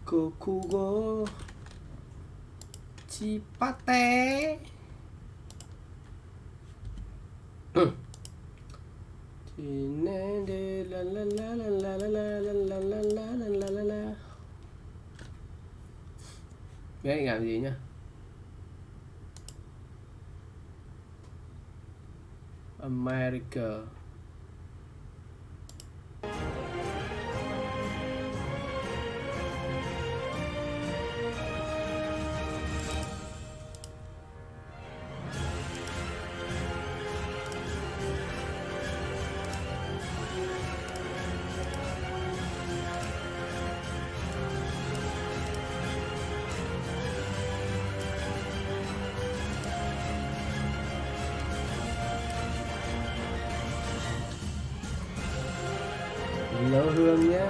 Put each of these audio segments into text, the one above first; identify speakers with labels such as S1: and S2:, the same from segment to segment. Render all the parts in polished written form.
S1: Kokugo Chipate. Biết định làm gì nhá. America. Lâu hương nhá.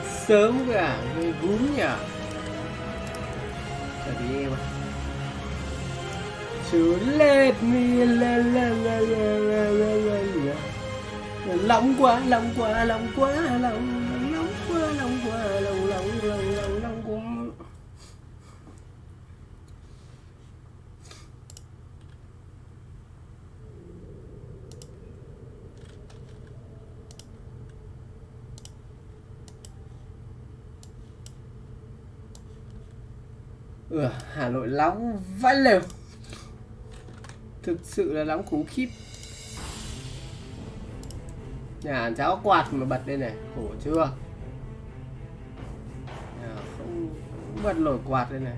S1: Sớm cả gây gúm nhỉ. Chào tí em ạ. Chú lết mi la la la la la la la. Lóng quá, lóng quá, lóng quá, lóng quá, lóng quá, lóng quá. Hà Nội nóng vãi lều. Thực sự là nóng khủng khiếp. Nhà cháu quạt mà bật đây này, khổ chưa? Không bật nổi quạt đây này.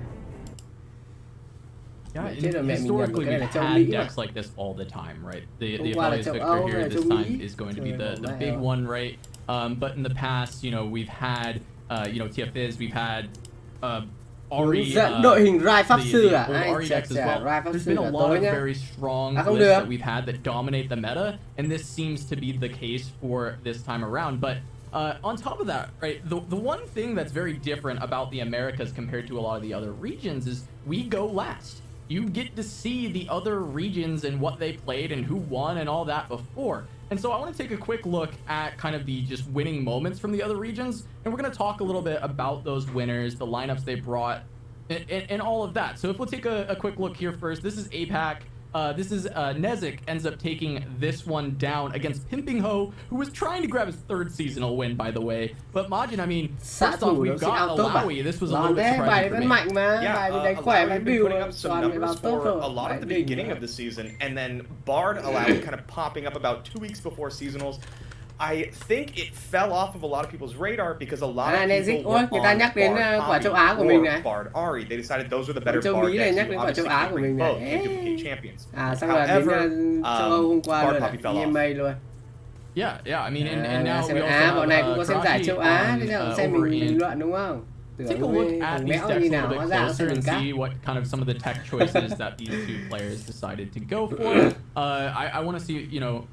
S2: Yeah, historically we've had decks like this all the time, right? The Abilities Victor here this time is going to be the big one, right? But in the past, you know, we've had, you know, TFIs, we've had
S1: đội hình Rai Pháp Sư à?
S2: There's been a lot of very strong lists that we've had that dominate the meta, and this seems to be the case for this time around. But on top of that, right, the one thing that's very different about the Americas compared to a lot of the other regions is we go last. You get to see the other regions and what they played and who won and all that before. And so I want to take a quick look at kind of the just winning moments from the other regions. And we're going to talk a little bit about those winners, the lineups they brought, and all of that. So if we'll take a quick look here first, this is APAC. This is Nezik ends up taking this one down against Pimping Ho, who was trying to grab his third seasonal win, by the way. But Majin, I mean, first off, we've got Alawi. This was a little bit surprising for me.
S3: Alawi had been putting up some numbers for a lot at the beginning of the season, and then Bard Alawi kind of popping up about 2 weeks before seasonals. I think it fell off of a lot of people's radar because a lot of people were on Bard Ari. They decided those were the better Bard decks. You obviously can't bring both. They duplicate champions. However, Bard Poppy fell off.
S2: Yeah, I mean, and now we
S1: bọn này cũng có
S2: also
S1: xem giải châu Á, thế nào xem mình bình luận đúng không?
S2: Take a look at these decks a little bit closer and see what kind of some of the tech choices that these two players decided to go for. I want to see, you know,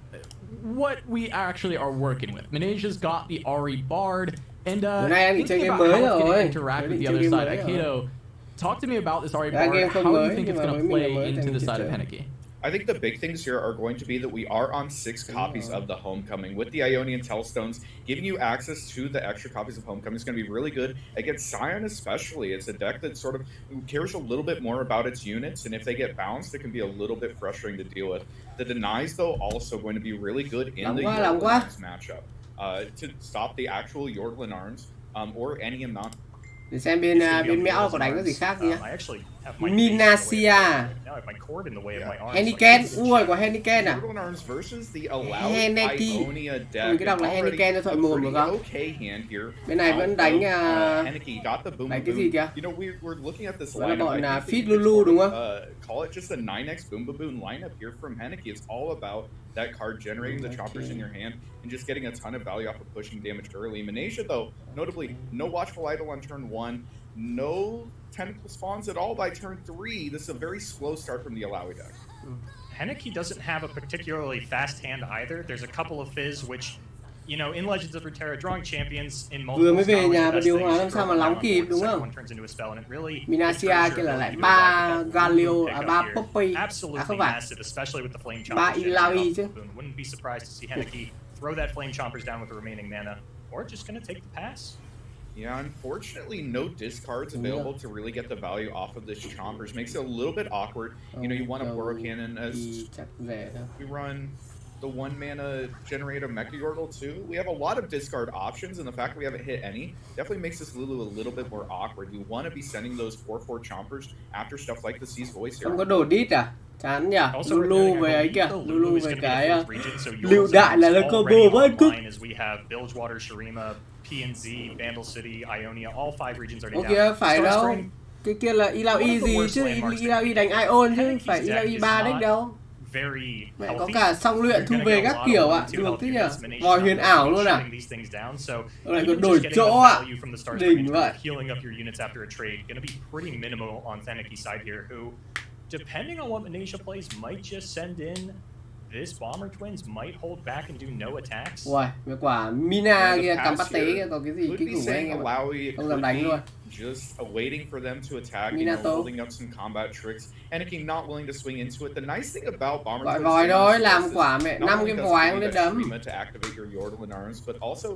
S2: what we actually are working with. Manasia's got the Ari Bard, and thinking about how it's going to interact with the other side. Akedo, talk to me about this Ari Bard. How do you think it's going to play into the side of Henneke?
S4: I think the big things here are going to be that we are on 6 copies of the Homecoming. With the Ionian Telstones, giving you access to the extra copies of Homecoming is going to be really good. Against Scion especially, it's a deck that sort of cares a little bit more about its units, and if they get bounced, it can be a little bit frustrating to deal with. The Denies, though, also going to be really good in the Yorglin Arms matchup to stop the actual Yorglin Arms or any amount.
S1: Để xem bên Mẽo có đánh có gì khác nhá. Minasia, Henneken, ui có Henneken à? Henneke, mình cứ đọc là Henneken cho thoại mồm được không? Bên này vẫn đánh cái gì kìa? Đó là bọn Fit Lulu đúng không?
S4: Call it just a 9x Boom Baboon lineup here from Henneke. It's all about that card generating the choppers in your hand and just getting a ton of value off of pushing damage early. Manasia, though, notably, no Watchful Idol on turn 1, no Tentacle spawns at all by turn 3. This is a very slow start from the Alawi deck.
S5: Henneke doesn't have a particularly fast hand either. There's a couple of fizz which, you know, in Legends of Runeterra, drawing champions in multiple
S1: vừa mới về nhà và điều hòa làm sao mà nóng kịp đúng không? Minasia kia là lại 3 Galio, 3 Poppy, không phải 3 Ilaoi chứ.
S5: Wouldn't be surprised to see Henneke throw that Flame Chompers down with the remaining mana, or just gonna take the pass.
S4: Yeah, unfortunately, no discards available to really get the value off of this Chompers. Makes it a little bit awkward. You know, you want a Burrow Cannon as we run the 1 mana generator Mecha Yordle too. We have a lot of discard options, and the fact that we haven't hit any definitely makes this Lulu a little bit more awkward. You want to be sending those 4/4 Chompers after stuff like the Sea's Voice here.
S1: Không có đồ đít à? Chán nhỉ? Lulu với ấy kìa, Lulu với cái lựu đạn là combo vẫn cức.
S5: Bilgewater, Shurima, PNZ, Vandal City, Ionia, all 5 regions are
S1: down. Ok, phải đâu. Cái kia là Ilaoi gì chứ, Ilaoi đánh Ion chứ, phải Ilaoi 3 deck đâu. Mẹ có cả song luyện thu về các kiểu ạ, được thế nhỉ? Vòi huyền ảo luôn à? Lại còn đổi chỗ ạ, đỉnh vậy.
S5: Depending on what Malaysia plays, might just send in this Bomber Twins, might hold back and do no attacks.
S1: Ui, cái quả Mina kia, cắm bắt tế kia, có cái gì kinh khủng anh em không dám đánh luôn.
S4: Just awaiting for them to attack, you know, holding up some combat tricks, and if not willing to swing into it. The nice thing about Bomber Twins
S1: vòi thôi, làm quả mẹ 5 cái vòi không lên đấm.
S4: To activate your Yordle and arms, but also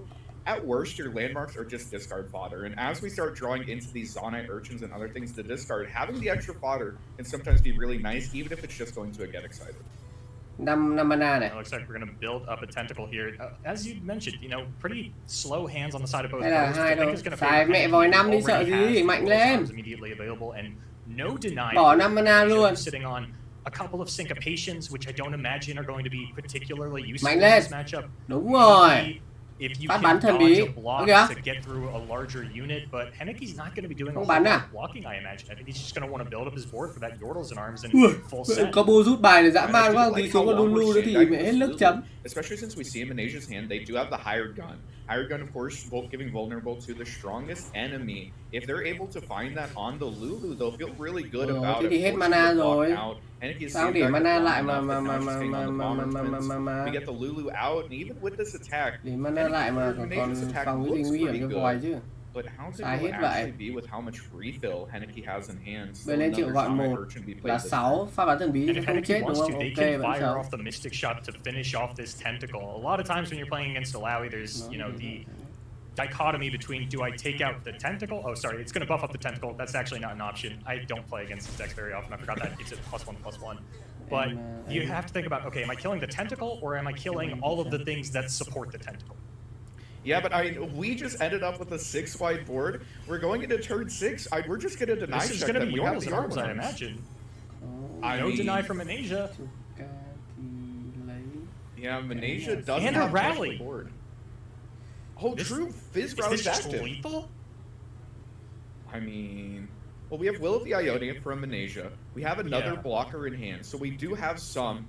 S4: at worst, your landmarks are just discard fodder. And as we start drawing into these Zonite Urchins and other things to discard, having the extra fodder can sometimes be really nice, even if it's just going to get excited.
S1: 5 mana này.
S5: Looks like we're going to build up a tentacle here. As you mentioned, you know, pretty slow hands on the side of both.
S1: Hay là hai đâu. Xài mẹ vòi 5 đi sợ gì, mạnh lên. Bỏ 5 mana luôn. A couple of syncopations, which I don't imagine are going to be particularly useful in this matchup. Đúng rồi. Phát bắn thần bí. Ok á. Không bắn à? Combo rút bài để dã man quá, tí xuống con Lulu nữa thì mẹ hết nước chấm.
S4: Especially since we see in Manasia's hand, they do have the hired gun. Hired gun, of course, giving vulnerable to the strongest enemy. If they're able to find that on the Lulu, they'll feel really good about it.
S1: Thì hết mana rồi. Sao để mana lại mà
S4: we get the Lulu out, and even with this attack,
S1: để mana lại mà còn phòng cái gì nguy hiểm cái vòi chứ.
S4: But how big will it actually be with how much refill Henneke has in hand?
S1: Bên lên triệu gọi 1 là 6 phát bắn thần bí không chết đúng không? Ok, vẫn
S5: fire off the Mystic Shot to finish off this tentacle. A lot of times when you're playing against Alawi, there's, you know, the dichotomy between do I take out the tentacle? Oh, sorry, it's going to buff up the tentacle. That's actually not an option. I don't play against this deck very often. I forgot that it's a +1/+1. But you have to think about, okay, am I killing the tentacle or am I killing all of the things that support the tentacle?
S4: Yeah, but we just ended up with a 6-wide board. We're going into turn 6. We're just going to deny
S5: this is going to be Yordles and arms, I imagine. No deny from Manasia.
S4: Yeah, Manasia doesn't
S5: have
S4: a
S5: rally.
S4: Board. Oh, true. Fizz rally's active.
S5: Lethal?
S4: I mean, well, we have Will of the Ionia from Manasia. We have another blocker in hand, so we do have some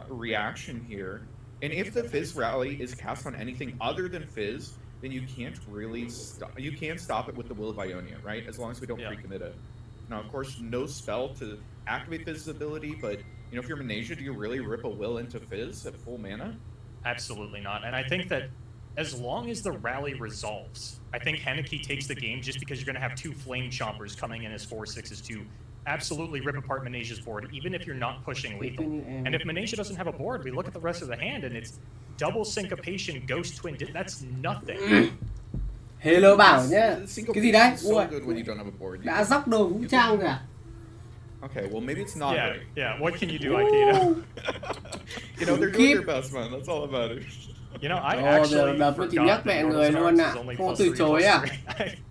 S4: reaction here. And if the Fizz rally is cast on anything other than Fizz, then you can't really stop. You can stop it with the Will of Ionia, right? As long as we don't pre-commit it. Now, of course, no spell to activate Fizz's ability, but you know, if you're Manasia, do you really rip a Will into Fizz at full mana?
S5: Absolutely not. And I think that as long as the rally resolves, I think Henneke takes the game just because you're going to have 2 Flame Chompers coming in as 4/6s to absolutely rip apart Manasia's board, even if you're not pushing lethal. And if Manasia doesn't have a board, we look at the rest of the hand and it's double syncopation, ghost twin. That's nothing.
S1: Hello bảo nhá. Cái gì đấy?
S4: So good when you don't have a board.
S1: Đã dốc đồ vũ trang rồi à?
S4: Okay, well maybe it's not right.
S5: Yeah, what can you do, Aikido?
S4: You know, they're doing their best, man. That's all about it.
S5: You know, I actually
S1: đập chỉ nhắc mẹ người luôn ạ. Không từ chối à?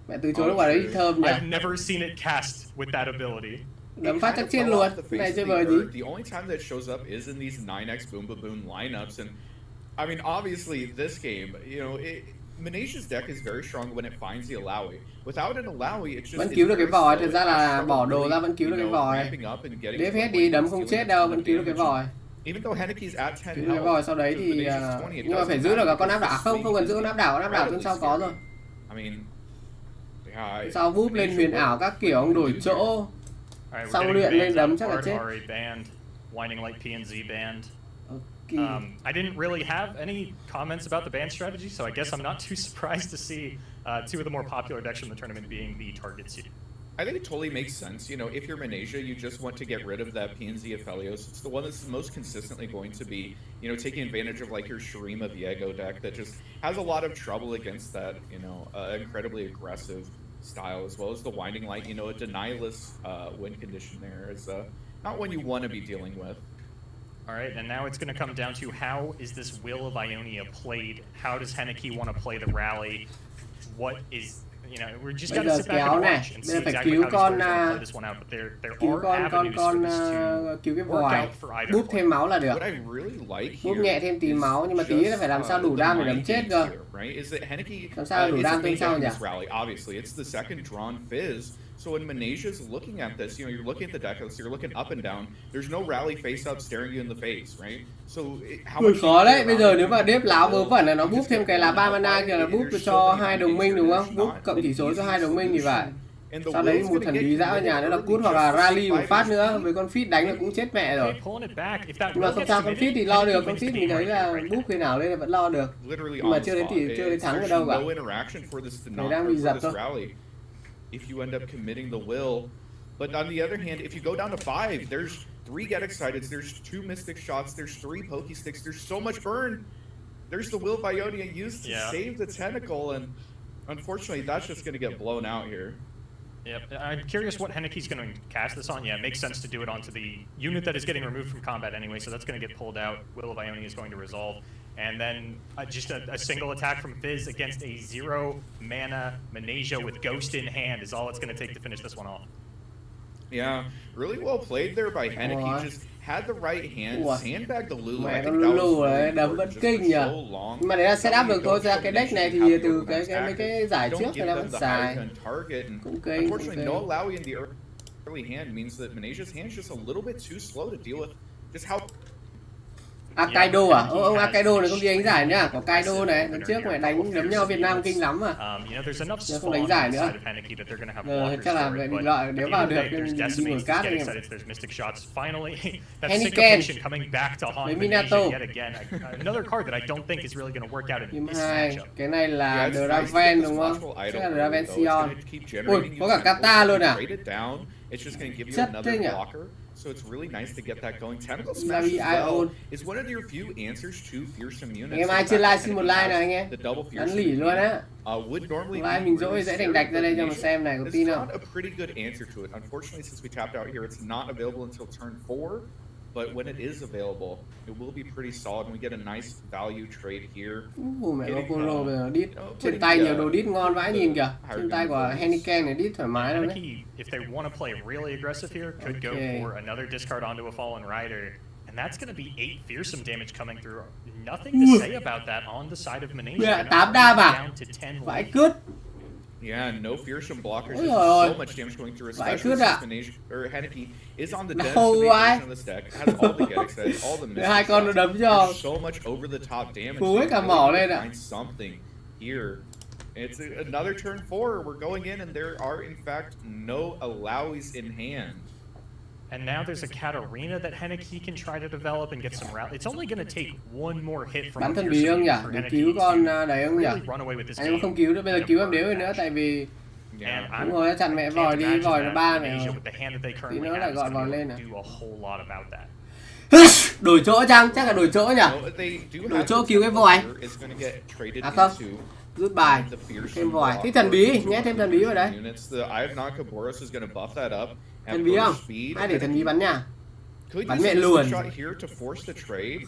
S1: Mẹ từ chối lúc quả đấy thơm nhỉ?
S5: I've never seen it cast with that ability.
S1: Đấm phát chắc trên luôn. Này chơi vời gì?
S4: The only time that shows up is in these 9x Boom Boom Boom lineups, and I mean, obviously, this game, you know, Manasia's deck is very strong when it finds the Alawi. Without an Alawi, it's just
S1: vẫn cứu được cái vòi, thực ra là bỏ đồ ra vẫn cứu được cái vòi. Đếp hết đi, đấm không chết đâu, vẫn cứu được cái vòi.
S4: Even though Henneke's at 10
S1: cứu được cái vòi sau đấy thì nhưng mà phải giữ được con áp đảo, không cần giữ con áp đảo tuần sau có rồi. Sau vúp lên huyền ảo các kiểu, ông đổi chỗ, xong luyện lên đấm chắc là chết.
S5: Whining like PNZ band. I didn't really have any comments about the ban strategy, so I guess I'm not too surprised to see 2 of the more popular decks from the tournament being the targets here.
S4: I think it totally makes sense. You know, if you're Malaysia, you just want to get rid of that PNZ Aphelios. It's the one that's most consistently going to be, you know, taking advantage of like your Shurima Viego deck that just has a lot of trouble against that, you know, incredibly aggressive style, as well as the Winding Light. You know, a denialist win condition there is not one you want to be dealing with.
S5: All right, and now it's going to come down to how is this Will of Ionia played? How does Henneke want to play the rally? What is... You know, we're just
S1: Bây
S5: gotta
S1: giờ
S5: sit back
S1: kéo
S5: and
S1: này,
S5: watch and
S1: bây
S5: see
S1: giờ phải
S5: exactly
S1: cứu
S5: how these
S1: con
S5: players are gonna play this one out. But there
S1: cứu
S5: are avenues for this to
S1: cứu cái
S5: work
S1: vòi,
S5: out for either
S1: búp thêm máu là được.
S4: What I really like
S1: Búp
S4: here
S1: nhẹ thêm tí
S4: is
S1: máu, nhưng mà tí là phải làm sao đủ
S4: the
S1: đam để đấm
S4: mind
S1: chết
S4: games
S1: cơ.
S4: here, right? Is that Henneke
S1: Làm sao đủ
S4: is
S1: đam
S4: the
S1: tương
S4: main
S1: sau
S4: deck in
S1: nhỉ?
S4: this rally? Obviously, it's the second drawn Fizz. So when Manasia's looking at this, you know, you're looking at the deck, so you're looking up and down. There's no rally face up staring you in the face, right? So how much
S1: Khó đấy, bây giờ nếu mà đếp láo vớ vẩn là nó búp thêm cái lá 3 mana kia là búp cho hai đồng minh đúng không? Búp cộng chỉ số cho hai đồng minh thì phải. Sau đấy một thần bí dã ở nhà nữa là cút hoặc là rally một phát nữa với con Fit đánh là cũng chết mẹ rồi. Nhưng mà không sao, con Fit thì lo được, con Fit mình thấy là búp khi nào lên là vẫn lo được. Nhưng mà chưa đến thắng ở đâu cả. Người đang bị dập thôi.
S4: If you end up committing the will. But on the other hand, if you go down to 5, there's 3 Get Excited, there's 2 Mystic Shots, there's 3 Poke Sticks, there's so much burn. There's the Will of Ionia used to save the tentacle, and unfortunately that's just going to get blown out here.
S5: Yep, I'm curious what Henneke's going to cast this on. Yeah, it makes sense to do it onto the unit that is getting removed from combat anyway, so that's going to get pulled out. Will of Ionia is going to resolve. And then just a single attack from Fizz against a 0 mana Malaysia with Ghost in hand is all it's going to take to finish this one off.
S4: Yeah, really well played there by Henneke. Just had the right hand, sandbagged the Lulu.
S1: Mẹ con Lulu đấy, đấm vẫn kinh nhỉ. Nhưng mà để ra setup được thôi, ra cái deck này thì từ mấy cái giải trước người ta vẫn xài. Cũng kinh, cũng
S4: Unfortunately, no Alawi in the early hand means that Manasia's hand is just a little bit too slow to deal with just how...
S1: Akaido à? Ông Akaido này không đi đánh giải nhá, có Kaido này, lần trước mày đánh đấm nhau Việt Nam kinh lắm mà. Giờ không đánh giải nữa. Chắc là bị loại nếu vào được nên đi ngồi cát anh em. Henneke với Minato. Team 2, cái này là Draven đúng không? Chắc là Draven Sion. Ui, có cả Kata luôn à? Chất thế nhỉ?
S4: So it's really nice to get that going. Tentacle Smash as well is one of your few answers to fearsome units.
S1: Anh em ai chưa like xin một like này anh em. Đánh lỉ luôn á. Like mình dỗi dễ đánh đạch ra đây cho mà xem này, có tin không?
S4: It's not a pretty good answer to it. Unfortunately, since we tapped out here, it's not available until turn 4. But when it is available, it will be pretty solid, and we get a nice value trade here.
S1: Mẹ có Poro bây giờ đít. Trên tay nhiều đồ đít ngon vãi nhìn kìa. Trên tay của Henneke này đít thoải mái luôn đấy.
S5: If they want to play really aggressive here, could go for another discard onto a Fallen Rider. And that's going to be 8 fearsome damage coming through. Nothing to say about that on the side of Malaysia.
S1: 8 đam à? Vãi cướt.
S4: Yeah, no fearsome blockers. There's so much damage going through, especially since Malaysia or Henneke is on the density version of this deck. Has all the Get Excited, all the
S1: hai con nó đấm cho.
S4: There's so much over the top damage.
S1: Phú hết cả mỏ lên ạ.
S4: Find something here. It's another turn 4. We're going in, and there are in fact no Alawi's in hand.
S5: And now there's a Katarina that Henneke can try to develop and get some route. It's only going to take one more hit from
S1: bắn thần bí không nhỉ? Để cứu con đấy không nhỉ? Anh không cứu nữa, bây giờ cứu em đéo rồi nữa, tại vì đúng rồi, chặn mẹ vòi đi, vòi nó 3 này rồi. Tí nữa lại gọi vòi lên này. Đổi chỗ chăng? Chắc là đổi chỗ nhỉ? Đổi chỗ cứu cái vòi. À không, rút bài, thêm vòi. Thích thần bí, nhét thêm thần bí vào đấy. Thần bí không? Ai để thần bí bắn nha? Bắn mẹ luôn.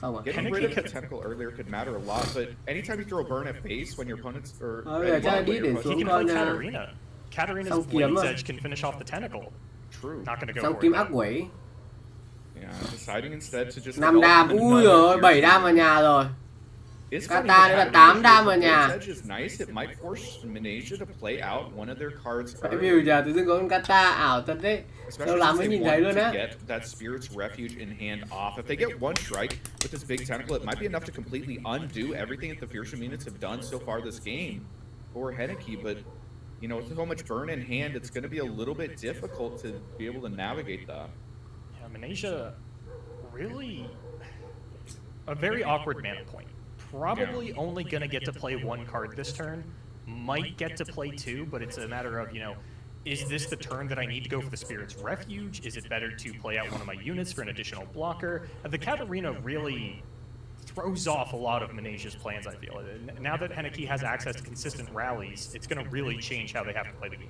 S1: Không à? Bây giờ chắc là đi để xuống con song kiếm rồi. Song kiếm ác quỷ. 5 đam, ui rồi, 7 đam vào nhà rồi. Kata nữa là 8 đam vào nhà. Phải view giờ tự dưng có con Kata ảo thật đấy. Lâu lắm mới nhìn thấy luôn á.
S4: If they get one strike with this big tentacle, it might be enough to completely undo everything that the fearsome units have done so far this game for Henneke, but you know, with so much burn in hand, it's going to be a little bit difficult to be able to navigate that.
S5: Yeah, Malaysia really a very awkward mana point. Probably only going to get to play 1 card this turn. Might get to play 2, but it's a matter of, you know, is this the turn that I need to go for the Spirit's Refuge? Is it better to play out one of my units for an additional blocker? The Katarina really throws off a lot of Manesia's plans, I feel. Now that Henneke has access to consistent rallies, it's going to really change how they have to play the game.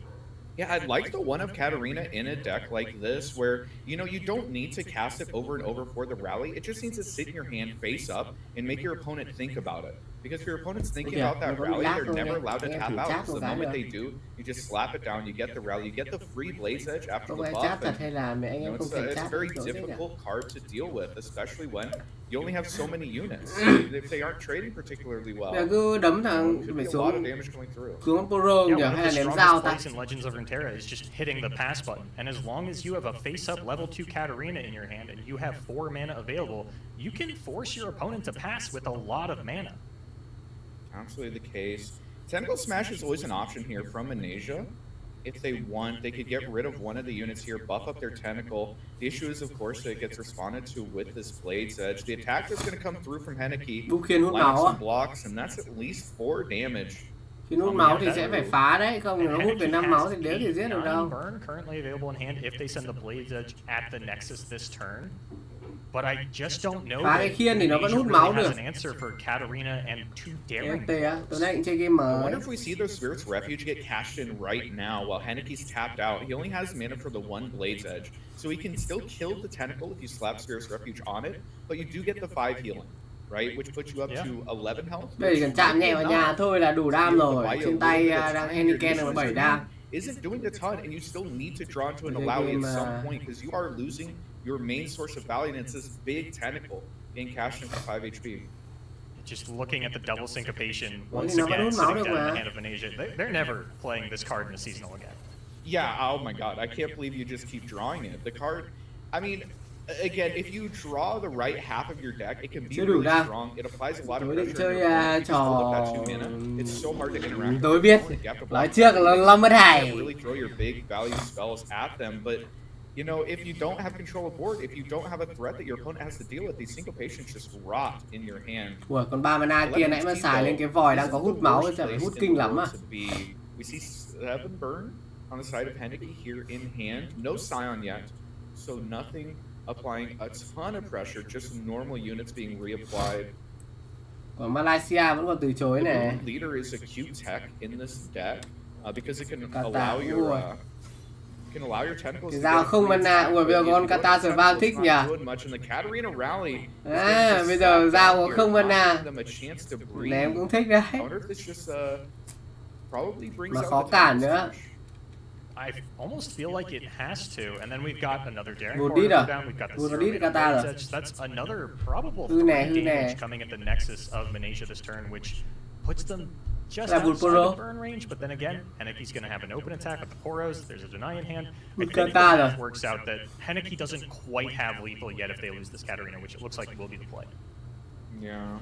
S4: Yeah, I'd like the one of Katarina in a deck like this where, you know, you don't need to cast it over and over for the rally. It just needs to sit in your hand face up and make your opponent think about it. Because if your opponent's thinking about that rally, they're never allowed to tap out. So the moment they do, you just slap it down, you get the rally, you get the free Blaze Edge after the buff. And, you know, it's a very difficult card to deal with, especially when you only have so many units. If they aren't trading particularly well,
S1: cứ đấm thằng
S4: could
S1: phải
S4: be a lot of
S1: xuống
S4: damage going through.
S1: xuống Poro nhỉ, hay là ném dao ta.
S5: In Legends of Runeterra is just hitting the pass button, and as long as you have a face-up level 2 Katarina in your hand and you have 4 mana available, you can force your opponent to pass with a lot of mana.
S4: Absolutely the case. Tentacle Smash is always an option here from Manesia. If they want, they could get rid of one of the units here, buff up their Tentacle. The issue is, of course, that it gets responded to with this Blade's Edge. The attack is going to come through from Henneke, line up some blocks, and that's at least 4 damage.
S1: Khi hút máu thì sẽ phải phá đấy, không nó hút về 5 máu thì đéo thể giết được đâu.
S5: Burn currently available in hand if they send the Blade's Edge at the Nexus this turn. But I just don't know
S1: phá cái khiên thì nó vẫn hút máu được. FT á, tối nay cũng chơi game
S4: I
S1: mới.
S4: wonder if we see those Spirit's Refuge get cashed in right now while Henneke's tapped out. He only has mana for the one Blade's Edge, so he can still kill the Tentacle if you slap Spirit's Refuge on it, but you do get the 5 healing, right? Which puts you up to 11 health.
S1: Bây giờ cần chạm nhẹ vào nhà thôi là đủ đam rồi. Trên tay đang Henneke là 7 đam.
S4: Isn't doing a ton, and you still need to draw into an Alawi at some point because you are losing your main source of value, and it's this big Tentacle being cashed in for 5 HP.
S5: Just looking at the double syncopation once again sitting down in the hand of Manesia, they're never playing this card in a seasonal again.
S4: Yeah, oh my god, I can't believe you just keep drawing it. The card, I mean, again, if you draw the right half of your deck, it can be really strong. It applies a lot of pressure. It's so hard to interact.
S1: Tôi biết. Nói trước là lo mất hài.
S4: Really throw your big value spells at them, but you know, if you don't have control of board, if you don't have a threat that your opponent has to deal with, these syncopations just rot in your hand.
S1: Ủa, còn 3 mana kia nãy mà xài lên cái vòi đang có hút máu thì phải hút kinh lắm à.
S4: We see 7 burn on the side of Henneke here in hand. No Scion yet, so nothing applying a ton of pressure, just normal units being reapplied.
S1: Còn Malaysia vẫn còn từ chối này.
S4: Leader is a cute tech in this deck because it can allow your tentacles.
S1: Dao không mana, ủa bây giờ con Kata Survival thích nhỉ? À, bây giờ dao có không mana. Ném cũng thích đấy. Mà khó cản nữa.
S5: I almost feel like it has to, and then we've got another Daring
S1: Core
S5: down. We've got the
S1: Kata.
S5: That's another probable damage coming at the nexus of Manesia this turn, which puts them just outside the burn range. But then again, Henneke's going to have an open attack with the Poros. There's a deny in hand. I think the math works out that Henneke doesn't quite have lethal yet if they lose this Katarina, which it looks like will be the play.
S4: Yeah.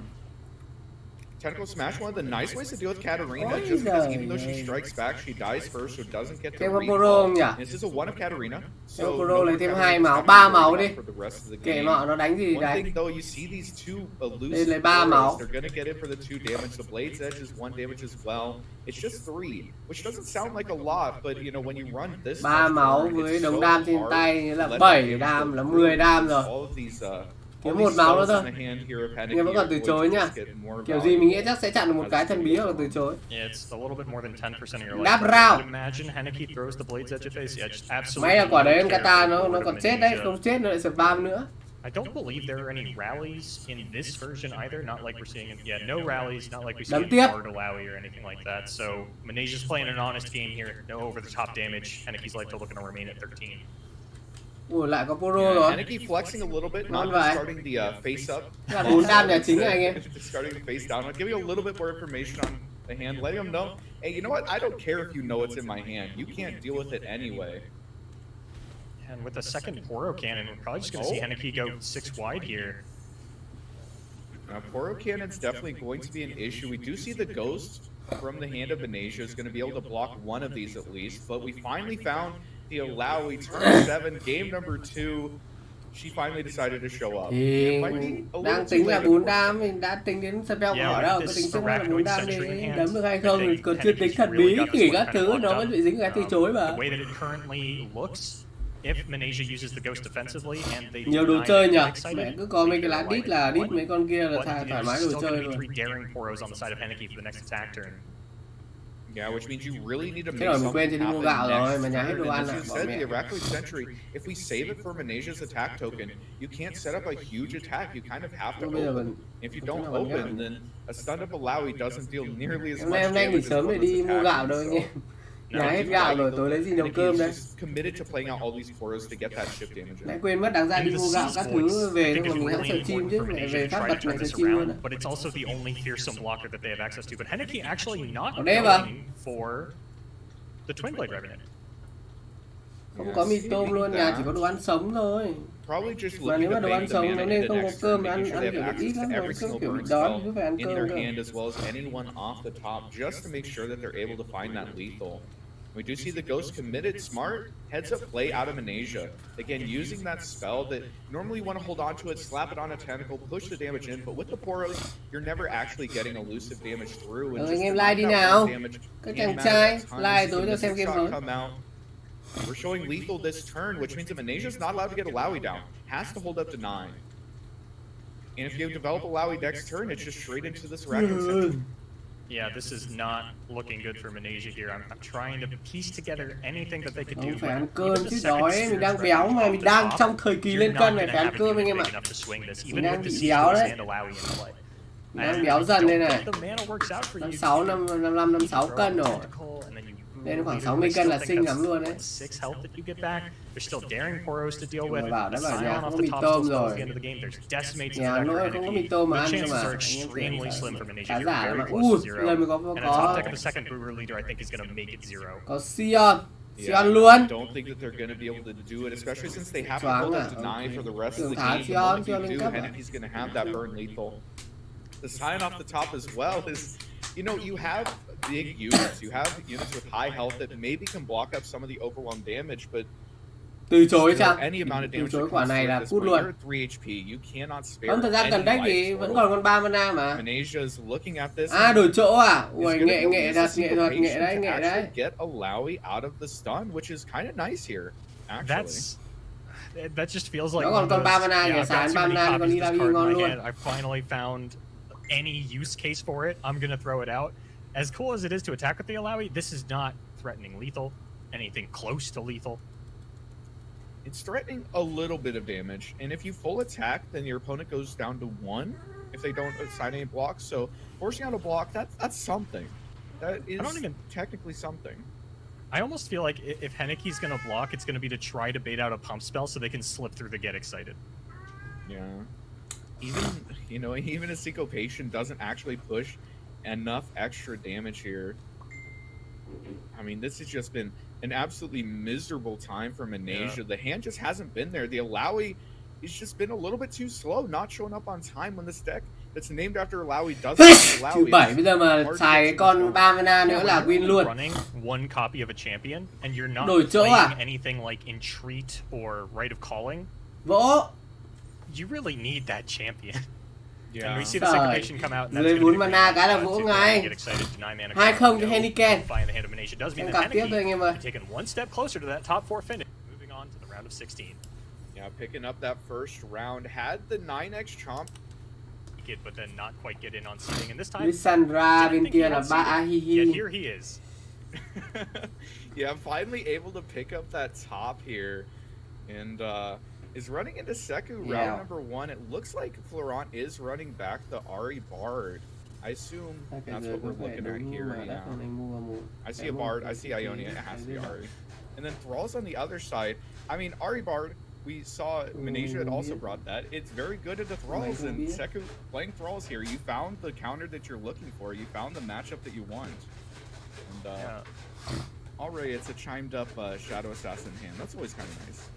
S4: Tentacle Smash, one of the nice ways to deal with Katarina, just because even though she strikes back, she dies first, so doesn't get to recall. This is a 1 of Katarina, so
S1: Poro lấy thêm 2 máu, 3 máu đi. Kệ mọ nó đánh gì đấy.
S4: One thing though, you see these 2 elusive
S1: Đây lấy 3 máu.
S4: They're gonna get it for the 2 damage. The Blade's Edge is 1 damage as well. It's just 3, which doesn't sound like a lot, but you know when you run this
S1: 3 máu với đống đam trên tay nghĩa là 7 đam là 10 đam rồi. Kiếm 1 máu nữa thôi. Nhưng vẫn còn từ chối nhá. Kiểu gì mình nghĩ chắc sẽ chặn được một cái thần bí hoặc là từ chối. Đáp rao. May là quả đấy Kata nó còn chết đấy, không chết nó lại spam nữa.
S5: I don't believe there are any rallies in this version either. Not like we're seeing it. Yeah, no rallies. Not like we see in Bard Alawi or anything like that. So Manesia's playing an honest game here. No over the top damage. Henneke's life still looking to remain at 13.
S1: Ủa lại có Poro rồi.
S4: Henneke flexing a little bit, not starting the face up.
S1: Là 4 đam nhà chính anh em.
S4: Starting the face down. I'll give you a little bit more information on the hand, letting them know, hey, you know what? I don't care if you know it's in my hand. You can't deal with it anyway.
S5: And with the second Poro Cannon, we're probably just going to see Henneke go 6 wide here.
S4: Now, Poro Cannon's definitely going to be an issue. We do see the Ghost from the hand of Manesia is going to be able to block one of these at least, but we finally found the Alawi turn 7, game number 2. she finally decided to show up.
S1: Thì đang tính là 4 đam, mình đã tính đến spell của họ đâu, có tính trước là 4 đam để đấm được hay không, còn chưa tính thần bí kỷ các thứ, nó vẫn bị dính cái từ chối mà. Nhiều đồ chơi nhỉ, mẹ cứ có mấy cái lá đít là đít mấy con kia là thoải mái đồ chơi luôn.
S4: Yeah, which means you really need to make
S1: Thế rồi mình
S4: something
S1: quên thì đi mua gạo rồi, mà
S4: happen
S1: nhà hết đồ ăn
S4: next
S1: à,
S4: turn. And
S1: bỏ
S4: as you
S1: mẹ.
S4: said, the Araquid Sentry, if we save it for Manasia's attack token, you can't set up a huge attack. You kind of have to open. If you don't open, then a stun up Alawi doesn't deal nearly as much
S1: Hôm nay nghỉ
S4: damage as
S1: sớm để
S4: what
S1: đi
S4: this
S1: mua
S4: attack
S1: gạo
S4: can
S1: đâu anh em.
S4: solve.
S1: Nhà hết gạo rồi, tối lấy gì nấu cơm đấy.
S4: Committed to playing out all these Poros to get that ship damage.
S1: Nãy quên mất đáng ra đi mua gạo các thứ về thôi mà mình hãng sợ chim chứ, mẹ về phát bật mẹ sợ chim luôn á.
S5: But it's also the only fearsome blocker that they have access to. But Henneke actually not
S1: Ở đây mà.
S5: going for the Twin Blade Revenant.
S1: Không có mì tôm luôn, nhà chỉ có đồ ăn sống thôi. Mà nếu mà đồ ăn sống nó nên không có cơm, ăn kiểu được ít lắm, nó cứ kiểu bị đói, cứ phải ăn cơm cơ.
S4: We do see the Ghost committed smart heads up play out of Manasia. Again, using that spell that normally you want to hold on to it, slap it on a tentacle, push the damage in, but with the Poros, you're never actually getting elusive damage through. And
S1: anh em like đi nào. Các chàng trai, like tối cho xem game mới.
S4: We're showing lethal this turn, which means that Manasia's not allowed to get Alawi down. Has to hold up to 9. And if you develop Alawi next turn, it's just straight into this Araquid Sentry.
S5: Yeah, this is not looking good for Manasia here. I'm trying to piece together anything that they could do.
S1: Không phải ăn cơm chứ đói, mình đang béo mà, mình đang trong thời kỳ lên cân này, phải ăn cơm anh em ạ. Mình đang bị béo đấy. Mình đang béo dần đây này. 56, 55, 56 cân rồi. Lên khoảng 60 cân là xinh lắm luôn đấy. Rồi bảo đã bảo nhà không có mì tôm rồi. Nhà nữa không có mì tôm mà ăn cơ mà. Khá giả mà. Lời mình có Sion. Sion luôn. Choáng à. Tưởng thả Sion, Sion lên cấp à.
S4: The sign off the top as well is, you know, you have big units. You have units with high health that maybe can block up some of the overwhelm damage, but
S1: từ chối chăng?
S4: Any amount of
S1: Từ
S4: damage
S1: chối quả này là cút luôn.
S4: 3 HP. You cannot spare.
S1: Không, thời gian gần đây thì vẫn còn con 3 mana mà.
S4: Manasia is looking at this.
S1: À, đổi chỗ à? Ui, nghệ thuật, nghệ đấy.
S4: Get Alawi out of the stun, which is kind of nice here, actually.
S5: That just feels like.
S1: Nó còn con 3 mana, nhà sáng 3 mana con đi ngon luôn.
S5: I finally found any use case for it. I'm gonna throw it out. As cool as it is to attack with the Alawi, this is not threatening lethal, anything close to lethal.
S4: It's threatening a little bit of damage, and if you full attack, then your opponent goes down to 1 if they don't assign any blocks. So forcing out a block, that's something. That is technically something.
S5: I almost feel like if Henneke's gonna block, it's gonna be to try to bait out a pump spell so they can slip through the get excited.
S4: Yeah. Even a Syncopation doesn't actually push enough extra damage here. I mean, this has just been an absolutely miserable time for Manasia. Yeah. The hand just hasn't been there. The Alawi has just been a little bit too slow, not showing up on time when this deck that's named after Alawi doesn't have Alawi.
S1: Thứ 7 bây giờ mà xài cái con 3 mana nữa là win luôn.
S5: Running one copy of a champion and you're not
S1: đổi chỗ à?
S5: Anything like entreat or rite of calling.
S1: Vỗ.
S5: You really need that champion.
S4: Yeah.
S5: And we see the Syncopation come out.
S1: Dưới 4 mana cái là vỗ ngay. 2-0 cho Henneke. Em cặp tiếp thôi anh em ơi.
S5: Taking one step closer to that top 4 finish. Moving on to the round of 16.
S4: Yeah, picking up that first round. Had the 9x chomp.
S5: But then not quite get in on seeding. And this time,
S1: Lissandra bên kia là 3 ahihi.
S5: Yet here he is.
S4: Yeah, finally able to pick up that top here. And is running into Seku round number 1. It looks like Florent is running back the Ahri Bard. I assume that's what we're looking at here. Yeah. I see a Bard, I see Ionia, it has to be Ahri. And then Thrall's on the other side. I mean, Ahri Bard, we saw Manasia had also brought that. It's very good into Thralls, and Seku playing Thralls here. You found the counter that you're looking for. You found the matchup that you want. And already it's a chimed up Shadow Assassin hand. That's always kind of nice.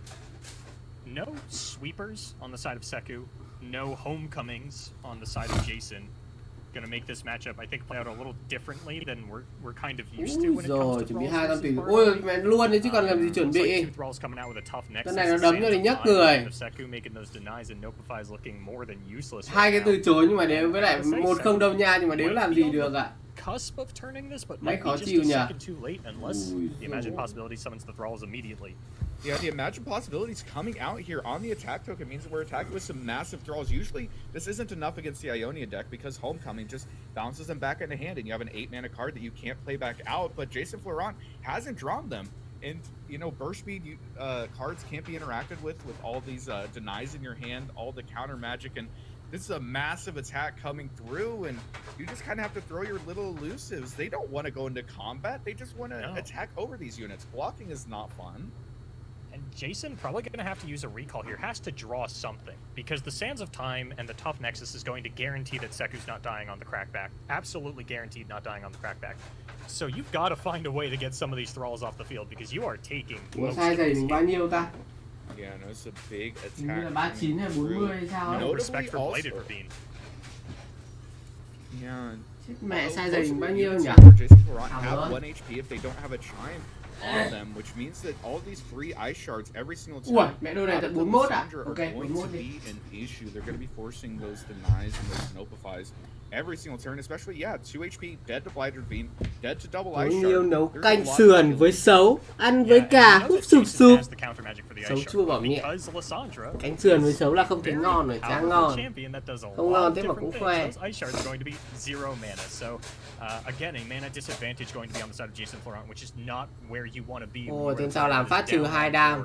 S5: No sweepers on the side of Seku. No homecomings on the side of Jason. gonna make this matchup, I think, play out a little differently than we're kind of used to when it comes
S1: Rồi,
S5: to
S1: chuẩn bị
S5: thralls
S1: 2 con
S5: versus
S1: tỷ.
S5: Bard.
S1: Ôi, mẹ luôn đấy chứ còn làm gì chuẩn
S5: Looks like
S1: bị.
S5: two thralls coming out with a tough nexus.
S1: Cái này nó đấm cho thì nhấc người.
S5: Seku making those denies and Nopifies looking more than useless.
S1: Hai cái từ chối nhưng mà nếu với lại 1-0 đâu nha, nhưng mà nếu làm gì được ạ.
S5: Cusp of turning this, but
S1: Mấy
S5: might be
S1: khó
S5: just
S1: chịu
S5: a
S1: nhỉ.
S5: second too late unless the Imagine Possibility summons the thralls immediately.
S4: Yeah, the Imagine Possibilities coming out here on the attack token means that we're attacking with some massive thralls. Usually, this isn't enough against the Ionia deck because Homecoming just bounces them back into hand, and you have an 8-mana card that you can't play back out, but Jason Florent hasn't drawn them. And, you know, burst speed cards can't be interacted with all these denies in your hand, all the counter magic, and this is a massive attack coming through, and you just kind of have to throw your little elusives. They don't want to go into combat. They just want to attack over these units. Blocking is not fun.
S5: And Jason probably going to have to use a recall here. Has to draw something because the Sands of Time and the Tough Nexus is going to guarantee that Seku's not dying on the crackback. Absolutely guaranteed not dying on the crackback. So you've got to find a way to get some of these thralls off the field because you are taking.
S1: Ủa sai giày mình bao nhiêu ta?
S4: Yeah, no, it's a big
S1: Hình như là
S4: attack.
S1: 39 hay 40 hay sao ấy.
S5: No respect for
S4: Notably
S5: Bladed
S4: also-
S5: Ravine.
S4: Yeah.
S1: Chết mẹ sai giày mình bao nhiêu nhỉ?
S4: Jason Florent have 1 HP if they don't have a chime on them, which means that all these free ice shards every single time.
S1: Ủa, mẹ đôi này tận 41 à?
S4: Lysandra
S1: Ok,
S4: are going
S1: 41
S4: to
S1: đi.
S4: be an issue. They're going to be forcing those denies and those nopifies every single turn, especially 2 HP, dead to Blighted Ravine, dead to double
S1: Có
S4: ice
S1: nhiều
S4: shard.
S1: nấu
S4: There's a
S1: canh
S4: lot
S1: sườn
S4: of
S1: với
S4: skills.
S1: sấu, ăn với
S5: Yeah,
S1: cà,
S5: and you know
S1: húp
S5: that
S1: sụp
S5: Jason
S1: sụp.
S5: has the counter magic for the
S1: Sấu
S5: ice
S1: chua
S5: shard
S1: bảo nhẹ.
S5: because Lysandra
S1: Cánh sườn với
S5: is
S1: sấu là không thấy
S5: very
S1: ngon rồi, chả
S5: powerful
S1: ngon.
S5: champion that does a
S1: Không
S5: lot
S1: ngon
S5: of
S1: thế mà
S5: different
S1: cũng
S5: things.
S1: khoe.
S5: Those ice shards are going to be 0 mana. So again, a mana disadvantage going to be on the side of Jason Florent, which is not where you want to be.
S1: Ồ, thế sao làm phát trừ 2 đam.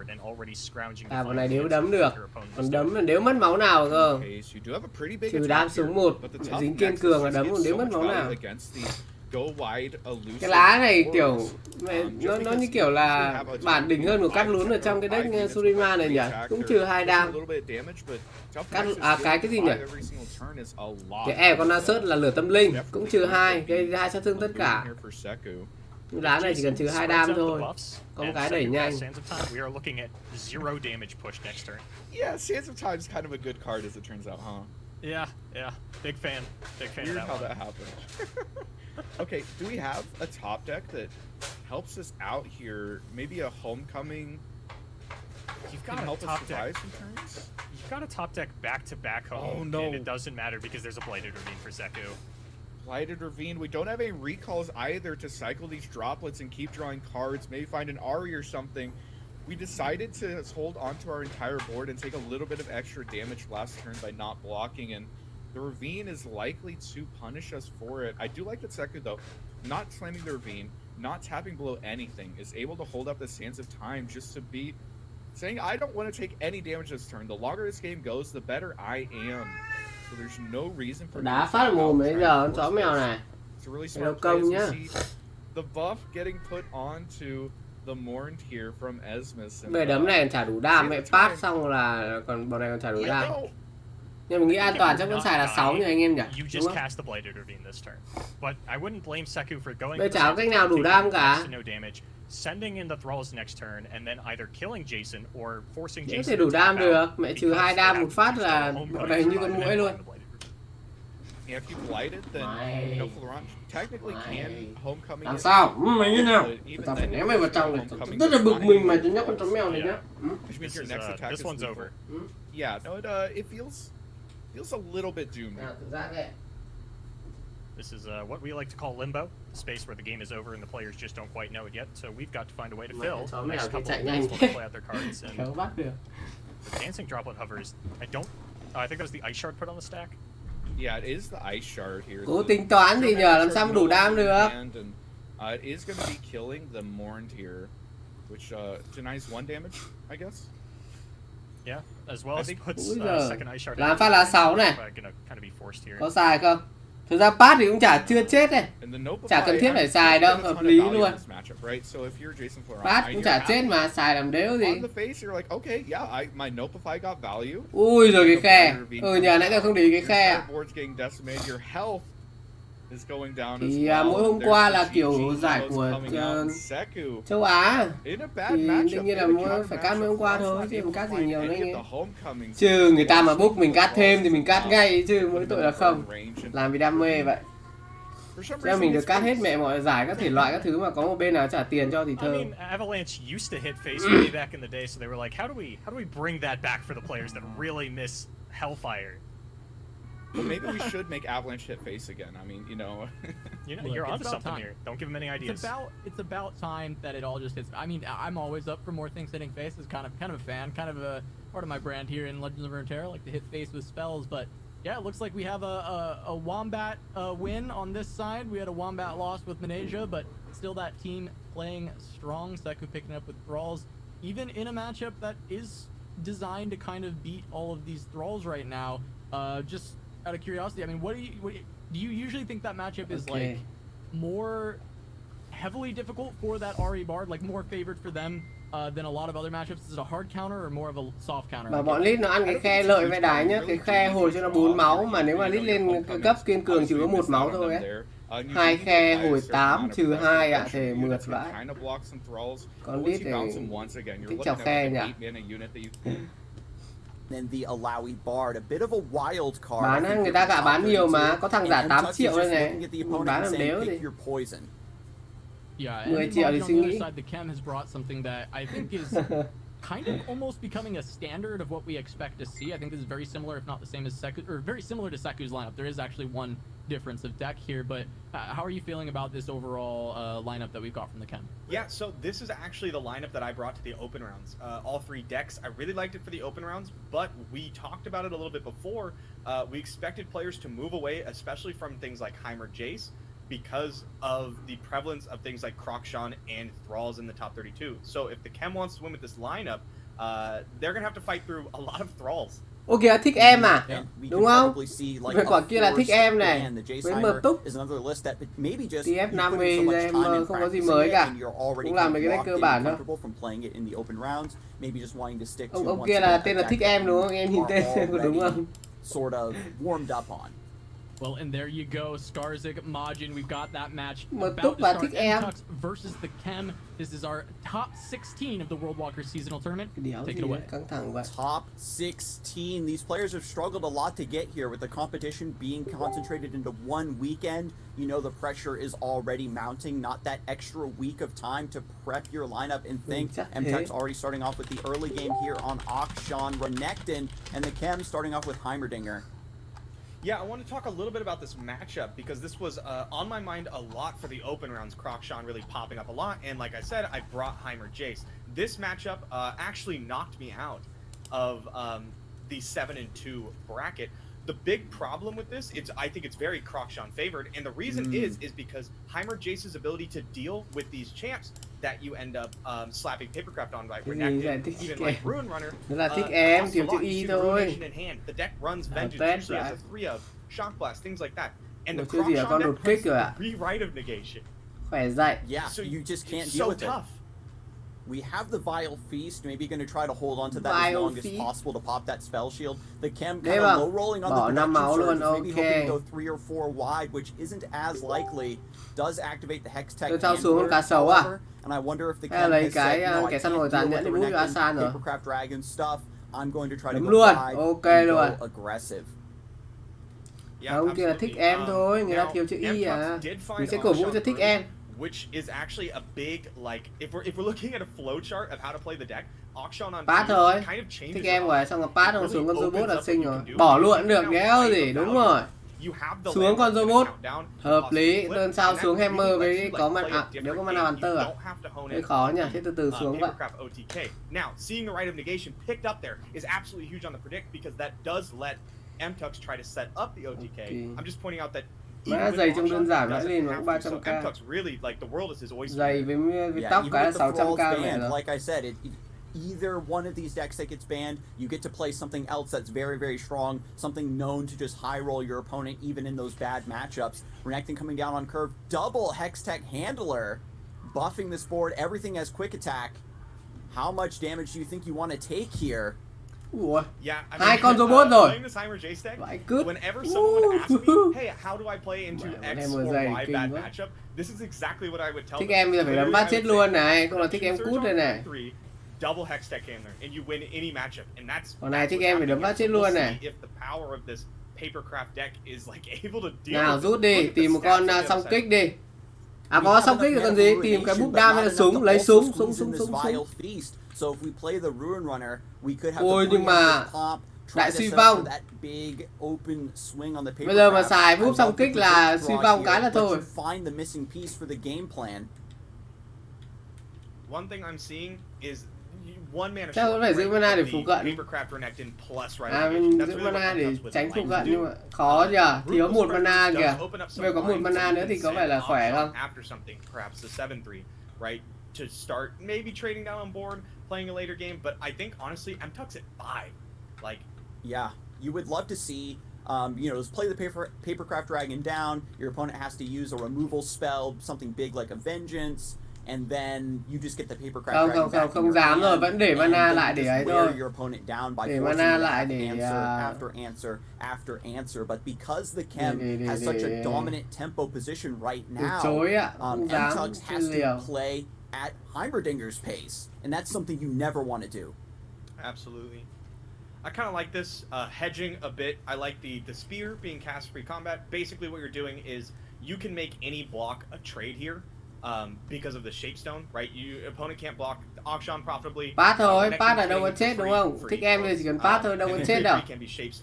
S1: À, bọn này nếu đấm được. Còn đấm là nếu mất máu nào cơ.
S4: Okay, so you do have a pretty big
S1: Trừ
S4: attack
S1: đam
S4: here,
S1: xuống 1.
S4: but the tough
S1: Dính kiên
S4: nexus
S1: cường là
S4: just
S1: đấm
S4: gives
S1: còn nếu
S4: so
S1: mất
S4: much
S1: máu
S4: value
S1: nào.
S4: against the go wide elusive
S1: Cái lá này
S4: forwards.
S1: kiểu nó như kiểu là bản đỉnh hơn của cắt lún ở trong cái deck Surima này nhỉ. Cũng trừ 2 đam. Cái gì nhỉ? Cái E con Nasus là lửa tâm linh, cũng trừ 2, gây 2 sát thương tất cả. Cái lá này chỉ cần trừ 2 đam thôi. Có một cái đẩy nhanh.
S4: Yeah, Sands of Time is kind of a good card as it turns out, huh?
S5: Yeah, big fan of
S4: Weird
S5: that
S4: how
S5: one.
S4: that happened. Okay, do we have a top deck that helps us out here? Maybe a Homecoming
S5: You've
S4: can
S5: got a
S4: help us
S5: top
S4: survive
S5: deck.
S4: some turns?
S5: You've got a top deck back-to-back home,
S4: Oh, no.
S5: and it doesn't matter because there's a Bladed Ravine for Seku.
S4: Blighted Ravine. We don't have any recalls either to cycle these droplets and keep drawing cards. Maybe find an Ari or something. We decided to hold onto our entire board and take a little bit of extra damage last turn by not blocking, and the Ravine is likely to punish us for it. I do like that Seku, though, not slamming the Ravine, not tapping below anything, is able to hold up the Sands of Time just to be saying, I don't want to take any damage this turn. The longer this game goes, the better I am. So there's no reason for
S1: Đá phát mồm bây giờ, chó mèo này.
S4: It's a really
S1: Hello,
S4: smart play as
S1: công
S4: we
S1: nhá.
S4: see the buff getting put onto the Mourned here from Esmus.
S1: Về đấm này còn trả đủ đam, mẹ pass xong là còn bọn này còn trả đủ đam. Nhưng mình nghĩ an toàn chắc vẫn xài là 6 nha anh em nhỉ?
S5: You
S1: Đúng
S5: just
S1: không?
S5: cast the Bladed Ravine this turn. But I wouldn't blame Seku for going
S1: Bây
S5: for
S1: chả có
S5: the
S1: cách nào đủ
S5: taking
S1: đam cả.
S5: next to no damage, sending in the thralls next turn, and then either killing Jason or forcing
S1: Có
S5: Jason
S1: thể đủ
S5: to
S1: đam
S5: tap
S1: được,
S5: out
S1: mẹ trừ
S5: because
S1: 2
S5: they
S1: đam
S5: have
S1: một phát
S5: to
S1: là
S5: use the home
S1: bọn này như con
S5: code
S1: muỗi
S5: and
S1: luôn.
S5: the Bladed Ravine.
S4: Yeah, if you blighted, then you know Florent technically can Homecoming.
S1: Làm
S4: it,
S1: sao? Mày như nào?
S4: but even
S1: Tao phải
S4: then,
S1: ném mày vào trong này.
S4: Homecoming
S1: Rất là
S4: does
S1: bực
S4: not
S1: mình mà
S4: equal
S1: chúng nhóc con chó mèo này
S5: Yeah.
S1: nhá.
S4: which means
S5: This
S4: your
S5: is,
S4: next attack
S5: this
S4: is
S5: one's
S4: lethal.
S5: over.
S4: Yeah, no, it feels a little bit doomed.
S1: Nào, tự giác đấy.
S5: This is what we like to call limbo, a space where the game is over and the players just don't quite know it yet. So we've got to find a way to
S1: Mẹ
S5: fill
S1: chó
S5: the
S1: mèo
S5: next
S1: thì
S5: couple
S1: chạy
S5: of
S1: nhanh
S5: minutes while
S1: thế.
S5: they play out their cards. And
S1: Khéo bắt được.
S5: the dancing droplet hovers. I think that was the ice shard put on the stack.
S4: Yeah, it is the ice shard here.
S1: Cố
S4: The
S1: tính toán gì nhờ, làm sao mà đủ đam được.
S4: and, it is going to be killing the Mourned here, which denies 1 damage, I guess.
S5: Yeah, as well
S4: I
S5: as
S4: think-
S5: puts
S1: Úi giời.
S5: second ice shard.
S1: Làm
S5: out.
S1: phát lá 6 này.
S5: Gonna kind of be forced here.
S1: Có xài không? Thực ra pass thì cũng chưa chết này.
S4: And the Nope
S1: Chả cần thiết phải
S4: I'm
S1: xài đâu,
S4: getting a
S1: hợp
S4: ton of
S1: lý
S4: value in
S1: luôn.
S4: this matchup, right? So if you're Jason Florent,
S1: Pass
S4: and
S1: cũng
S4: you're
S1: chả
S4: happy
S1: chết mà, xài làm đéo gì.
S4: on the face, you're like, okay, yeah, my Nopeify got value.
S1: Ui rồi cái khe. Nhờ nãy giờ không để ý cái khe
S4: Your
S1: ạ.
S4: board's getting decimated. Your health
S1: Thì mỗi hôm qua là kiểu giải của châu Á thì đương nhiên là phải cắt mấy hôm qua thôi chứ không cắt gì nhiều nữa nghe. Chứ người ta mà book mình cắt thêm thì mình cắt ngay chứ mỗi tội là không. Làm vì đam mê vậy. Cho mình được cắt hết mẹ mọi giải các thể loại các thứ mà có một bên nào trả tiền cho thì thơ.
S5: I mean, Avalanche used to hit face way back in the day, so they were like, how do we bring that back for the players that really miss Hellfire?
S4: Well, maybe we should make Avalanche hit face again. I mean,
S5: you're onto something here. Don't give them any ideas.
S2: It's about time that it all just hits. I mean, I'm always up for more things hitting face. As kind of a fan, kind of a part of my brand here in Legends of Runeterra, like to hit face with spells. But yeah, it looks like we have a Wombat win on this side. We had a Wombat loss with Malaysia, but still that team playing strong. Seku picking up with Thralls, even in a matchup that is designed to kind of beat all of these Thralls right now. Just out of curiosity, I mean, do you usually think that matchup is like more heavily difficult for that RE Bard, like more favored for them than a lot of other matchups? Is it a hard counter or more of a soft counter?
S1: Mà bọn Lít nó ăn cái khe lợi với đái nhá, cái khe hồi cho nó 4 máu mà nếu mà Lít lên cấp kiên cường chỉ có 1 máu thôi ấy. 2 khe hồi 8 trừ 2 ạ, thể mượt vãi. Còn Lít thì thích chọc khe nhỉ. Bán á, người ta gạ bán nhiều mà, có thằng giả 8 triệu đây này, bán làm đéo gì.
S2: Yeah,
S1: 10 triệu thì suy nghĩ.
S2: The Chem has brought something that I think is kind of almost becoming a standard of what we expect to see. I think this is very similar, if not the same as Seku, or very similar to Seku's lineup. There is actually one difference of deck here, but how are you feeling about this overall lineup that we've got from the Chem?
S3: Yeah, so this is actually the lineup that I brought to the open rounds. All 3 decks, I really liked it for the open rounds, but we talked about it a little bit before. We expected players to move away, especially from things like Heimer Jace, because of the prevalence of things like Krokshan and Thralls in the top 32. So if the Chem wants to win with this lineup, they're going to have to fight through a lot of Thralls.
S1: Ok, thích em à? Đúng không? Vậy quả kia là thích em này. Với mờ túc. TF 50 em không có gì mới cả. Cũng làm mấy cái deck cơ bản thôi. Ông kia là tên là thích em đúng không? Em nhìn tên có đúng không?
S2: Well, and there you go, Skarzik, Majin, we've got that match
S1: Mà
S2: about
S1: Túc
S2: to
S1: và
S2: start.
S1: thích em.
S2: Mtux versus the Chem. This is our top 16 of the World Walker seasonal tournament. Take it away.
S1: Căng thẳng vậy.
S6: Top 16. These players have struggled a lot to get here with the competition being concentrated into one weekend. You know the pressure is already mounting. Not that extra week of time to prep your lineup and think. Mtux already starting off with the early game here on Akshan, Renekton, and the Chem starting off with Heimerdinger.
S3: Yeah, I want to talk a little bit about this matchup because this was on my mind a lot for the open rounds. Krokshan really popping up a lot, and like I said, I brought Heimer Jace. This matchup actually knocked me out of the 7-2 bracket. The big problem with this, I think it's very Krokshan favored, and the reason is because Heimer Jace's ability to deal with these champs that you end up slapping Papercraft on by Renekton, even like Ruin Runner,
S1: em kiểu chữ Y thôi.
S3: in hand. The deck runs Vengeance, usually has a 3 of Shock Blast, things like that. And the
S1: Chưa gì là con đột kích rồi ạ.
S3: rewrite of negation.
S1: Khỏe dậy.
S6: Yeah, so you just can't deal with it. We have the Vile Feast, maybe going to try to hold on to that as long as possible to pop that spell shield. The Chem kind of low rolling on the production surge, maybe hoping to go 3 or 4 wide, which isn't as likely. Does activate the Hex Tech Handler, however, and I wonder if the Chem has said, no, I can't deal with the Renekton, Papercraft Dragon stuff. I'm going to try to go wide and go aggressive.
S1: Ông kia là thích em thôi, người ta thiếu chữ Y à. Mình sẽ cổ vũ cho thích em.
S3: Which is actually a big, like, if we're looking at a flowchart of how to play the deck, Akshan on
S1: pass thôi.
S3: kind of changes.
S1: Thích em rồi, xong rồi pass không xuống con robot là xinh rồi. Bỏ luôn được đéo gì, đúng rồi. Xuống con robot hợp lý, đơn sao xuống hammer với có mana nếu có mana hunter à. Hơi khó nhỉ, thế từ từ xuống vậy.
S3: Now, seeing the right of negation picked up there is absolutely huge on the predict because that does let Mtux try to set up the OTK. I'm just pointing out that
S1: Mã giày trong đơn giản đã lên nó 300k. Giày với tóc cái là 600k này rồi.
S6: Like I said, either one of these decks that gets banned, you get to play something else that's very, very strong, something known to just high roll your opponent even in those bad matchups. Renekton coming down on curve, double Hex Tech Handler, buffing this board, everything has quick attack. How much damage do you think you want to take here?
S1: Ủa.
S3: Yeah, I
S1: Hai con robot rồi.
S3: playing this Heimer J-Stack,
S1: Vãi cứt.
S3: whenever someone asks me, hey, how do I play into X
S1: em
S3: or
S1: vừa dày
S3: Y
S1: kinh
S3: bad
S1: quá.
S3: matchup, this is exactly what I would tell
S1: Thích
S3: them.
S1: em bây giờ phải đấm bát chết luôn này, không là thích em cút đây này.
S3: Double hex deck handler and you win any matchup, and that's.
S1: Còn này thích em phải đấm bát chết luôn này.
S3: If the power of this papercraft deck is like able to deal.
S1: Nào rút đi, tìm một con song kích đi. À có song kích rồi còn gì, tìm cái búp đam hay là súng, lấy súng. Ôi nhưng mà đại suy vong. Bây giờ mà xài búp song kích là suy vong cái là thôi.
S3: One thing I'm seeing is one mana.
S1: Chắc vẫn phải giữ mana để phụ cận. À mình giữ mana để tránh phụ cận nhưng mà khó nhờ, thiếu một mana kìa. Bây giờ có một mana nữa thì có vẻ là khỏe không?
S3: Right, to start maybe trading down on board, playing a later game, but I think honestly, M-Tuck's at 5. Like,
S6: yeah, you would love to see, you know, just play the papercraft dragon down. Your opponent has to use a removal spell, something big like a vengeance, and then you just get the papercraft dragon.
S1: Không dám rồi, vẫn để mana lại để ấy thôi.
S6: Để
S1: mana lại để
S6: after answer, but because the Chem has such a dominant tempo position right now, M-Tuck has to play at Heimerdinger's pace, and that's something you never want to do.
S3: Absolutely. I kind of like this hedging a bit. I like the spear being cast free combat. Basically what you're doing is you can make any block a trade here. Because of the shapestone, right? Opponent can't block auction profitably.
S1: Pass thôi, pass là đâu có chết đúng không? Thích em thì chỉ cần pass thôi, đâu có chết đâu.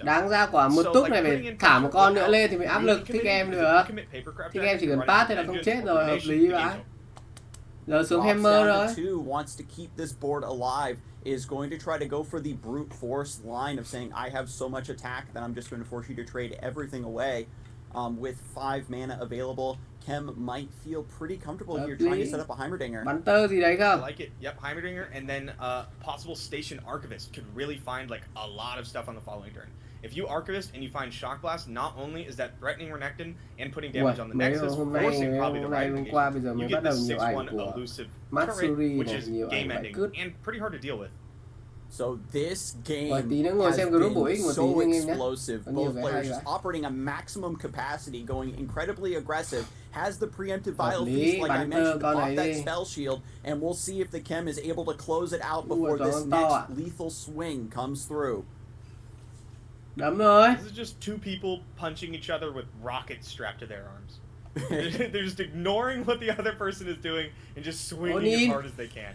S1: Đáng ra quả một túc này phải thả một con nữa lên thì mới áp lực thích em được. Thích em chỉ cần pass thì là không chết rồi, hợp lý vậy. Giờ xuống hammer rồi.
S6: Wants to keep this board alive, is going to try to go for the brute force line of saying I have so much attack that I'm just going to force you to trade everything away. With 5 mana available, Chem might feel pretty comfortable here trying to set up a Heimerdinger.
S1: Bắn tơ gì đấy không?
S3: I like it. Yep, Heimerdinger, and then possible Station Archivist could really find like a lot of stuff on the following turn. If you Archivist and you find Shock Blast, not only is that threatening Renekton and putting damage on the Nexus, forcing probably the right engagement, you get this 6/1 elusive turret, which is game ending and pretty hard to deal with.
S6: So this game
S1: has been
S6: so explosive. Both players just operating at maximum capacity, going incredibly aggressive. Has the preemptive Vial Feast, like I mentioned, to pop that spell shield, and we'll see if the Chem is able to close it out before this next lethal swing comes through.
S1: Đấm rồi.
S3: This is just two people punching each other with rockets strapped to their arms. They're just ignoring what the other person is doing and just swinging as hard as they can.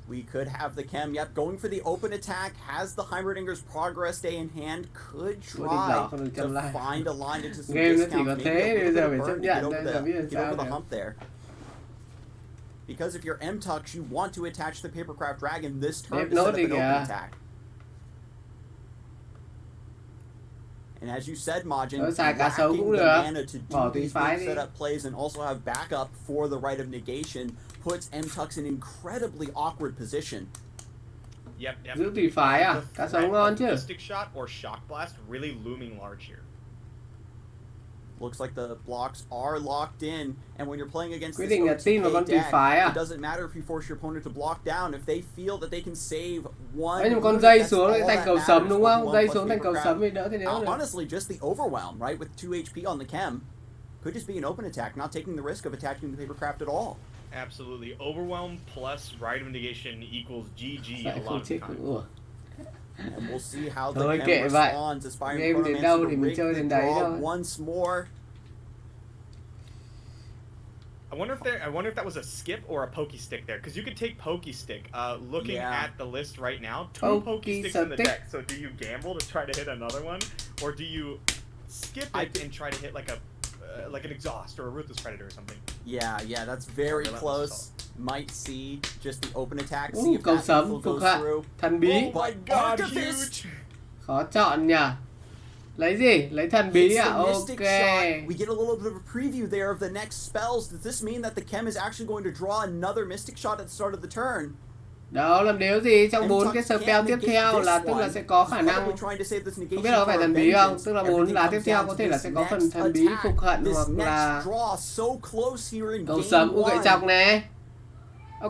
S6: We could have the Chem, yep, going for the open attack, has the Heimerdinger's progress day in hand, could try to find a line into some discounts, maybe get over the hump there. Because if you're M-Tuck, you want to attach the Papercraft Dragon this turn to set up an open attack. And as you said, Majin, lacking the mana to do these big setup plays and also have backup for the Rite of Negation puts M-Tuck in an incredibly awkward position.
S3: Yep.
S1: Giữ tùy phái à? Cá sấu ngon chứ.
S3: Stick shot or shock blast really looming large here.
S6: Looks like the blocks are locked in, and when you're playing against
S1: this
S6: OTK deck, it doesn't matter if you force your opponent to block down. If they feel that they can save one,
S1: nhưng con dây xuống thành cầu sấm đúng không? Dây xuống thành cầu sấm thì đỡ thế nếu.
S6: Honestly, just the overwhelm, right? With 2 HP on the Chem, could just be an open attack, not taking the risk of attacking the Papercraft at all.
S3: Absolutely, overwhelm plus Rite of Negation equals GG a lot of the time.
S6: And we'll see how the Chem responds. Aspiring Chronomancer to rig the draw once more.
S3: I wonder if that was a skip or a pokey stick there, because you could take pokey stick. Looking at the list right now, 2 pokey sticks in the deck. So do you gamble to try to hit another one, or do you skip it and try to hit like an exhaust or a ruthless predator or something?
S6: Yeah, that's very close. Might see just the open attack. See if that lethal goes through.
S1: Thần bí.
S3: Oh my god, huge!
S1: Khó chọn nhỉ. Lấy gì? Lấy thần bí à? Ok.
S6: We get a little bit of a preview there of the next spells. Does this mean that the Chem is actually going to draw another Mystic Shot at the start of the turn?
S1: Đó, làm đéo gì? Trong 4 cái spell tiếp theo là tức là sẽ có khả năng, không biết là có phải thần bí không? Tức là 4 lá tiếp theo có thể là sẽ có phần thần bí phục hận hoặc là cầu sấm gậy chọc này.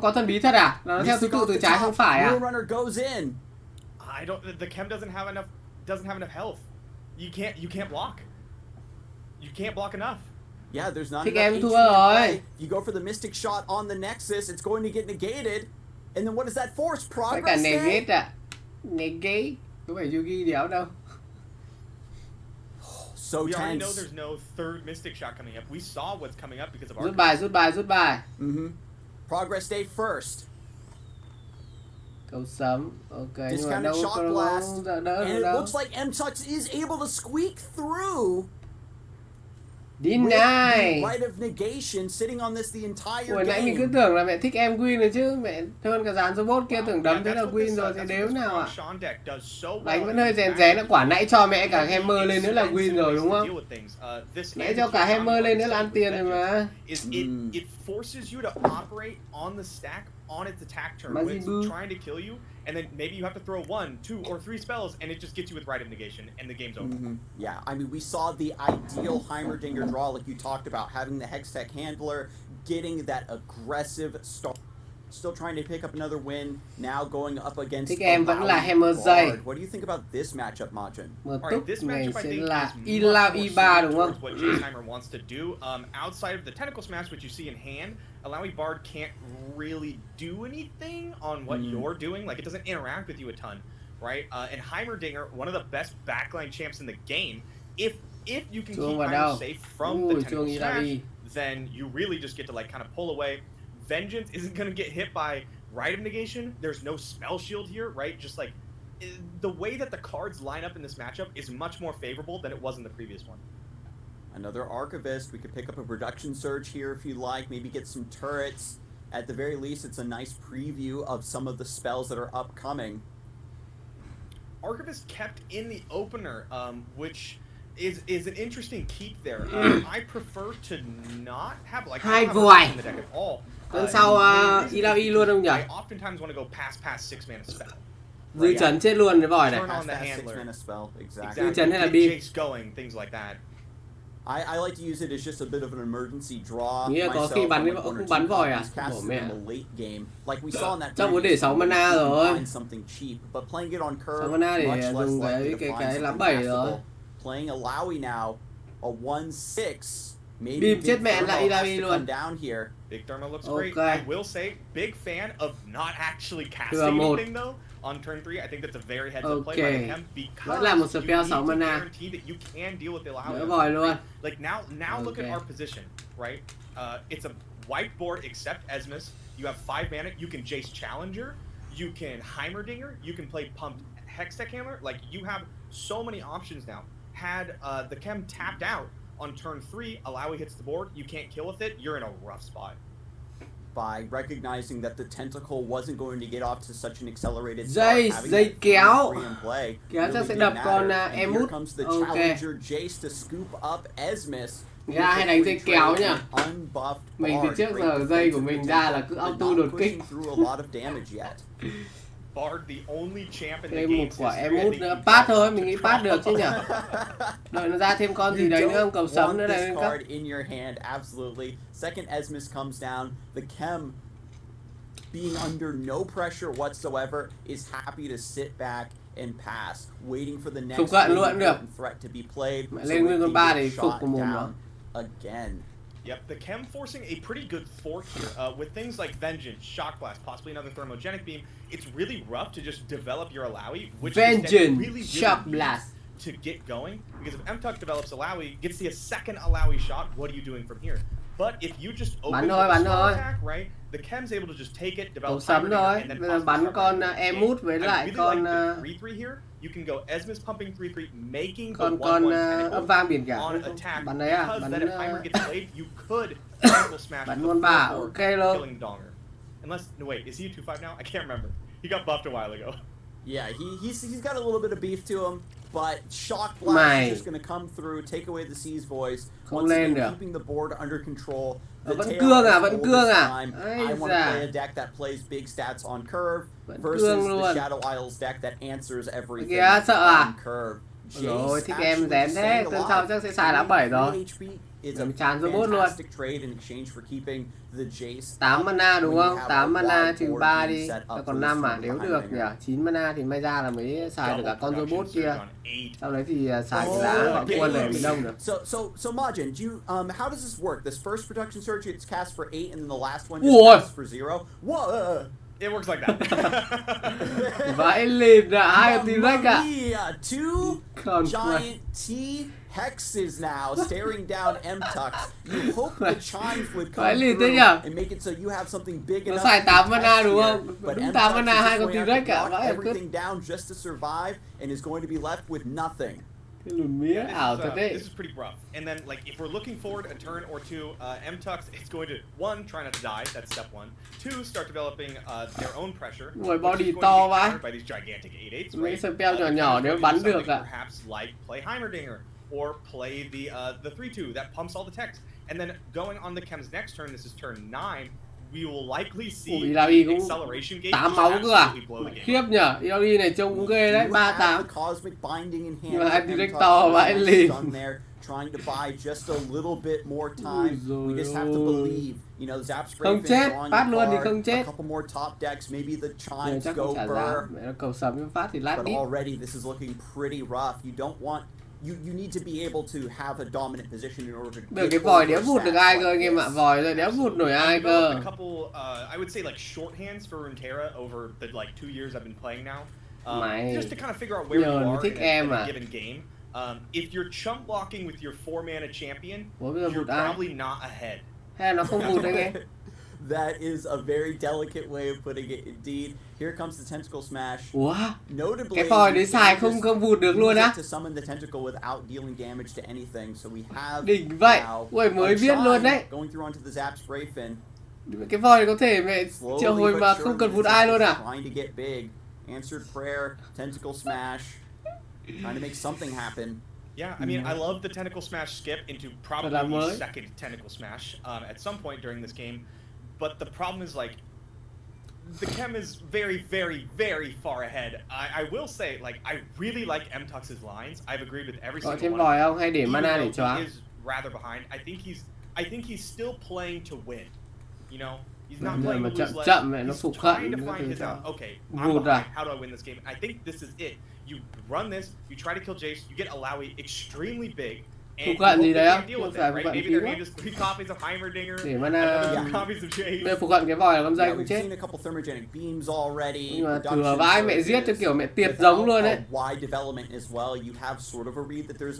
S1: Có thần bí thật à? Là nó theo thứ tự từ trái sang phải à?
S3: The chem doesn't have enough health. You can't block. You can't block enough.
S6: Yeah, there's not
S1: Thích
S6: enough
S1: em
S6: HP
S1: thua
S6: in
S1: rồi.
S6: play. You go for the mystic shot on the nexus, it's going to get negated. And then what does that force?
S1: Phải cả
S6: Progress
S1: negate
S6: day?
S1: ạ. Negate. Có phải Yugi đéo đâu.
S6: So
S3: We already
S6: tense.
S3: know there's no third mystic shot coming up. We saw what's coming up because of our...
S1: Rút bài.
S6: Progress day first.
S1: Cầu sấm. Ok, nhưng mà
S6: Discounted
S1: đâu
S6: shot
S1: có
S6: blast.
S1: đỡ
S6: And
S1: được
S6: it
S1: đâu.
S6: looks like M-Touch is able to squeak through.
S1: Deny.
S6: With the right of negation sitting on this the entire
S1: Hồi nãy mình cứ
S6: game.
S1: tưởng là mẹ thích em win rồi chứ. Mẹ hơn cả dàn robot kia tưởng đấm thế là win rồi thì đéo nào ạ. Đánh vẫn hơi rèn rén. Quả nãy cho mẹ cả hammer lên nữa là win rồi đúng không? Nãy cho cả hammer lên nữa là ăn tiền rồi mà.
S3: It forces you to operate on the stack on its attack turn when it's trying to kill you, and then maybe you have to throw 1, 2, or 3 spells, and it just gets you with right of negation, and the game's over.
S6: Yeah, I mean, we saw the ideal Heimerdinger draw, like you talked about, having the Hextech handler, getting that aggressive start. Still trying to pick up another win, now going up against
S1: Thích em vẫn là hammer dây.
S6: What do you think about this matchup, Majin?
S1: Mà
S3: Alright, this
S1: túc này
S3: matchup I
S1: sẽ
S3: think
S1: là
S3: is much
S1: Ilau
S3: more
S1: I3
S3: suited
S1: đúng không?
S3: towards what Jayheimer wants to do. Outside of the tentacle smash, which you see in hand, allowing Bard can't really do anything on what you're doing. Like, it doesn't interact with you a ton, right? And Heimerdinger, one of the best backline champs in the game, if you can keep Heimer safe from the tentacle smash, then you really just get to like kind of pull away. Vengeance isn't going to get hit by right of negation. There's no spell shield here, right? Just like the way that the cards line up in this matchup is much more favorable than it was in the previous one.
S6: Another Archivist. We could pick up a production surge here if you like. Maybe get some turrets. At the very least, it's a nice preview of some of the spells that are upcoming.
S3: Archivist kept in the opener, which is an interesting keep there. I prefer to not have like
S1: Hai
S3: I don't have
S1: vòi.
S3: a in the deck at all.
S1: Lần sau Ilau I luôn không nhỉ?
S3: I oftentimes want to go past 6 mana spell.
S1: Dư chấn chết luôn cái vòi này.
S3: Turn on the
S6: Past that
S3: handler.
S6: 6-mana spell, exactly.
S3: Exactly.
S1: Chân hay là
S3: Get
S1: beam?
S3: Jace going, things like that.
S6: I like to use it as just a bit of an emergency draw.
S1: Nghĩa là có khi bắn cái không bắn vòi à? Bỏ mẹ.
S6: Like we saw in that
S1: Trong có để 6 mana rồi.
S6: something cheap, but playing it on curve,
S1: 6 mana để
S6: much less
S1: dùng
S6: likely to find
S1: cái lá
S6: something
S1: 7 rồi.
S6: passable. Playing a Lowy now, a 1/6. Maybe
S1: Beam
S6: Big
S1: chết mẹ
S6: Thermo
S1: lại
S6: has
S1: Ilau
S6: to
S1: I
S6: come
S1: luôn.
S6: down here.
S3: Big Thermo looks
S1: Okay.
S3: great. I will say, big fan of not actually casting anything though on turn 3. I think that's a very heads up play by the Khem because
S1: Vẫn là một
S3: you
S1: spell
S3: need
S1: 6
S3: to
S1: mana.
S3: guarantee that you can deal with the
S1: Đỡ
S3: Lowy.
S1: vòi luôn.
S3: Like now look at
S1: Okay.
S3: our position, right? It's a whiteboard except Esmus. You have 5 mana. You can Jace Challenger. You can Heimerdinger. You can play Pumped Hextech Hammer. Like, you have so many options now. Had the Khem tapped out on turn 3, Alawi hits the board, you can't kill with it, you're in a rough spot.
S6: By recognizing that the tentacle wasn't going to get off to such an accelerated
S1: Dây
S6: start, having
S1: dây
S6: that
S1: kéo.
S6: free and play
S1: Kéo
S6: really
S1: chắc sẽ
S6: didn't
S1: đập
S6: matter.
S1: con
S6: And here
S1: Emut.
S6: comes the
S1: Ok.
S6: challenger Jace to scoop up Esmus.
S1: Ra hay đánh dây kéo nhỉ?
S6: Unbuffed
S1: Mình từ
S6: Bard,
S1: trước
S6: great
S1: giờ dây của
S6: defensive
S1: mình ra là
S6: tentacle,
S1: cứ
S6: but
S1: auto
S6: not
S1: đột kích.
S6: pushing through a lot of damage yet.
S3: Bard, the only champ in the
S1: Thêm
S3: game
S1: một quả
S3: history, I
S1: Emut
S3: think
S1: nữa.
S3: you
S1: Pass
S3: draw
S1: thôi,
S3: up
S1: mình
S3: to
S1: nghĩ
S3: draw
S1: pass được chứ nhỉ?
S3: up.
S1: Đợi nó ra thêm con gì đấy nữa không? Cầu sấm
S6: Want
S1: nữa này
S6: this
S1: lên cấp.
S6: card in your hand, absolutely. Second Esmus comes down. The Khem, being under no pressure whatsoever, is happy to sit back and pass, waiting for the next
S1: Phục cận luôn được.
S6: important threat to be played.
S1: Mẹ
S6: so
S1: lên
S6: it
S1: nguyên con
S6: can
S1: 3
S6: get
S1: để phục
S6: shot
S1: của mồm nó.
S6: down again.
S3: Yep, the Khem forcing a pretty good fork here. With things like Vengeance, Shock Blast, possibly another Thermogenic Beam, it's really rough to just develop your Alawi, which
S1: Vengeance, Shock Blast.
S3: To get going, because if M-Tuck develops Alawi, gets the second Alawi shot, what are you doing from here? But if you just open
S1: thôi,
S3: with
S1: bắn
S3: a small
S1: thôi.
S3: attack, right, the Chem's able to just take it,
S1: Cầu
S3: develop
S1: sấm
S3: Heimerdinger,
S1: thôi.
S3: and then
S1: Bây giờ
S3: possibly
S1: bắn
S3: start
S1: con
S3: running the game.
S1: Emut với
S3: I
S1: lại
S3: really
S1: con
S3: like the 3/3 here. You can go Esmus pumping 3/3, making the
S1: con
S3: 1/1
S1: âm
S3: tentacle
S1: vang biển cả.
S3: on attack,
S1: Bắn đấy à?
S3: because
S1: Bắn
S3: that if Heimer gets played, you could tentacle smash
S1: bắn
S3: with
S1: con bà.
S3: 4/4,
S1: Ok luôn.
S3: killing Donger. Unless, no wait, is he a 2/5 now? I can't remember. He got buffed a while ago.
S6: Yeah, he's got a little bit of beef to him, but Shock Blast
S1: Mày.
S6: is just going to come through, take away the Sea's voice.
S1: Không
S6: Once
S1: lên
S6: again,
S1: được.
S6: keeping the board under control. The
S1: Vẫn
S6: tail
S1: cương à,
S6: is
S1: vẫn
S6: old
S1: cương
S6: this
S1: à?
S6: time.
S1: Ây
S6: I want to
S1: da.
S6: play a deck that plays big stats on curve
S1: Vẫn
S6: versus
S1: cương
S6: the
S1: luôn.
S6: Shadow Isles deck that answers everything
S1: Kìa, sợ à?
S6: on curve.
S1: Rồi, thích em dám thế, tuần sau chắc sẽ xài lá 7 rồi. Dám chán robot luôn. 8 mana đúng không? 8 mana trừ 3 đi. Còn 5 à? Nếu được nhỉ? 9 mana thì may ra là mới xài được cả con robot kia. Sau đấy thì xài cái lá gọi quân này mới đông được.
S6: So Majin, how does this work? This first production surge gets cast for 8 and then the last one just casts for 0. Whoa!
S3: It works like that.
S1: Vãi lìn à, hai con T-Rex à.
S6: Two giant T-hexes now staring down M-Tux. You hope the chimes would come through and make it so you have something big enough.
S1: Nó xài 8 mana đúng không? Đúng 8 mana hai con T-Rex cả. Vãi
S6: everything down just to survive and is going to be left with nothing.
S1: Cái lùn mía ảo thật đấy.
S3: This is pretty rough. And then, like, if we're looking forward a turn or two, M-Tux is going to, one, try not to die, that's step one. Two, start developing their own pressure.
S1: Ngồi body to vãi.
S3: By these gigantic 8/8s,
S1: mấy spell nhỏ nhỏ nếu bắn được ạ.
S3: Perhaps like play Heimerdinger or play the 3/2 that pumps all the text. And then going on the Chem's next turn, this is turn 9. We will likely see acceleration gate.
S1: 8 máu cơ à? Khiếp nhở, Ilaoi này trông cũng ghê đấy, 38. Nhưng mà hai direct to vãi lìn.
S6: Trying to buy just a little bit more time. We just have to believe. You know, Zap's
S1: không chết, phát luôn thì không chết.
S6: A couple more top decks, maybe the chimes go burr.
S1: Mẹ nó cầu sầm phát thì lát
S6: But
S1: đi.
S6: already this is looking pretty rough. You don't want you need to be able to have a dominant position in order to
S1: được cái vòi đéo vụt được ai cơ anh em ạ, vòi rồi đéo vụt nổi ai cơ.
S3: A couple, I would say like shorthands for Runeterra over the like 2 years I've been playing now. Just to kind of figure out where you are in a given game. If you're chump blocking with your 4 mana champion, you're probably not ahead.
S1: Hay nó không vụt anh em.
S6: That is a very delicate way of putting it. Indeed, here comes the tentacle smash.
S1: Ủa?
S6: Notably,
S1: cái vòi đấy xài không vụt được luôn á.
S6: To summon the tentacle without dealing damage to anything, so we have.
S1: Đỉnh vậy. Ui mới biết luôn đấy.
S6: Going through onto the Zap's Brayfin.
S1: Cái vòi này có thể mẹ triệu hồi mà không cần vụt ai luôn à?
S6: Trying to get big. Answered prayer, tentacle smash. Trying to make something happen.
S3: Yeah, I mean, I love the tentacle smash skip into probably the second tentacle smash at some point during this game. But the problem is, like, the Chem is very, very, very far ahead. I will say, like, I really like M-Tux's lines. I've agreed with every single
S1: thêm vòi không hay để mana để cho?
S3: He is rather behind. I think he's still playing to win. You know, he's not playing to lose.
S1: Chậm mẹ nó phục
S3: trying to find his out. Okay, I'm behind. How do I win this game? I think this is it. You run this, you try to kill Jace, you get Alawi extremely big.
S1: Phục cận gì đấy á?
S3: Không phải phục cận phí quá.
S1: Để mana bây phục cận cái vòi là con dây cũng chết. Nhưng mà thừa vãi mẹ giết cho kiểu mẹ tiệt giống luôn đấy.
S6: Wide development as well. You have sort of a read that there's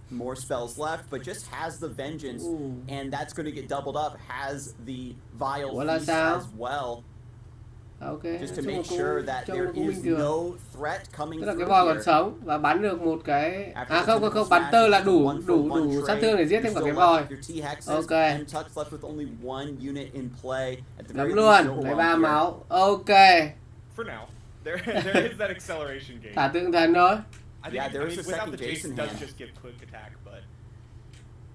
S6: more spells left, but just has the vengeance, and that's going to get doubled up. Has the vial feast as well.
S1: Okay.
S6: Just to make sure that there is no threat coming.
S1: Tức là cái vòi còn sống và bắn được một cái không bắn tơ là đủ sát thương để giết thêm cả cái vòi. Ok. Lắm luôn, lấy 3 máu. Ok.
S3: For now, there is that acceleration gate.
S1: Thả tượng thần thôi.
S3: I think without the Jason does just give quick attack, but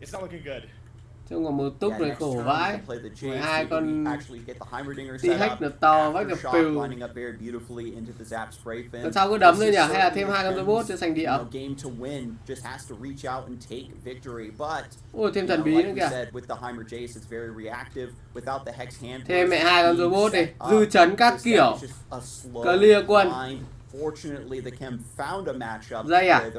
S3: it's not looking good.
S1: Trông còn một túc này khổ vãi. 12 con T-Hex nó to vãi cả piu. Còn sau có đấm nữa nhỉ? Hay là thêm 2 con robot cho sành địa? Ôi thêm thần bí nữa kìa. Thêm mẹ 2 con robot đi. Dư chấn các kiểu. Clear quân. Dây à?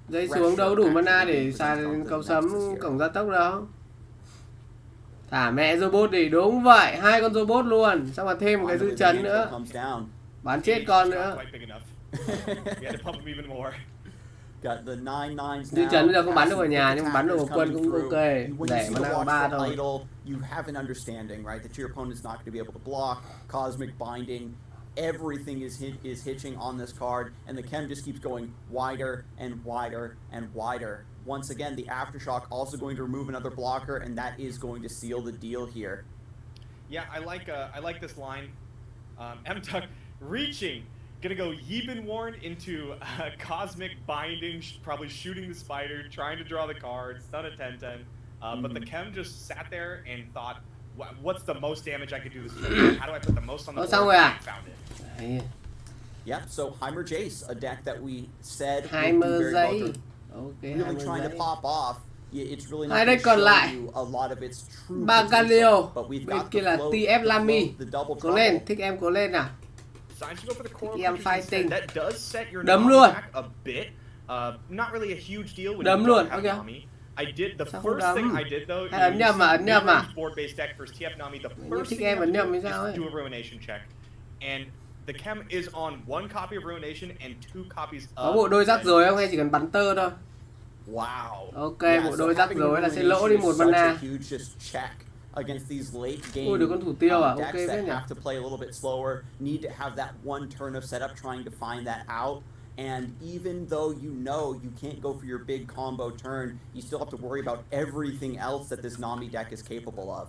S1: Dây xuống đâu đủ mana để xài cầu sấm cổng gia tốc đâu. Thả mẹ robot đi, đúng vậy, 2 con robot luôn, xong mà thêm một cái dư chấn nữa. Bắn chết con nữa. Dư chấn bây giờ không bắn được vào nhà nhưng mà bắn được vào quân cũng ok. Rẻ mana có 3 thôi.
S6: You have an understanding, right, that your opponent's not going to be able to block, cosmic binding. Everything is hitching on this card, and the Chem just keeps going wider and wider and wider. Once again, the Aftershock also going to remove another blocker, and that is going to seal the deal here.
S3: Yeah, I like this line. M-Tuck reaching, gonna go Yeben Warren into Cosmic Binding, probably shooting the spider, trying to draw the cards, done a 10-10. But the Chem just sat there and thought, what's the most damage I could do this turn? How do I put the most on the board?
S1: Xong rồi à?
S3: Found it.
S6: Yep, so Heimer Jace, a deck that we said
S1: Heimer
S6: very
S1: Jace.
S6: well,
S1: Okay,
S6: really
S1: Heimer
S6: trying to
S1: Jace.
S6: pop off. It's really not
S1: Hai
S6: going
S1: deck
S6: to
S1: còn
S6: show
S1: lại.
S6: you a lot of its true
S1: Bagalio.
S6: potential, but we've
S1: Bên
S6: got
S1: kia
S6: the
S1: là
S6: flow,
S1: TF Lamy.
S6: the double
S1: Cố lên,
S6: trouble.
S1: thích em cố lên nào.
S3: Decides to go for the core
S1: Em
S3: creatures instead.
S1: fighting.
S3: That does set your
S1: Đấm
S3: Nami
S1: luôn.
S3: back a bit. Not really a huge deal when
S1: Đấm
S3: you
S1: luôn,
S3: don't have
S1: ok.
S3: Nami. I did the
S1: Sao không
S3: first thing
S1: đấm?
S3: I did though.
S1: Hay ấn nhầm à, ấn nhầm à?
S3: Board-based deck versus TF Nami. The
S1: Như
S3: first
S1: thích
S3: thing
S1: em
S3: you
S1: ấn
S3: have
S1: nhầm
S3: to
S1: hay
S3: do
S1: sao
S3: is
S1: ấy?
S3: do a ruination check, and the chem is on one copy of ruination and 2 copies of.
S1: Có bộ đôi rắc rối không hay chỉ cần bắn tơ thôi?
S6: Wow.
S1: Ok,
S6: Yeah,
S1: bộ
S6: so
S1: đôi rắc
S6: having
S1: rối là sẽ lỗ
S6: ruination
S1: đi
S6: is
S1: một
S6: such a
S1: mana.
S6: huge just check against these late game
S1: Ui, được con thủ tiêu à? Ok
S6: decks
S1: phết
S6: that
S1: nhỉ?
S6: have to play a little bit slower, need to have that one turn of setup trying to find that out. And even though you can't go for your big combo turn, you still have to worry about everything else that this Nami deck is capable of.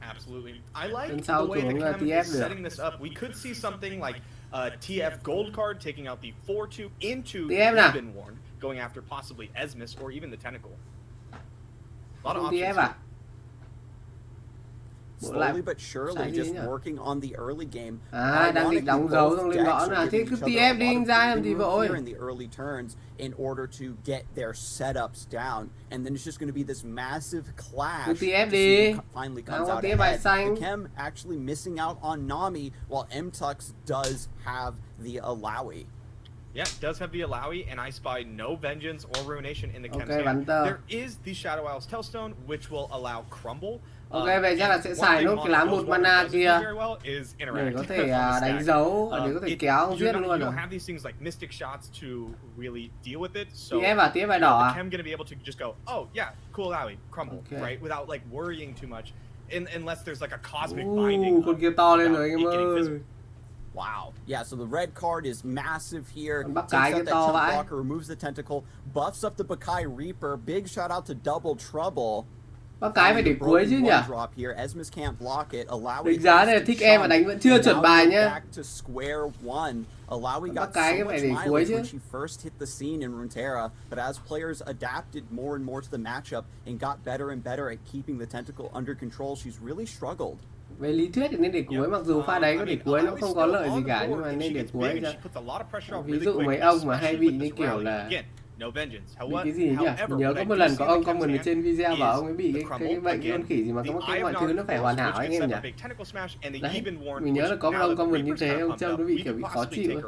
S3: Absolutely. I like
S1: Lần
S3: the
S1: sau
S3: way the
S1: xuống
S3: chem
S1: TF
S3: is
S1: được.
S3: setting this up. We could see something like a TF gold card taking out the 4/2 into
S1: TF nào?
S3: Even Warn, going after possibly Esmus or even the Tentacle. A lot of
S1: Không
S3: options.
S1: TF à? Bộ lại
S6: Slowly but surely,
S1: sai
S6: just
S1: nhỉ?
S6: working on the early game.
S1: À, đang định đóng dấu xong lên gõ là thế cứ TF đi anh ra làm gì vội?
S6: In the early turns in order to get their setups down, and then it's just going to be this massive clash.
S1: Cứ TF
S6: to
S1: đi.
S6: see who finally
S1: Nào
S6: comes
S1: có
S6: out
S1: TF bài
S6: ahead.
S1: xanh.
S6: The Chem actually missing out on Nami, while M-Tux does have the Alawi.
S3: Yeah, it does have the Alawi, and I spy no Vengeance or Ruination in the Chem's
S1: Ok, bắn
S3: hand.
S1: tơ.
S3: There is the Shadow Isles Tellstone, which will allow Crumble.
S1: Ok, vậy chắc là sẽ
S3: One
S1: xài
S3: thing
S1: nốt cái lá
S3: Mono
S1: một
S3: Goes
S1: mana
S3: doesn't
S1: kia
S3: do very well is
S1: để
S3: interact
S1: có thể
S3: on the
S1: đánh
S3: stack.
S1: dấu, để có thể kéo
S3: You're
S1: giết
S3: not-
S1: luôn
S3: you
S1: rồi.
S3: don't have these things like Mystic Shots to really deal with it, so
S1: TF à, TF bài đỏ
S3: the
S1: à?
S3: Chem gonna be able to just go, oh yeah, cool Alawi, Crumble,
S1: Okay.
S3: right, without like worrying too much, unless there's like a cosmic binding.
S1: Con kia to lên
S3: without
S1: rồi anh
S3: it
S1: em
S3: getting
S1: ơi.
S3: physical.
S6: Wow. Yeah, so the red card is massive here.
S1: Con bắt
S6: Takes
S1: cái
S6: out
S1: cái
S6: that
S1: to
S6: chunk
S1: vãi.
S6: blocker, removes the tentacle, buffs up the Bakai Reaper. Big shout out to Double Trouble.
S1: Bắt cái phải để cuối chứ nhỉ?
S6: Drop here. Esmus can't block it. Alawi
S1: Đánh giá này là thích em mà đánh vẫn chưa chuẩn bài nhá.
S6: Back to square one. Alawi
S1: Bắt
S6: got
S1: cái
S6: so
S1: phải
S6: much
S1: để cuối
S6: mileage
S1: chứ.
S6: when she first hit the scene in Runeterra, but as players adapted more and more to the matchup and got better and better at keeping the tentacle under control, she's really struggled.
S1: Về lý thuyết thì nên để cuối, mặc dù pha đấy có để cuối nó không có lợi gì cả, nhưng mà nên để cuối cho. Ví dụ mấy ông mà hay bị như kiểu là bị cái gì nhỉ? Mình nhớ có một lần có ông comment ở trên video bảo ông ấy bị cái bệnh con khỉ gì mà có cái mọi thứ nó phải hoàn hảo anh em nhỉ? Đấy, mình nhớ là có một ông comment như thế, ông Trông nó bị kiểu bị khó chịu.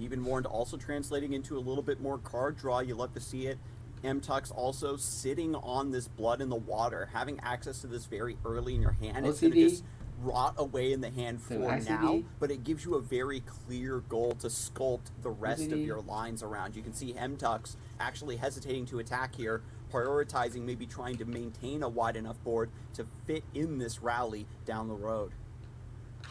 S6: Even warned also translating into a little bit more card draw. You love to see it. M-Tux also sitting on this blood in the water, having access to this very early in your hand. It's going to just rot away in the hand for now, but it gives you a very clear goal to sculpt the rest of your lines around. You can see M-Tux actually hesitating to attack here, prioritizing maybe trying to maintain a wide enough board to fit in this rally down the road.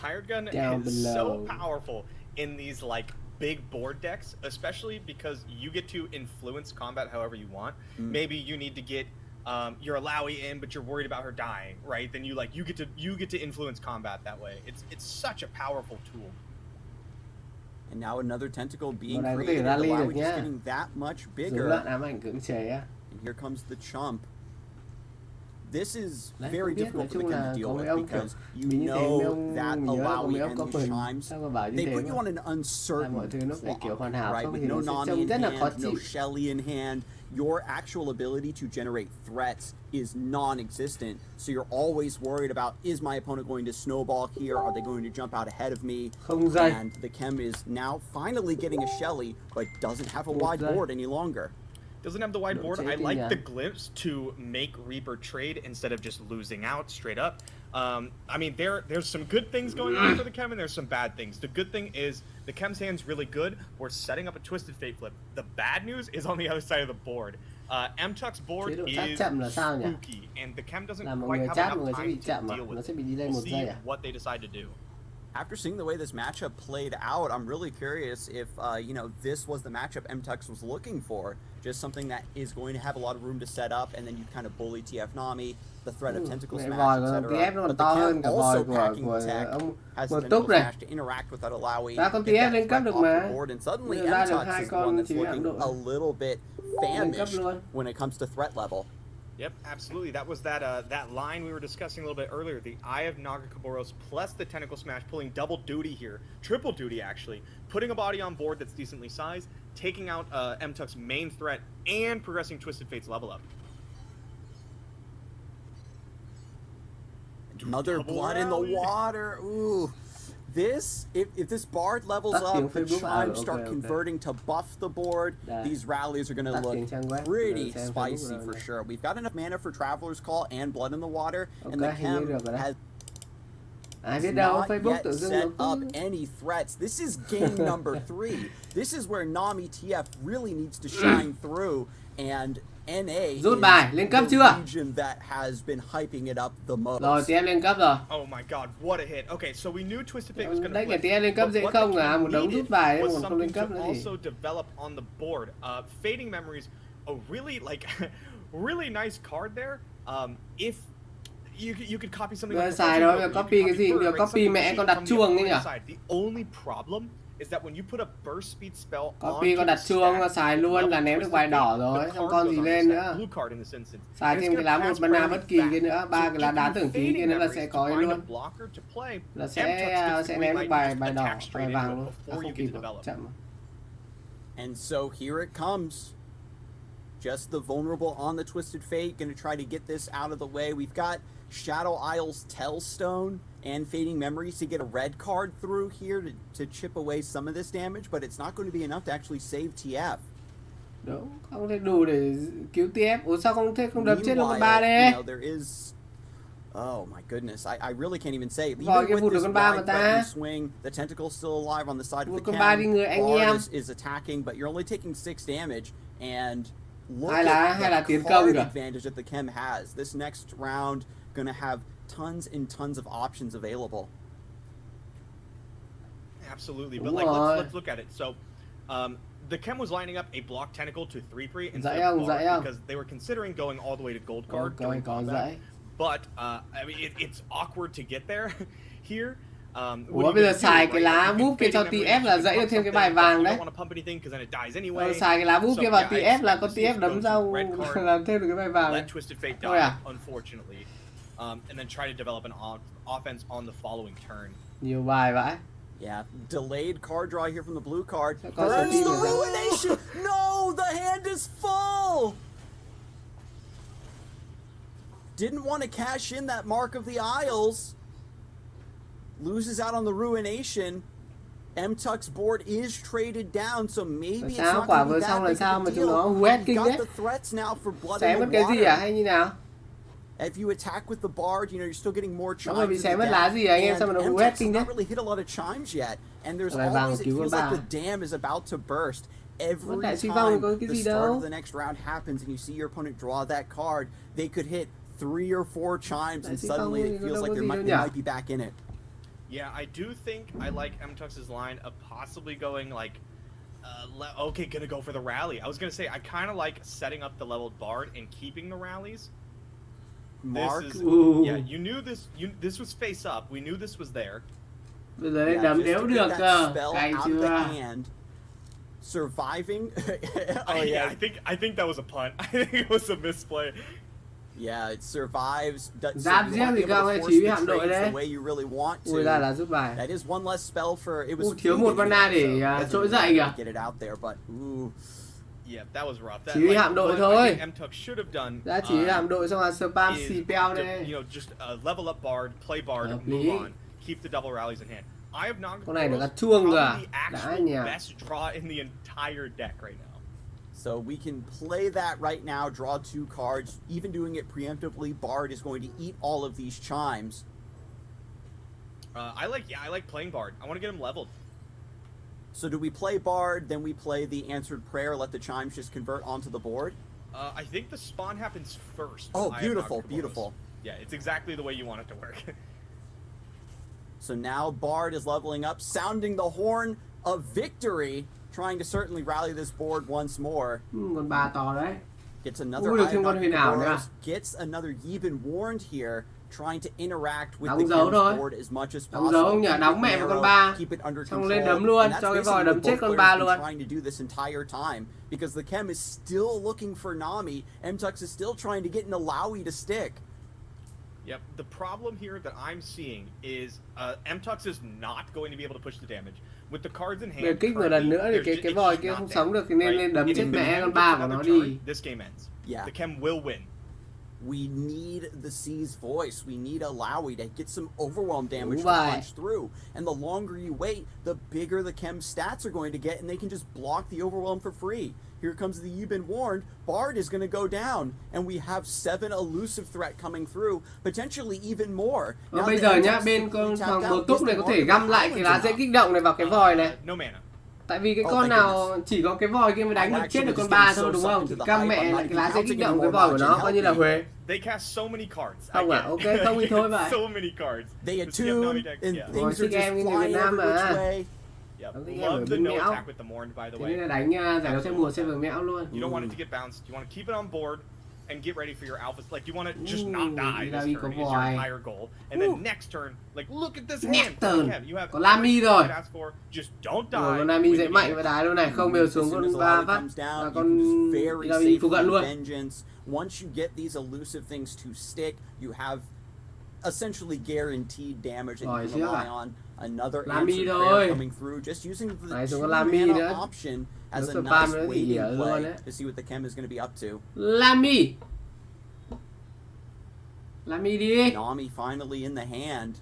S3: Hired Gun is so powerful in these like big board decks, especially because you get to influence combat however you want. Maybe you need to get your Alawi in, but you're worried about her dying, right? Then you get to influence combat that way. It's such a powerful tool.
S6: And now another tentacle being created. Alawi just getting that much bigger. And here comes the chump. This is very difficult for the Kênh to deal with because you know that Alawi and the chimes, they put you on an uncertain clock, right? With no Nami in hand, no Shelly in hand, your actual ability to generate threats is non-existent. So you're always worried about, is my opponent going to snowball here? Are they going to jump out ahead of me? And the Chem is now finally getting a Shelly, but doesn't have a wide board any longer.
S3: Doesn't have the wide board. I like the glimpse to make Reaper trade instead of just losing out straight up. I mean, there's some good things going on for the Chem, and there's some bad things. The good thing is the Chem's hand's really good. We're setting up a Twisted Fate flip. The bad news is on the other side of the board. M-Tuck's board is spooky, and the Chem doesn't quite have enough time to deal with it. We'll see what they decide to do.
S6: After seeing the way this matchup played out, I'm really curious if, this was the matchup M-Tux was looking for. Just something that is going to have a lot of room to set up, and then you kind of bully TF Nami, the threat of Tentacle Smash, etc. But the Chem also packing tech, has the Tentacle Smash to interact with that Alawi, get that threat off the board, and suddenly M-Tux is the one that's looking a little bit famished when it comes to threat level.
S3: Yep, absolutely. That was that line we were discussing a little bit earlier. The Eye of Nagakaboros plus the Tentacle Smash, pulling double duty here, triple duty actually, putting a body on board that's decently sized, taking out M-Tuck's main threat, and progressing Twisted Fate's level up.
S6: Another blood in the water. Ooh. This, if this Bard levels up, the chimes start converting to buff the board, these rallies are going to look pretty spicy for sure. We've got enough mana for Traveler's Call and Blood in the Water, and the Chem has not yet set up any threats. This is game number 3. This is where Nami TF really needs to shine through, and NA
S1: rút bài lên cấp chưa?
S6: That has been hyping it up the most.
S1: Rồi thì em lên cấp rồi.
S3: Oh my god, what a hit. Okay, so we knew Twisted Fate was going to
S1: đấy, thì em lên cấp dễ không à? Một đống rút bài đấy, còn không lên cấp nữa thì.
S3: Also develop on the board. Fading Memories, a really really nice card there. If you could copy something.
S1: Rồi xài đó, copy cái gì cũng được, copy mẹ con đặt chuông đấy nhỉ?
S3: The only problem is that when you put a burst speed spell
S1: copy con đặt chuông xài luôn là ném được bài đỏ rồi, không con gì lên nữa. Xài thêm cái lá một mana bất kỳ kia nữa, 3 cái lá đá tưởng tí kia nữa là sẽ có ấy luôn. Là sẽ ném được bài đỏ, bài vàng luôn. Không kịp rồi, chậm.
S6: And so here it comes. Just the vulnerable on the Twisted Fate, going to try to get this out of the way. We've got Shadow Isle's Tellstone and Fading Memories to get a red card through here to chip away some of this damage, but it's not going to be enough to actually save TF.
S1: Đúng, không thể đủ để cứu TF. Ủa sao không đập chết luôn con 3 đấy?
S6: There is... Oh my goodness, I really can't even say.
S1: Even with this wide
S6: swing, the tentacle's still alive on the side of the
S1: Chem.
S6: Bard is attacking, but you're only taking 6 damage, and look
S1: hay
S6: at
S1: là
S6: the
S1: tiến
S6: card
S1: công
S6: advantage that the Chem has. This next round gonna have tons and tons of options available.
S3: Absolutely, but like let's look at it. So, the Chem was lining up a block tentacle to 3-3 instead of Bard because they were considering going all the way to gold card during combat. But I mean, it's awkward to get there here.
S1: Ủa bây giờ xài cái lá búp kia cho TF là dãy được thêm cái bài vàng đấy. Xài cái lá búp kia vào TF là có TF đấm ra là thêm được cái bài vàng đấy. Thôi à?
S3: And then try to develop an offense on the following turn.
S1: Nhiều bài vãi.
S6: Yeah, delayed card draw here from the blue card. Burns the Ruination! No, the hand is full! Didn't want to cash in that Mark of the Isles. Loses out on the Ruination. M-Tuck's board is traded down, so maybe it's not going to be that big of a deal. We've got the threats now for Blood in the Water.
S1: Cái gì à? Hay như nào?
S6: If you attack with the Bard, you know, you're still getting more chimes.
S1: Nó bị xé mất lá gì à? Anh em sao mà nó wet kinh đấy?
S6: Not really hit a lot of chimes yet, and there's always, it feels like the dam is about to burst. Every time the start of the next round happens and you see your opponent draw that card, they could hit 3 or 4 chimes and suddenly it feels like they might be back in it.
S3: Yeah, I do think I like M-Tux's line of possibly going like, okay, gonna go for the rally. I was gonna say I kind of like setting up the leveled Bard and keeping the rallies.
S6: Mark,
S3: yeah, you knew this. This was face up. We knew this was there.
S1: Bây giờ đấm đéo được cơ.
S6: Cay chưa? Surviving.
S3: Oh yeah, I think that was a punt. I think it was a misplay.
S6: Yeah, it survives.
S1: Giáp riêng thì không hay chỉ hạm đội đấy. Ui ra là rút bài.
S6: That is one less spell for. It was
S1: thiếu một mana để trỗi dậy kìa.
S6: Get it out there, but
S3: yeah, that was rough.
S1: Chỉ huy hạm đội thôi.
S3: M-Tuck should have done.
S1: Đã chỉ huy hạm đội xong là spam spell đây.
S3: You know, just level up Bard, play Bard, move on, keep the double rallies in hand. I have not.
S1: Con này được đặt chuông cơ. Đã nhỉ.
S3: Best draw in the entire deck right now.
S6: So we can play that right now, draw 2 cards. Even doing it preemptively, Bard is going to eat all of these chimes.
S3: I like playing Bard. I want to get him leveled.
S6: So do we play Bard, then we play the Answered Prayer, let the chimes just convert onto the board?
S3: I think the spawn happens first.
S6: Oh, beautiful, beautiful.
S3: Yeah, it's exactly the way you want it to work.
S6: So now Bard is leveling up, sounding the horn of victory, trying to certainly rally this board once more.
S1: Con 3 to đấy.
S6: Gets another Eye of Nagakaboros, gets another Yeben Warned here. trying to interact with
S1: Đóng
S6: the
S1: dấu
S6: Kem's
S1: thôi.
S6: board as much as
S1: Đóng
S6: possible.
S1: dấu không nhỉ?
S6: Keep it
S1: Đóng mẹ vào con
S6: narrow,
S1: ba.
S6: keep it under
S1: Xong
S6: control.
S1: lên đấm luôn,
S6: And that's
S1: cho cái
S6: basically
S1: vòi đấm
S6: what
S1: chết
S6: both
S1: con
S6: players
S1: ba
S6: have
S1: luôn.
S6: been trying to do this entire time because the Chem is still looking for Nami. MTux is still trying to get Nalawi to stick.
S3: Yep, the problem here that I'm seeing is MTux is not going to be able to push the damage. With the cards in hand,
S1: Để kích một lần nữa thì cái vòi kia không sống được thì nên lên đấm chết mẹ con ba của nó đi.
S3: This game ends.
S6: Yeah.
S3: The Chem will win.
S6: We need the C's voice. We need Alawi to get some overwhelm damage
S1: Đúng
S6: to
S1: vậy.
S6: punch through. And the longer you wait, the bigger the Chem stats are going to get, and they can just block the overwhelm for free. Here comes the You've Been Warned. Bard is going to go down, and we have 7 elusive threat coming through, potentially even more.
S1: Và bây giờ nhá, bên con thằng bồ túc này có thể găm lại cái lá dễ kích động này vào cái vòi này.
S3: No mana.
S1: Tại vì cái con nào chỉ có cái vòi kia mới đánh được chết được con ba thôi đúng không? Thì căm mẹ lại cái lá dễ kích động cái vòi của nó coi như là huề.
S3: They cast so many cards.
S1: Không à? Ok, không thì thôi vậy.
S3: So many cards.
S6: They attune, and things are
S1: Thích em
S6: just
S1: như người Việt
S6: flying
S1: Nam
S6: every which
S1: mà.
S6: way.
S3: Yep.
S1: Thích em
S3: Love
S1: ở
S3: the
S1: bên
S3: no
S1: mẽo.
S3: attack with the Mourned, by the
S1: Thế nên là
S3: way.
S1: đánh giải đấu theo mùa server mẽo luôn.
S3: You don't want it to get bounced. You want to keep it on board and get ready for your alphas. Like you want to just not die this turn is your entire goal. And then next turn, like look at this hand. You have
S1: có Lami rồi.
S3: Just don't die.
S1: Con Lami dậy mạnh và đái luôn này, không đều xuống con ba phát là con Lami phục vận luôn.
S6: Once you get these elusive things to stick, you have essentially guaranteed damage that you can rely on. Another answer prayer coming through, just using the 2 mana option as a nice waiting play to see what the Chem is going to be up to.
S1: Lami đi.
S6: Nami finally in the hand.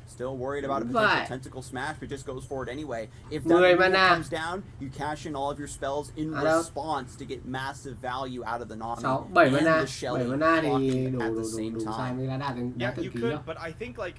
S6: Still worried about a potential tentacle smash, but just goes for it anyway. If that comes down, you cash in all of your spells in response to get massive value out of the Nami and the Shelly blocking at the same time.
S3: Yeah, you could, but I think like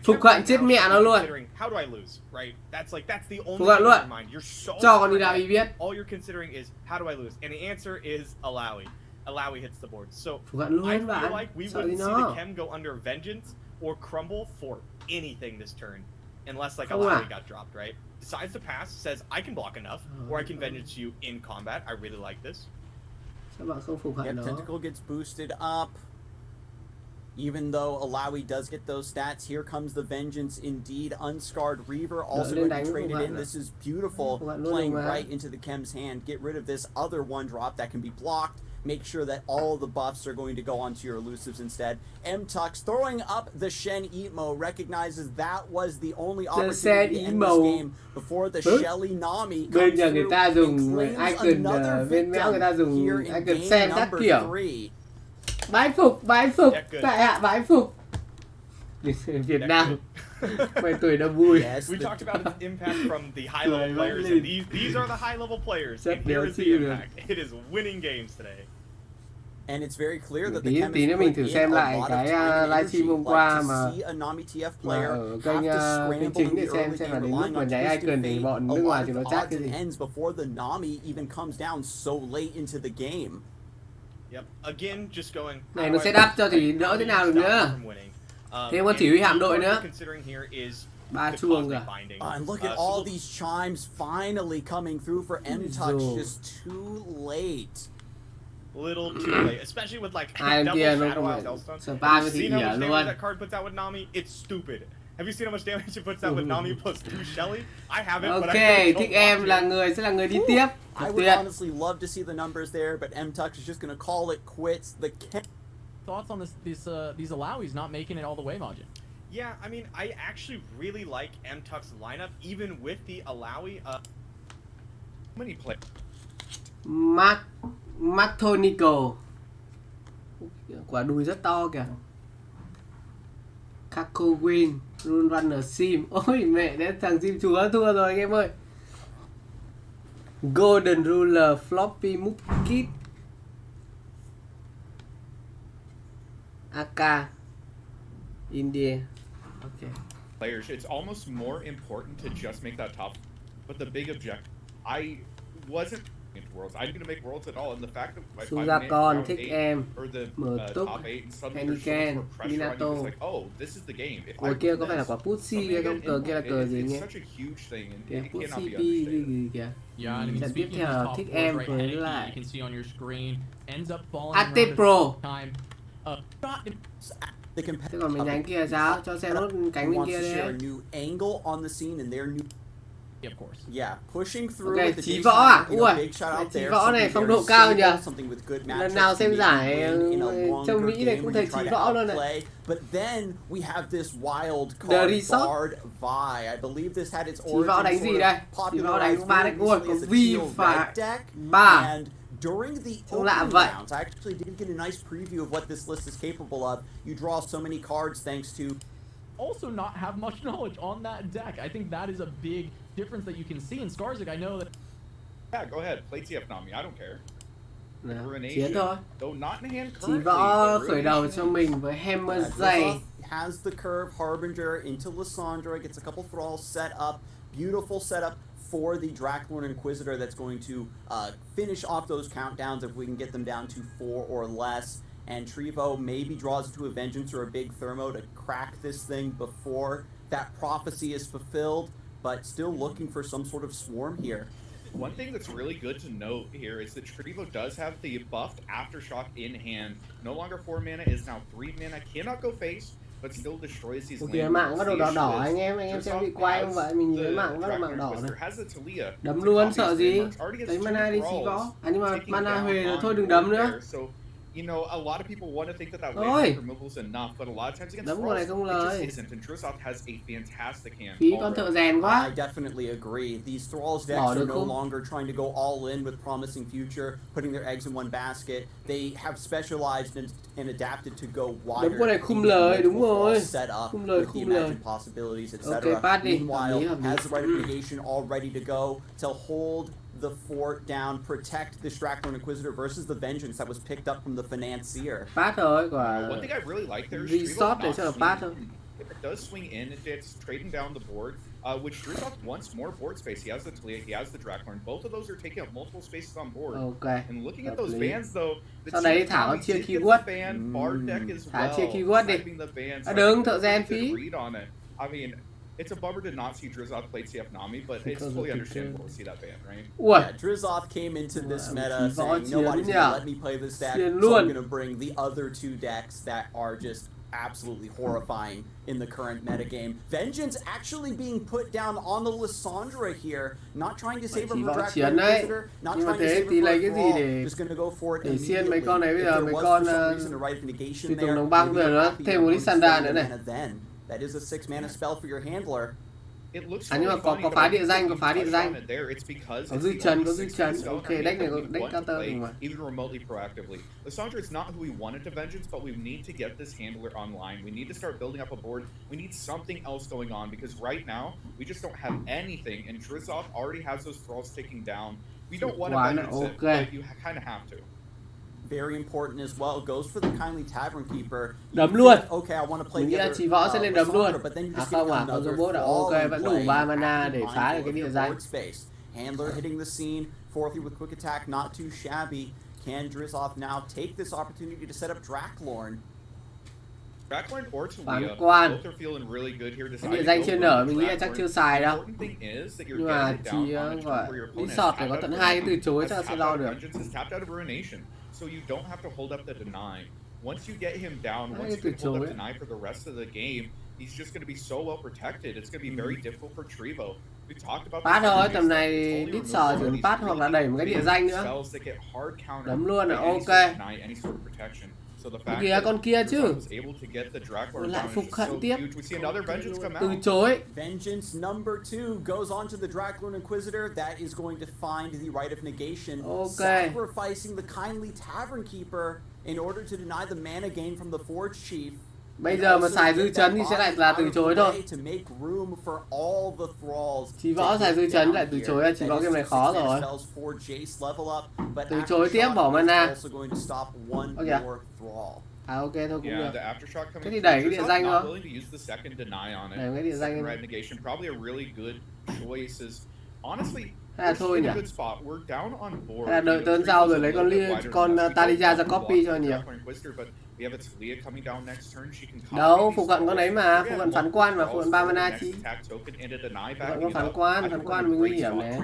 S1: phục hận chết mẹ nó luôn.
S3: How do I lose, right? That's the only
S1: thing in your
S3: mind. You're so
S1: cho con Ilaoi biết.
S3: All you're considering is how do I lose, and the answer is Alawi. Alawi hits the board. So
S1: phục hận luôn
S3: I
S1: bạn.
S3: feel like we wouldn't see the Chem go under vengeance or crumble for anything this turn, unless like Alawi got dropped, right? Decides to pass, says I can block enough, or I can vengeance you in combat. I really like this.
S1: Sao bạn không phục hận nó?
S6: Tentacle gets boosted up. Even though Alawi does get those stats, here comes the vengeance indeed. Unscarred Reaver also going to trade it in. This is beautiful, playing right into the Chem's hand. Get rid of this other 1-drop that can be blocked. Make sure that all the buffs are going to go onto your elusives instead. MTux throwing up the Shen Emo, recognizes that was the only opportunity to end this game before the Shelly Nami comes through and claims another victim here in game number 3.
S1: Bái phục, tại hạ bái phục. Việt Nam. Mày tuổi đã vui.
S3: We talked about its impact from the high level players, and these are the high level players. And here is the impact. It is winning games today.
S6: And it's very clear that the Chem is
S1: mình thử xem lại cái livestream hôm qua mà ở kênh chính để xem là đến lúc mà nháy icon thì bọn nước ngoài thì nó chat cái gì.
S6: Before the Nami even comes down so late into the game.
S3: Yep. Again, just going.
S1: Này nó setup cho thì đỡ thế nào được nữa. Thêm con chỉ huy hạm đội nữa. 3 chuông kìa.
S6: And look at all these chimes finally coming through for MTux, just too late.
S3: Little too late, especially with like double Shadow Out Hellstone. Have you seen how much damage that card puts out with Nami? It's stupid. Have you seen how much damage it puts out with Nami plus 2 Shelly? I haven't, but I
S1: thích em là người sẽ là người đi tiếp.
S6: I would honestly love to see the numbers there, but MTux is just going to call it quits. The
S2: thoughts on these Alawis not making it all the way, Majin?
S3: Yeah, I mean, I actually really like MTux's lineup, even with the Alawi. How many players?
S1: Mathonico. Quả đùi rất to kìa. Kako Win, Rune Runner Sim. Ôi mẹ, đến thằng Sim chúa thua rồi anh em ơi. Golden Ruler, Floppy Mukit, AK, India. Okay.
S4: Players, it's almost more important to just make that top. But the big objective, I wasn't into Worlds. I didn't make Worlds at all, and the fact that my 5
S1: thích em,
S4: or the top 8 and suddenly there's so much more pressure on you. It's like, oh, this is the game. If I
S1: kia có phải là quả Pussy hay không? Cờ kia là cờ gì nhé?
S4: It's such a huge thing, and it cannot
S1: Pussy
S4: be
S1: gì
S4: understated.
S1: kìa.
S2: Yeah, and I mean,
S1: tiếp theo thích em với lại
S2: you can see on your screen ends up falling
S1: AT Pro.
S2: time. Shot in...
S1: Thế còn mình nhánh kia sao? Cho xem nốt cánh bên kia đi.
S2: Of course.
S6: Yeah, pushing through.
S1: Okay,
S6: with the
S1: Chí Võ à? Ui,
S6: Chí
S1: Võ này phong độ cao nhỉ? Lần nào xem giải châu Mỹ này cũng thấy Chí Võ luôn này.
S6: But then we have this wild
S1: The
S6: card,
S1: Resort.
S6: Bard Vi. I believe this had its
S1: Chí Võ đánh gì đây? Chí Võ đánh 3 deck. Ui, có Vi phải 3.
S6: During the opening rounds, I actually did get a nice preview of what this list is capable of. You draw so many cards thanks to
S2: also not have much knowledge on that deck. I think that is a big difference that you can see in Skarzik. I know that.
S4: Yeah, go ahead. Play TF Nami. I don't care.
S1: Chiến thôi. Chí
S4: Chí
S1: Võ khởi đầu cho mình với Hammer dày.
S6: Has the curve Harbinger into Lissandra, gets a couple thralls set up. Beautiful setup for the Draklorn Inquisitor that's going to finish off those countdowns if we can get them down to 4 or less. And Trevo maybe draws into a Vengeance or a big Thermo to crack this thing before that prophecy is fulfilled, but still looking for some sort of swarm here.
S4: One thing that's really good to note here is that Trevo does have the buffed Aftershock in hand. No longer 4 mana, is now 3 mana. Cannot go face, but still destroys these
S1: lands. Mạng có đồ đỏ đỏ anh em xem bị quay không vậy? Mình nhìn mạng có mạng đỏ này. Đấm luôn sợ gì? Lấy mana đi Chí Võ. À nhưng mà mana Huề rồi thôi đừng đấm nữa.
S4: You know, a lot of people want to think that wave removal is enough, but a lot of times against Thralls, it just isn't. And Drizzop has a fantastic hand.
S1: Phí con thợ rèn quá.
S6: I definitely agree. These Thralls decks are no longer trying to go all in with promising future, putting their eggs in one basket. They have specialized and adapted to go wider.
S1: Đúng con này khum lời, đúng rồi.
S6: Set up
S1: khum lời,
S6: with the imagined possibilities, etc. Meanwhile, has the right of negation all ready to go to hold the fort down, protect the Draklorn Inquisitor versus the Vengeance that was picked up from the Financier.
S1: Pass thôi, quả.
S4: One thing I really like there is
S1: Resort để cho là pass thôi.
S4: If it does swing in, if it's trading down the board, which Drizzop wants more board space. He has the Talia, he has the Draklorn. Both of those are taking up multiple spaces on board.
S1: Okay.
S4: And looking at those bans though,
S1: sau đấy Thảo chia keyword. Thảo chia keyword đi. Đừng thợ rèn phí.
S4: I mean, it's a bummer to not see Drizzop play TF Nami, but it's fully understandable to see that ban, right?
S6: Yeah, Drizzop came into this meta saying nobody's gonna let me play this deck, so I'm gonna bring the other 2 decks that are just absolutely horrifying in the current metagame. Vengeance actually being put down on the Lissandra here, not trying to save her from Draklorn Inquisitor, not trying to save her from Thrall, just gonna go for it immediately.
S1: Mấy con này bây giờ mấy con tùy tùng đồng băng rồi nó thêm một Lissandra nữa này.
S6: That is a 6 mana spell for your handler.
S1: À nhưng mà có phá địa danh, có phá địa danh. Có dư trần, Ok, deck này có deck counter rồi mà.
S4: Even remotely proactively. Lissandra is not who we wanted to Vengeance, but we need to get this handler online. We need to start building up a board. We need something else going on because right now we just don't have anything, and Drizzop already has those thralls taking down. We don't want to Vengeance it, but you kind of have to.
S6: Very important as well. Goes for the kindly tavern keeper.
S1: Đấm luôn.
S6: Okay, I want to play
S1: the other. Chí Võ sẽ lên đấm luôn. À không à, con robot đã ok, vẫn đủ 3 mana để phá được cái địa danh.
S6: Handler hitting the scene, fourthly with quick attack, not too shabby. Can Drizzop now take this opportunity to set up Draklorn?
S4: Draklorn or Talia, both are feeling really good here.
S1: Cái địa danh chưa nở, mình nghĩ là chắc chưa xài đâu. Nhưng mà chỉ gọi resort phải có tận 2 cái từ chối chắc sẽ lo được.
S4: So you don't have to hold up the deny. Once you get him down, once you can hold up deny for the rest of the game, he's just going to be so well protected. It's going to be very difficult for Trevo. We talked about
S1: pass thôi, tầm này đít sờ chỉ cần pass hoặc là đẩy một cái địa danh nữa. Đấm luôn là ok. Cái kìa con kia chứ. Lại phục hận tiếp. Từ chối.
S6: Vengeance number 2 goes on to the Draklorn Inquisitor. That is going to find the right of negation. Sacrificing the kindly tavern keeper in order to deny the mana gain from the Forge Chief.
S1: Bây giờ mà xài dư chấn thì sẽ lại là từ chối thôi. Chí Võ xài dư chấn lại từ chối là Chí Võ game này khó rồi. Từ chối tiếp bỏ mana. À ok thôi cũng được. Thế thì đẩy cái địa danh thôi. Đẩy cái địa danh lên. Hay là thôi nhỉ? Hay là đợi turn sau rồi lấy con Talia ra copy cho nhiều. Đâu, phụ cận con đấy mà, phụ cận phán quan mà, phụ cận 3 mana chi. Phụ cận có phán quan mới nguy hiểm này.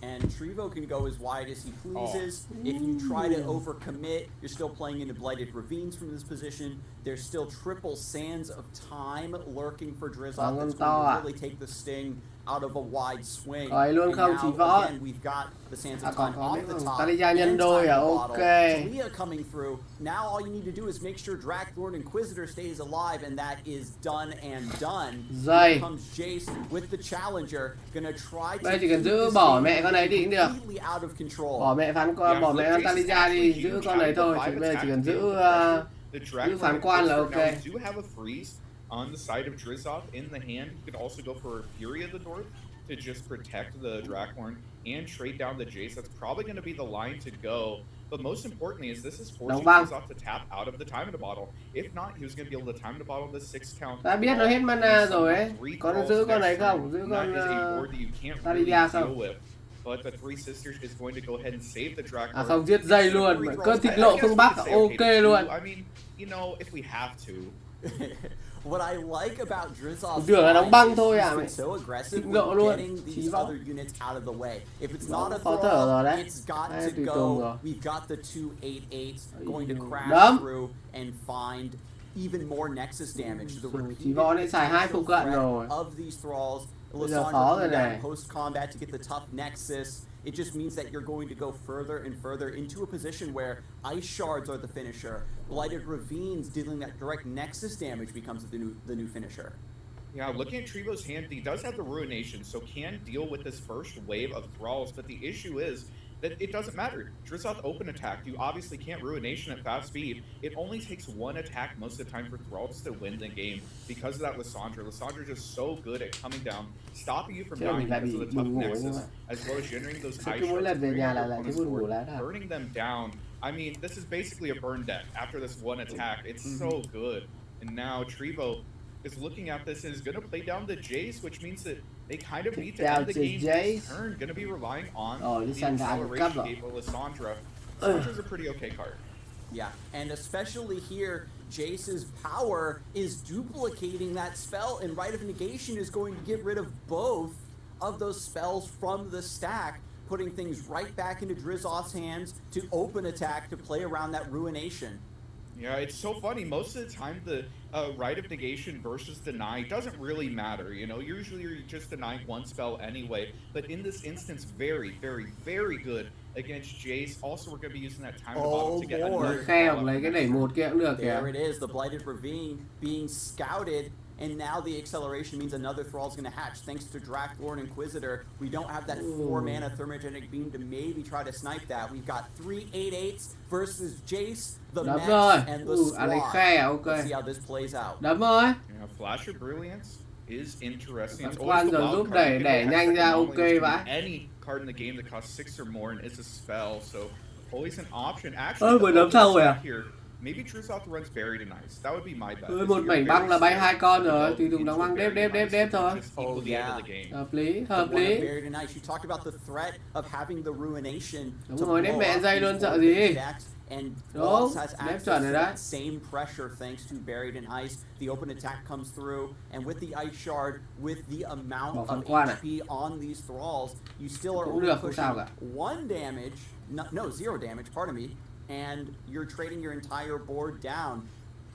S6: And Trevo can go as wide as he pleases. If you try to overcommit, you're still playing into Blighted Ravines from this position. There's still triple sands of time lurking for Drizzt. That's going to really take the sting out of a wide swing.
S1: Rồi luôn không chỉ võ.
S6: Again, we've got the sands of time off the top.
S1: Talia nhân đôi à, ok.
S6: Talia coming through. Now all you need to do is make sure Dragonlord Inquisitor stays alive, and that is done and done. Here comes Jace with the challenger, gonna try to.
S1: Đây chỉ cần giữ bỏ mẹ con này đi cũng được.
S6: Out of control.
S1: Bỏ mẹ phán quan, bỏ mẹ con Talia đi, giữ con này thôi. Bây giờ chỉ cần giữ phán quan là ok.
S4: On the side of Drizzt in the hand, you could also go for Fury of the North to just protect the Dragonlord and trade down the Jace. That's probably going to be the line to go. But most importantly is this is forcing Drizzt to tap out of the time in the bottle. If not, he was going to be able to time the bottle the 6 count.
S1: Đã biết nó hết mana rồi ấy. Có giữ con này không? Giữ con Talia không?
S4: But the Three Sisters is going to go ahead and save the Dragonlord.
S1: À không, giết dây luôn. Cơn thịt lộ phương Bắc ok luôn.
S4: I mean, you know, if we have to.
S6: What I like about Drizzt's
S1: tưởng là đóng băng thôi à mày.
S6: So aggressive
S1: Lộ luôn.
S6: these other units out of the way. If it's not a throw, it's got to go. We've got the 2/8/8s going to crash through and find even more Nexus damage. The repeated of these thralls. Lysandra post combat to get the tough Nexus. It just means that you're going to go further and further into a position where Ice Shards are the finisher. Blighted Ravines dealing that direct Nexus damage becomes the new finisher.
S4: Yeah, looking at Trevo's hand, he does have the Ruination, so can deal with this first wave of Thralls, but the issue is that it doesn't matter. Drizzt open attack, you obviously can't Ruination at fast speed. It only takes one attack most of the time for Thralls to win the game because of that Lysandra. Lysandra's just so good at coming down, stopping you from dying because of the tough Nexus, as well as generating those high shots, burning them down. I mean, this is basically a burn deck after this one attack. It's so good. And now Trevo is looking at this and is going to play down the Jace, which means that they kind of need to end the game this turn. Going to be relying on the acceleration gate with Lysandra. Lysandra's a pretty okay card.
S6: Yeah, and especially here, Jace's power is duplicating that spell, and Rite of Negation is going to get rid of both of those spells from the stack, putting things right back into Drizzt's hands to open attack to play around that Ruination.
S4: Yeah, it's so funny. Most of the time, the Rite of Negation versus Deny doesn't really matter. You know, usually you're just denying one spell anyway. But in this instance, very, very, very good against Jace. Also, we're going to be using that time to get another
S6: There it is, the Blighted Ravine being scouted. And now the acceleration means another Thrall's going to hatch. Thanks to Dragonlord Inquisitor, we don't have that 4-mana Thermogenic Beam to maybe try to snipe that. We've got 3 8/8s versus Jace, the Max, and the Squad. Let's see how this plays out.
S4: Yeah, Flash of Brilliance is interesting. It's
S1: always the wild card.
S4: Any card in the game that costs 6 or more and is a spell, so always an option. Actually, here. Maybe Drizzt runs Buried in Ice. That would be my bet.
S1: Một mảnh băng là bay 2 con rồi, tùy dùng đóng băng đép thôi.
S6: Oh yeah.
S1: Hợp lý.
S6: Buried in Ice. You talked about the threat of having the Ruination.
S1: Đúng rồi, đép mẹ dây luôn sợ gì.
S6: And
S1: Đúng,
S6: has
S1: đép
S6: access
S1: chuẩn
S6: to
S1: rồi đấy.
S6: that same pressure thanks to Buried in Ice. The open attack comes through, and with the Ice Shard, with the amount of HP on these Thralls, you still are only pushing 1 damage, no, 0 damage, pardon me. And you're trading your entire board down.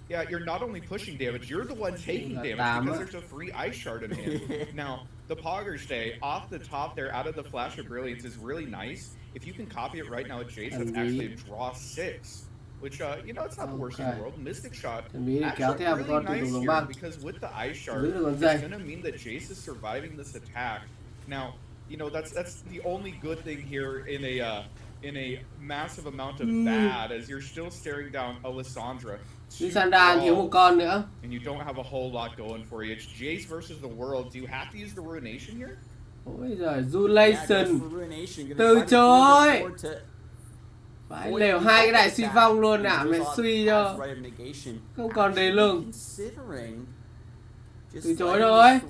S4: Yeah, you're not only pushing damage, you're the one taking damage because there's a free Ice Shard in hand. Now, the Poggers Day, off the top there, out of the Flash of Brilliance is really nice. If you can copy it right now at Jace, that's actually a draw 6. Which, you know, it's not the worst in the world. Mystic Shot, actually really nice here, because with the Ice Shard, it's going to mean that Jace is surviving this attack. Now, you know, that's the only good thing here in a massive amount of bad, as you're still staring down a Lysandra.
S1: Thiếu một con nữa.
S4: And you don't have a whole lot going for you. It's Jace versus the world. Do you have to use the Ruination here?
S1: Ôi giời, Zulation. Từ chối. Phải lều 2 cái đại suy vong luôn ạ, mày suy cho. Không còn đề lương. Từ chối thôi.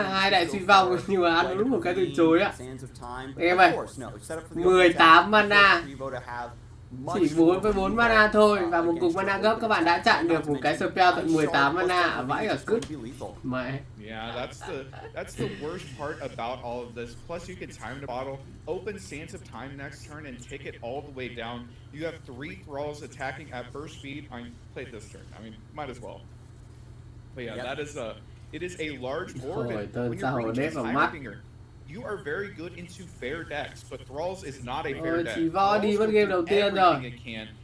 S1: 2 đại suy vong nhưng mà ăn đúng một cái từ chối ạ. Em ơi, 18 mana. Chỉ 4 với 4 mana thôi và một cục mana gốc các bạn đã chặn được một cái spell tận 18 mana vãi cả cứt. Mẹ.
S4: Yeah, that's the worst part about all of this. Plus you can time the bottle, open Sands of Time next turn and take it all the way down. You have 3 thralls attacking at burst speed. I played this turn. I mean, might as well. But yeah, it is a large board. When you're reaching Firefinger, you are very good into fair decks, but Thralls is not a fair deck.
S1: Chỉ võ đi mất game đầu tiên rồi.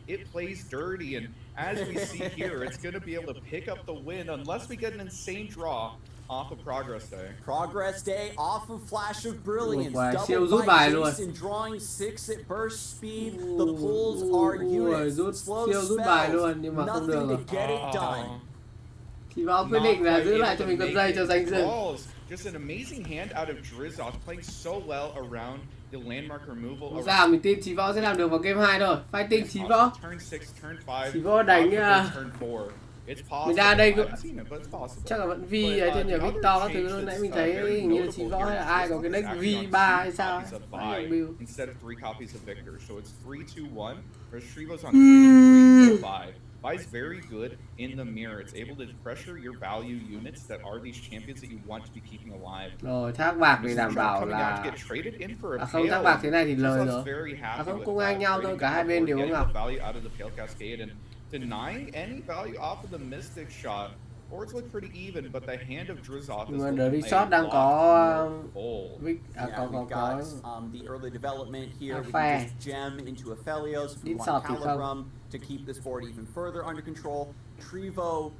S4: It plays dirty, and as we see here, it's going to be able to pick up the win unless we get an insane draw off of Progress Day.
S6: Progress Day off of Flash of Brilliance.
S1: Siêu
S6: Double
S1: rút bài luôn.
S6: and drawing 6 at burst speed. The pulls are units. Slow
S1: siêu rút bài luôn nhưng mà không được
S6: rồi. Get it done.
S1: Chỉ võ quyết định là giữ lại cho mình con dây cho danh dự.
S4: Just an amazing hand out of Drizzoth, playing so well around the landmark removal.
S1: Ra mình tin Chí Võ sẽ làm được vào game 2 thôi. Fighting Chí Võ.
S4: Turn 6, turn 5.
S1: Chí Võ đánh
S4: turn 4.
S1: Mình ra đây chắc là vẫn Vi ấy trên nhiều Victor các thứ lúc nãy mình thấy hình như là Chí Võ hay là ai có cái deck V3 hay sao ấy.
S4: Instead of 3 copies of Victor, so it's 3, 2, 1. Whereas Trivo's on 3, 4, 5. Vi's very good in the mirror. It's able to pressure your value units that are these champions that you want to be keeping alive.
S1: Rồi thác bạc để đảm bảo là không thác bạc thế này thì lời rồi. Không cũng ngang nhau thôi, cả hai bên đều có ngọc.
S4: Denying any value off of the Mystic shot. Boards look pretty even, but the hand of Drizzoth is
S1: the reshot đang có
S6: có the early development here. We can just gem into Aphelios if we want Calibrum to keep this board even further under control. Trevo,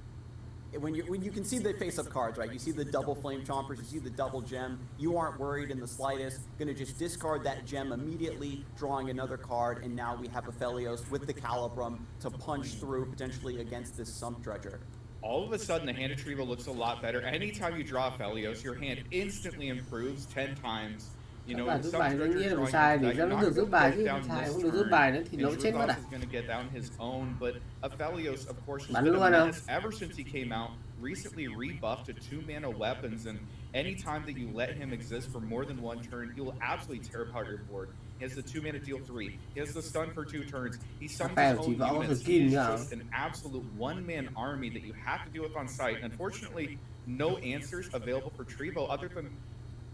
S6: when you can see the face-up cards, right? You see the double Flame Chompers, you see the double gem. You aren't worried in the slightest. Going to just discard that gem immediately, drawing another card, and now we have Aphelios with the Calibrum to punch through potentially against this Sump Dredger.
S4: All of a sudden, the hand of Trevo looks a lot better. Anytime you draw Aphelios, your hand instantly improves 10 times. You know,
S1: rút bài đương nhiên là sai để cho nó được rút bài chứ sai không được rút bài nữa thì nó chết mất à.
S4: Going to get down his own, but Aphelios, of course,
S1: bắn luôn à.
S4: Ever since he came out, recently rebuffed to 2 mana weapons, and anytime that you let him exist for more than 1 turn, he will absolutely tear apart your board. He has the 2 mana deal 3. He has the stun for 2 turns. He summons his own units. He's just an absolute one-man army that you have to deal with on site. Unfortunately, no answers available for Trevo other than,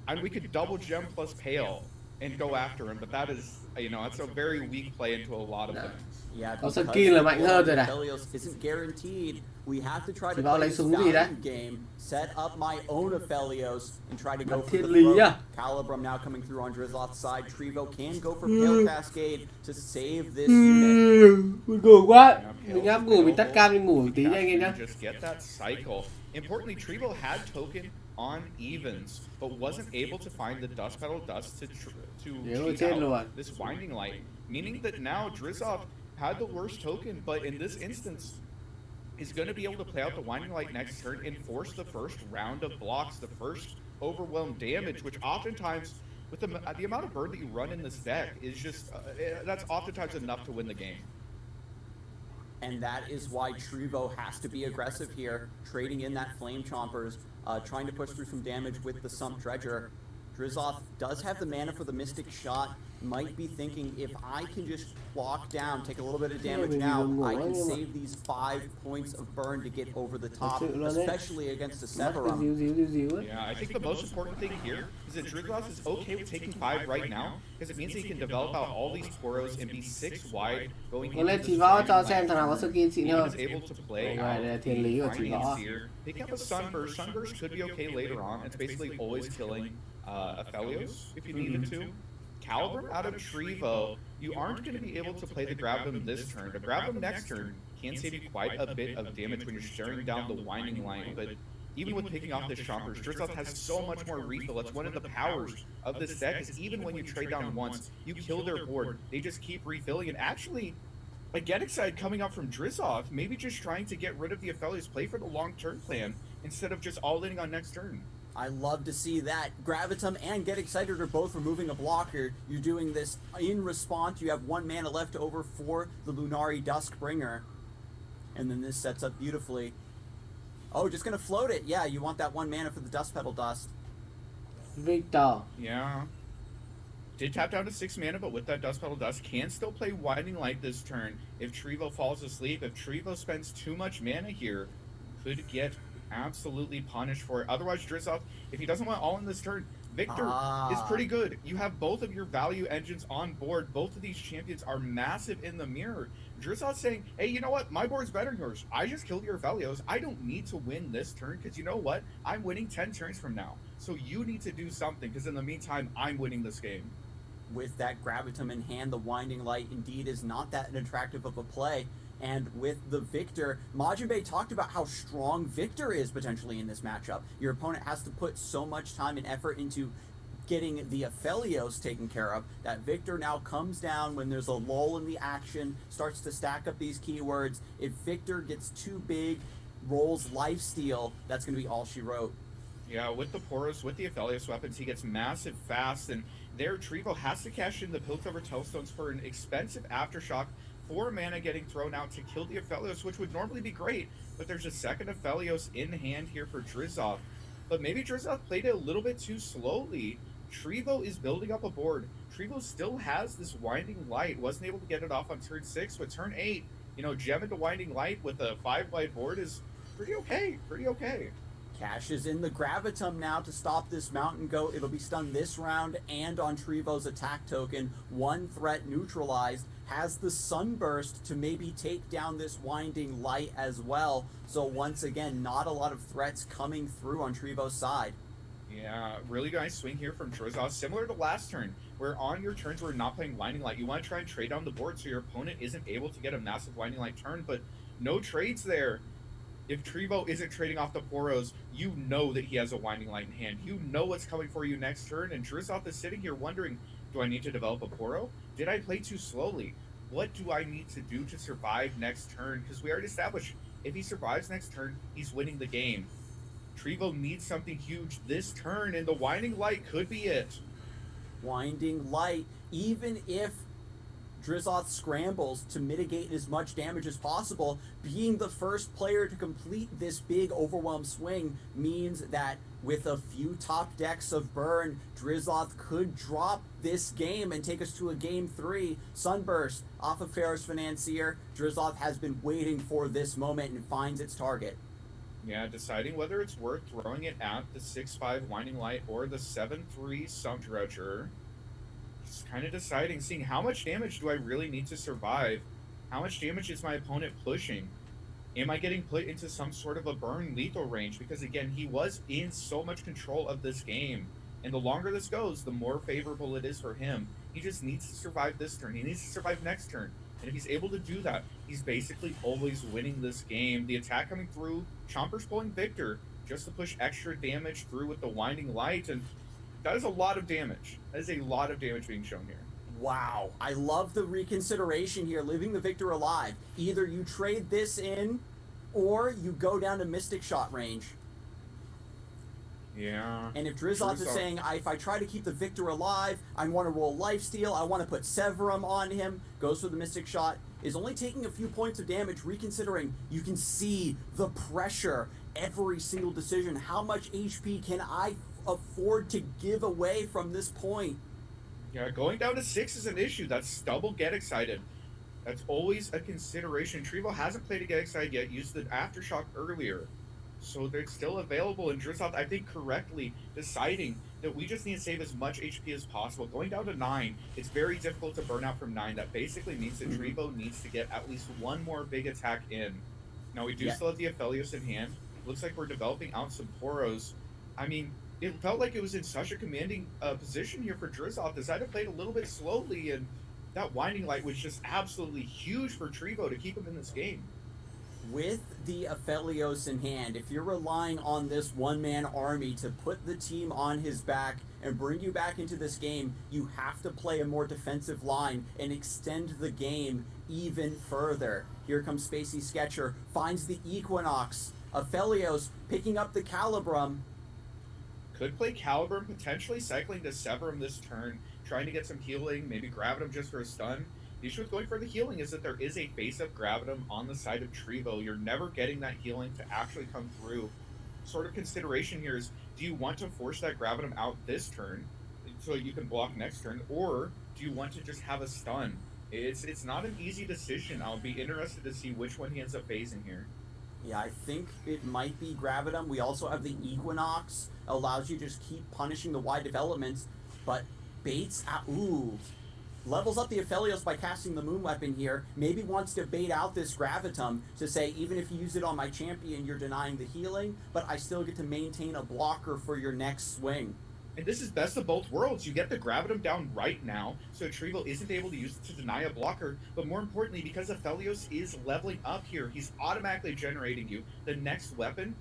S4: and we could double gem plus Pale and go after him, but that is, you know, that's a very weak play into a lot of things.
S6: Yeah,
S1: có skill là mạnh hơn rồi này.
S6: Isn't guaranteed. We have to try to
S1: play this value
S6: game, set up my own Aphelios, and try to go for the throat. Calibrum now coming through on Drizzoth's side. Trevo can go for Pale Cascade to save this unit.
S1: Ngủ quá. Mình áp ngủ, mình tắt cam đi ngủ tí nha anh em nhá.
S4: Just get that cycle. Importantly, Trevo had token on evens, but wasn't able to find the Dust Petal Dust to cheat out this Winding Light, meaning that now Drizzoth had the worst token, but in this instance, is going to be able to play out the Winding Light next turn and force the first round of blocks, the first overwhelm damage, which oftentimes, with the amount of burn that you run in this deck, is just, that's oftentimes enough to win the game.
S6: And that is why Trevo has to be aggressive here, trading in that Flame Chompers, trying to push through some damage with the Sump Dredger. Drizzoth does have the mana for the Mystic Shot, might be thinking, if I can just block down, take a little bit of damage now, I can save these 5 points of burn to get over the top, especially against a Severum.
S4: Yeah, I think the most important thing here is that Drizzoth is okay with taking 5 right now, because it means he can develop out all these Toros and be 6 wide going into the
S1: He
S4: is able to play out here. Picking up a Sunburst. Sunburst could be okay later on. It's basically always killing Aphelios if you needed to. Calibrum out of Trevo, you aren't going to be able to play the Grab Them this turn. The Grab Them next turn can save you quite a bit of damage when you're staring down the Winding Line, but even with picking off this Chompers, Drizzoth has so much more refill. That's one of the powers of this deck, is even when you trade down once, you kill their board, they just keep refilling. And actually, a Get Excited coming out from Drizzoth, maybe just trying to get rid of the Aphelios, play for the long-term plan, instead of just all-in on next turn.
S6: I love to see that. Gravitum and Get Excited are both removing a blocker. You're doing this in response. You have 1 mana left over for the Lunari Duskbringer. And then this sets up beautifully. Oh, just going to float it. Yeah, you want that 1 mana for the Dust Petal Dust.
S1: Victor.
S4: Yeah. Did tap down to 6 mana, but with that Dust Petal Dust, can still play Winding Light this turn. If Trevo falls asleep, if Trevo spends too much mana here, could get absolutely punished for it. Otherwise, Drizoth, if he doesn't want all in this turn, Victor is pretty good. You have both of your value engines on board. Both of these champions are massive in the mirror. Drizoth's saying, hey, you know what? My board's better than yours. I just killed your Aphelios. I don't need to win this turn because you know what? I'm winning 10 turns from now. So you need to do something because in the meantime, I'm winning this game.
S6: With that Gravitum in hand, the Winding Light indeed is not that attractive of a play. And with the Victor, Majin Bey talked about how strong Victor is potentially in this matchup. Your opponent has to put so much time and effort into getting the Aphelios taken care of that Victor now comes down when there's a lull in the action, starts to stack up these keywords. If Victor gets too big, rolls lifesteal, that's going to be all she wrote.
S4: Yeah, with the Poros, with the Aphelios weapons, he gets massive fast, and there Trevo has to cash in the Piltover Tailstones for an expensive Aftershock. 4 mana getting thrown out to kill the Aphelios, which would normally be great, but there's a second Aphelios in hand here for Drizoth. But maybe Drizoth played it a little bit too slowly. Trevo is building up a board. Trevo still has this Winding Light, wasn't able to get it off on turn 6, but turn 8, you know, gem into Winding Light with a 5-wide board is pretty okay,
S6: Cashes in the Gravitum now to stop this Mountain Goat. It'll be stunned this round and on Trevo's attack token. One threat neutralized. Has the Sunburst to maybe take down this Winding Light as well. So once again, not a lot of threats coming through on Trevo's side.
S4: Yeah, really nice swing here from Drizoth. Similar to last turn, where on your turns where you're not playing Winding Light, you want to try and trade down the board so your opponent isn't able to get a massive Winding Light turn, but no trades there. If Trevo isn't trading off the Poros, you know that he has a Winding Light in hand. You know what's coming for you next turn, and Drizoth is sitting here wondering, do I need to develop a Poro? Did I play too slowly? What do I need to do to survive next turn? Because we already established, if he survives next turn, he's winning the game. Trevo needs something huge this turn, and the Winding Light could be it.
S6: Winding Light, even if Drizoth scrambles to mitigate as much damage as possible, being the first player to complete this big overwhelm swing means that with a few top decks of burn, Drizoth could drop this game and take us to a game 3. Sunburst off of Pharaoh's Financier. Drizoth has been waiting for this moment and finds its target.
S4: Yeah, deciding whether it's worth throwing it at the 6-5 Winding Light or the 7-3 Sump Dredger. Just kind of deciding, seeing how much damage do I really need to survive? How much damage is my opponent pushing? Am I getting put into some sort of a burn lethal range? Because again, he was in so much control of this game. And the longer this goes, the more favorable it is for him. He just needs to survive this turn. He needs to survive next turn. And if he's able to do that, he's basically always winning this game. The attack coming through, Chomper's pulling Victor just to push extra damage through with the Winding Light, and that is a lot of damage. That is a lot of damage being shown here.
S6: Wow, I love the reconsideration here, leaving the Victor alive. Either you trade this in, or you go down to Mystic Shot range.
S4: Yeah.
S6: And if Drizoth is saying, if I try to keep the Victor alive, I want to roll lifesteal, I want to put Severum on him, goes for the Mystic Shot, is only taking a few points of damage, reconsidering, you can see the pressure, every single decision. How much HP can I afford to give away from this point?
S4: Yeah, going down to 6 is an issue. That's double Get Excited. That's always a consideration. Trevo hasn't played a Get Excited yet, used the Aftershock earlier. So they're still available, and Drizoth, I think, correctly deciding that we just need to save as much HP as possible. Going down to 9, it's very difficult to burn out from 9. That basically means that Trevo needs to get at least one more big attack in. Now, we do still have the Aphelios in hand. Looks like we're developing out some Poros. I mean, it felt like it was in such a commanding position here for Drizoth. Decided to play it a little bit slowly, and that Winding Light was just absolutely huge for Trevo to keep him in this game.
S6: With the Aphelios in hand, if you're relying on this one-man army to put the team on his back and bring you back into this game, you have to play a more defensive line and extend the game even further. Here comes Spacey Sketcher, finds the Equinox. Aphelios picking up the Calibrum.
S4: Could play Calibrum, potentially cycling to Severum this turn, trying to get some healing, maybe Gravitum just for a stun. The issue with going for the healing is that there is a face-up Gravitum on the side of Trevo. You're never getting that healing to actually come through. Sort of consideration here is, do you want to force that Gravitum out this turn? so you can block next turn, or do you want to just have a stun? It's not an easy decision. I'll be interested to see which one he ends up phasing here.
S6: Yeah, I think it might be Gravitum. We also have the Equinox, allows you to just keep punishing the wide developments, but baits out. Ooh. Levels up the Aphelios by casting the Moon Weapon here. Maybe wants to bait out this Gravitum to say, even if you use it on my champion, you're denying the healing, but I still get to maintain a blocker for your next swing.
S4: And this is best of both worlds. You get the Gravitum down right now, so Trevo isn't able to use it to deny a blocker, but more importantly, because Aphelios is leveling up here, he's automatically generating you the next weapon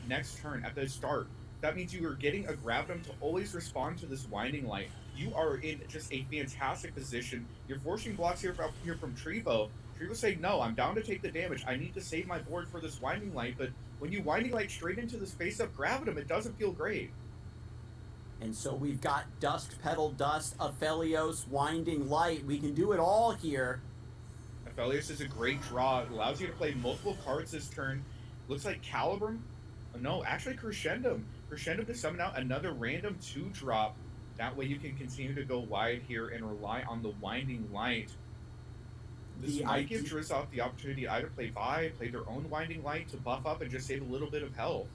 S4: next turn at the start. That means you are getting a Gravitum to always respond to this Winding Light. You are in just a fantastic position. You're forcing blocks here from Trevo. Trevo's saying, no, I'm down to take the damage. I need to save my board for this Winding Light, but when you Winding Light straight into this face-up Gravitum, it doesn't feel great.
S6: And so we've got Dusk, Petal Dust, Aphelios, Winding Light. We can do it all here.
S4: Aphelios is a great draw. It allows you to play multiple cards this turn. Looks like Calibrum. No, actually Crescendum. Crescendum to summon out another random 2-drop. That way you can continue to go wide here and rely on the Winding Light. This might give Drizzoth the opportunity to either play Vi, play their own Winding Light to buff up and just save a little bit of health.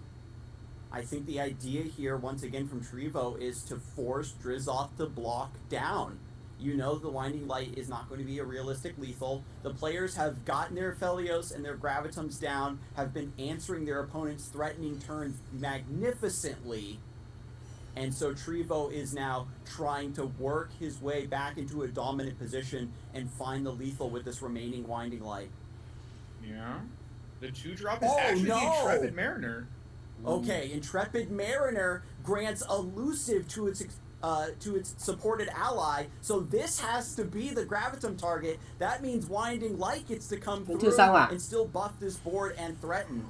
S6: I think the idea here, once again from Trevo, is to force Drizzoth to block down. You know the Winding Light is not going to be a realistic lethal. The players have gotten their Aphelios and their Gravitums down, have been answering their opponent's threatening turns magnificently. And so Trevo is now trying to work his way back into a dominant position and find the lethal with this remaining Winding Light.
S4: Yeah. The 2-drop is actually the Intrepid Mariner.
S6: Okay, Intrepid Mariner grants elusive to its supported ally, so this has to be the Gravitum target. That means Winding Light gets to come through and still buff this board and threaten.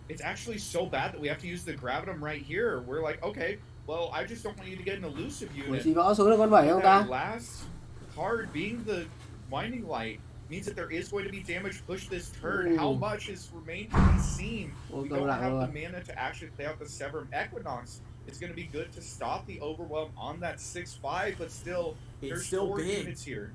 S4: It's actually so bad that we have to use the Gravitum right here. We're like, okay, well, I just don't want you to get an elusive unit. That last card being the Winding Light means that there is going to be damage pushed this turn. How much is remained to be seen. We don't have the mana to actually play out the Severum Equinox. It's going to be good to stop the overwhelm on that 6-5, but still, there's still 4 units here.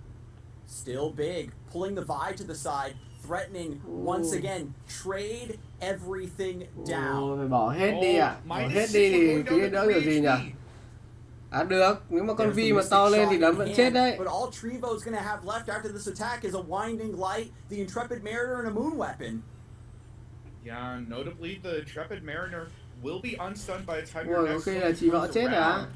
S6: Still big. Pulling the Vi to the side, threatening once again, trade everything down.
S1: Phải bỏ hết đi ạ. Bỏ hết đi thì cái đỡ kiểu gì nhỉ? À được, nếu mà con Vi mà to lên thì đấm vẫn chết đấy.
S6: But all Trevo's gonna have left after this attack is a Winding Light, the Intrepid Mariner, and a Moon Weapon.
S4: Yeah, notably the Intrepid Mariner will be unstunned by the time your next
S1: là chỉ võ chết à?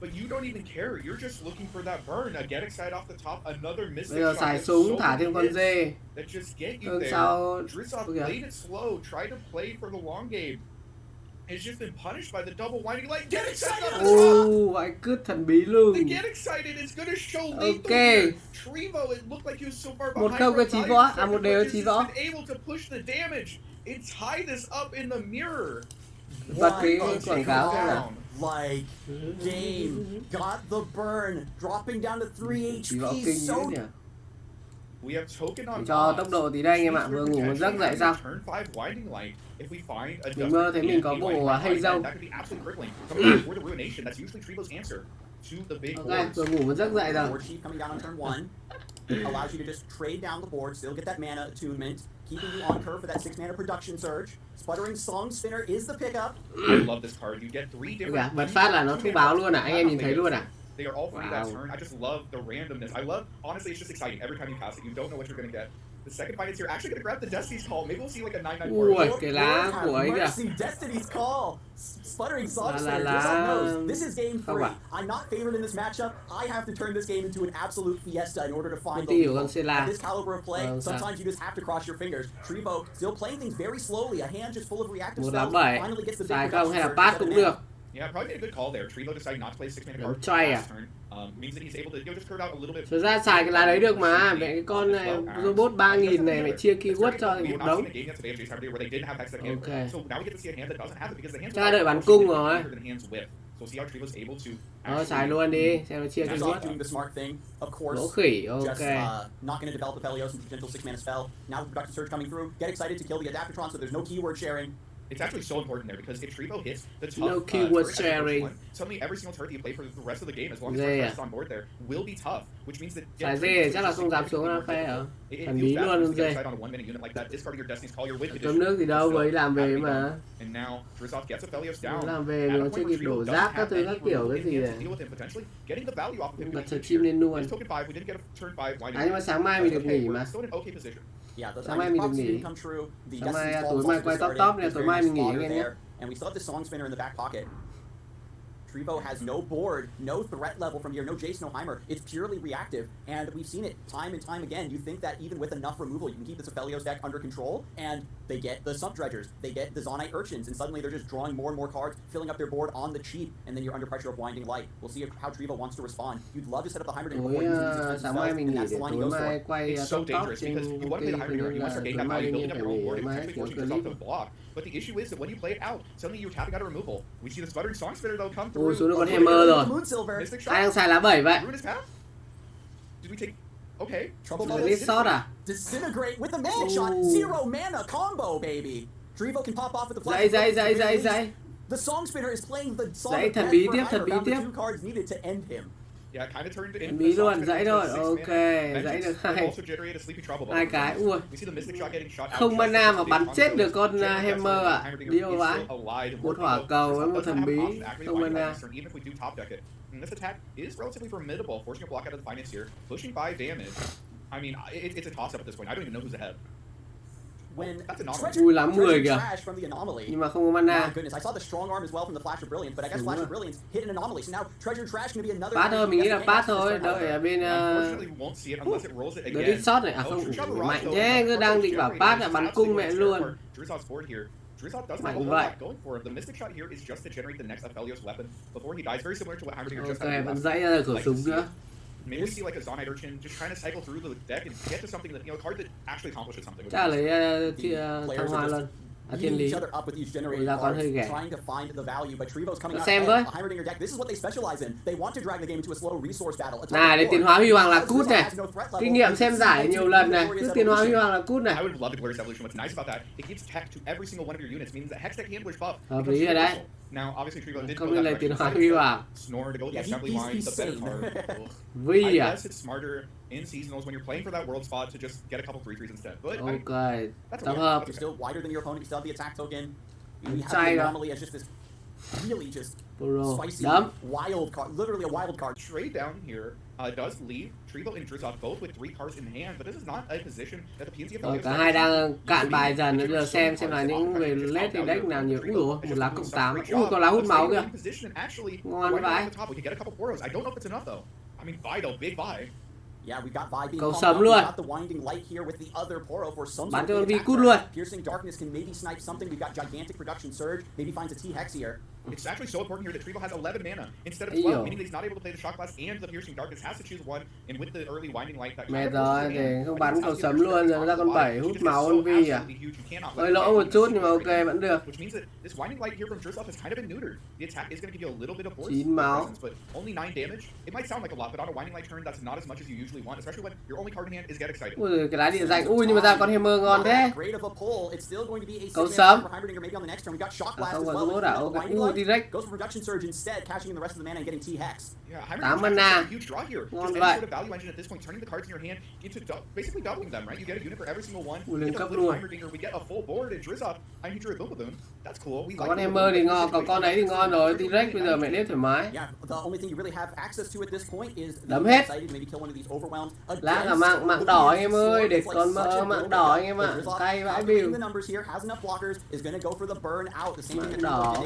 S4: But you don't even care. You're just looking for that burn. A get excited off the top, another Mystic
S1: Bây giờ xài súng thả thêm con dê.
S4: That just get you there. Drizzoth played it slow, tried to play for the long game. Has just been punished by the double Winding Light. Get excited!
S1: Vãi cứt thần bí luôn.
S4: The get excited is gonna show lethal here. Trevo, it looked like he was so far behind.
S1: 1-0 cho Chí Võ, à 1-0 cho Chí Võ.
S4: Been able to push the damage and tie this up in the mirror.
S1: Bật cái quảng cáo thế nào?
S6: Like game got the burn, dropping down to 3 HP. So
S4: we have token on
S1: cho tốc độ tí đây anh em ạ, vừa ngủ một giấc dậy xong. Mình mơ thấy mình có bộ hay dâu. Ok, vừa ngủ một giấc dậy rồi.
S6: Allows you to just trade down the board, still get that mana attunement, keeping you on curve for that 6 mana production surge. Sputtering Song Spinner is the pickup.
S4: I love this card. You get 3 different.
S1: Bật phát là nó thông báo luôn à? Anh em nhìn thấy luôn à?
S4: They are all free that turn. I just love the randomness. Honestly, it's just exciting. Every time you pass it, you don't know what you're going to get. The second fight is here. Actually going to grab the Destiny's Call. Maybe we'll see like a 9-9-4.
S1: Cái lá của ấy kìa.
S6: Destiny's Call. Sputtering Song Spinner. Drizzoth knows this is game 3. I'm not favored in this matchup. I have to turn this game into an absolute fiesta in order to find the lead. At this caliber of play, sometimes you just have to cross your fingers. Trevo still playing things very slowly. A hand just full of reactive spells. Finally gets the big production
S1: hay là pass cũng được.
S4: Yeah, probably made a good call there. Trevo decided not to play 6 mana card last turn. Means that he's able to just curve out a little bit.
S1: Thực ra xài cái lá đấy được mà, mẹ cái con này robot 3000 này mày chia keyword cho một đống. Ok. Cha đợi bắn cung rồi. Xài luôn đi, xem nó chia keyword. Lỗ khỉ, ok.
S6: Not going to develop Aphelios into potential 6 mana spell. Now production surge coming through. Get excited to kill the Adaptatron so there's no keyword sharing.
S4: It's actually so important there because if Trevo hits the tough
S1: No keyword
S4: turret
S1: sharing.
S4: one, suddenly every single turret that you play for the rest of the game, as long as the is on board there, will be tough, which means that
S1: Phải dê chắc là không dám xuống phe hả? Thần bí luôn không dê. Trong nước thì đâu với làm về mà. Làm về nó chưa kịp đổ rác các thứ các kiểu cái gì này. Đặt chờ chim lên luôn. Nhưng mà sáng mai mình được nghỉ mà. Sáng mai mình được nghỉ. Sáng mai tối mai quay top nè, tối mai mình nghỉ anh em nhé.
S6: And we still have the song spinner in the back pocket. Trevo has no board, no threat level from here, no Jace, no Heimer. It's purely reactive, and we've seen it time and time again. You think that even with enough removal, you can keep this Aphelios deck under control, and they get the Sump Dredgers, they get the Zonite Urchins, and suddenly they're just drawing more and more cards, filling up their board on the cheap, and then you're under pressure of Winding Light. We'll see how Trevo wants to respond. You'd love to set up the Heimer deck before you use these
S1: sáng mai mình nghỉ để tối mai quay
S4: it's so
S1: top
S4: dangerous
S1: trên
S4: because you want to play the Heimer here, you want to start getting that value, building up your own board, and potentially forcing yourself to block. But the issue is that when you play it out, suddenly you're tapping out a removal. We see the sputtering song spinner though come through.
S1: Ôi xuống nó con hammer rồi. Ai đang xài lá 7 vậy?
S4: Did we take? Okay.
S1: Lít shot à?
S6: Disintegrate with the mana shot. 0 mana combo, baby. Trevo can pop off with the flash.
S1: Dậy.
S6: The song spinner is playing the song.
S1: Dậy thần bí tiếp.
S6: Two cards needed to end him.
S4: Yeah, kind of turned into
S1: bí luôn, dãy rồi, ok, dãy được hai cái, ui, không mana mà bắn chết được con hammer ạ, điêu vãi, một hỏa cầu với một thần bí, không mana.
S4: This attack is relatively formidable, forcing a block out of the finance here, pushing by damage. I mean, it's a toss-up at this point. I don't even know who's ahead.
S1: Ui lắm người kìa. Nhưng mà không có mana. Pass thôi, mình nghĩ là pass thôi. Đợi ở bên Grid shot này. À không, mạnh thế, cứ đang định bảo pass là bắn cung mẹ luôn. Mạnh vậy. Ok, vẫn dãy ra khẩu súng nữa.
S4: Maybe we see like a Zonite Urchin just trying to cycle through the deck and get to something that, you know, a card that actually accomplishes something.
S1: Chắc là lấy thăng hoa luôn. Thiên lý. Ra con hơi ghẻ. Xem với. Này, lấy tiến hóa huy hoàng là cút này. Kinh nghiệm xem giải nhiều lần này. Cứ tiến hóa huy hoàng là cút này. Hợp lý rồi đấy. Không nên lấy tiến hóa huy hoàng. Vì à?
S4: In seasonals when you're playing for that world spot to just get a couple 3/3s instead. But
S1: okay,
S4: that's
S1: hợp.
S6: You're still wider than your opponent. You still have the attack token. You have the anomaly as just this really just spicy wild card, literally a wild card.
S4: Trade down here does leave Trevo and Drizzt both with 3 cards in hand, but this is not a position that the PNC
S1: cả hai đang cạn bài dần, bây giờ xem là những người late thì deck nào nhiều. Ui một lá cộng 8. Ui có lá hút máu kìa. Ngon vãi.
S4: I don't know if it's enough though. I mean, Vital, big buy.
S6: Yeah, we've got Vi being
S1: cầu sấm luôn.
S6: got the winding light here with the other Poro for some
S1: bắn cho Vi cút luôn.
S6: Piercing darkness can maybe snipe something. We've got gigantic production surge. Maybe finds a T-Hex here.
S4: It's actually so important here that Trevo has 11 mana instead of 12, meaning that he's not able to play the Shock Blast and the Piercing Darkness, has to choose one, and with the early Winding Light that
S1: mẹ rồi, để không bắn cầu sấm luôn, rồi ra con 7 hút máu con Vi à. Hơi lỗ một chút nhưng mà ok vẫn được. 9 máu.
S4: 9
S1: Ui cái lá địa danh, ui nhưng mà ra con hammer ngon thế. Cầu sấm. Không có rút à, ok, direct. 8 mana. Ngon vậy. Ui lên cấp luôn. Có con hammer thì ngon, có con đấy thì ngon rồi, direct bây giờ mẹ nếp thoải mái. Đấm hết. Lá là mạng đỏ anh em ơi, để con mạng đỏ anh em ạ. Cay vãi bìu. Mạng đỏ.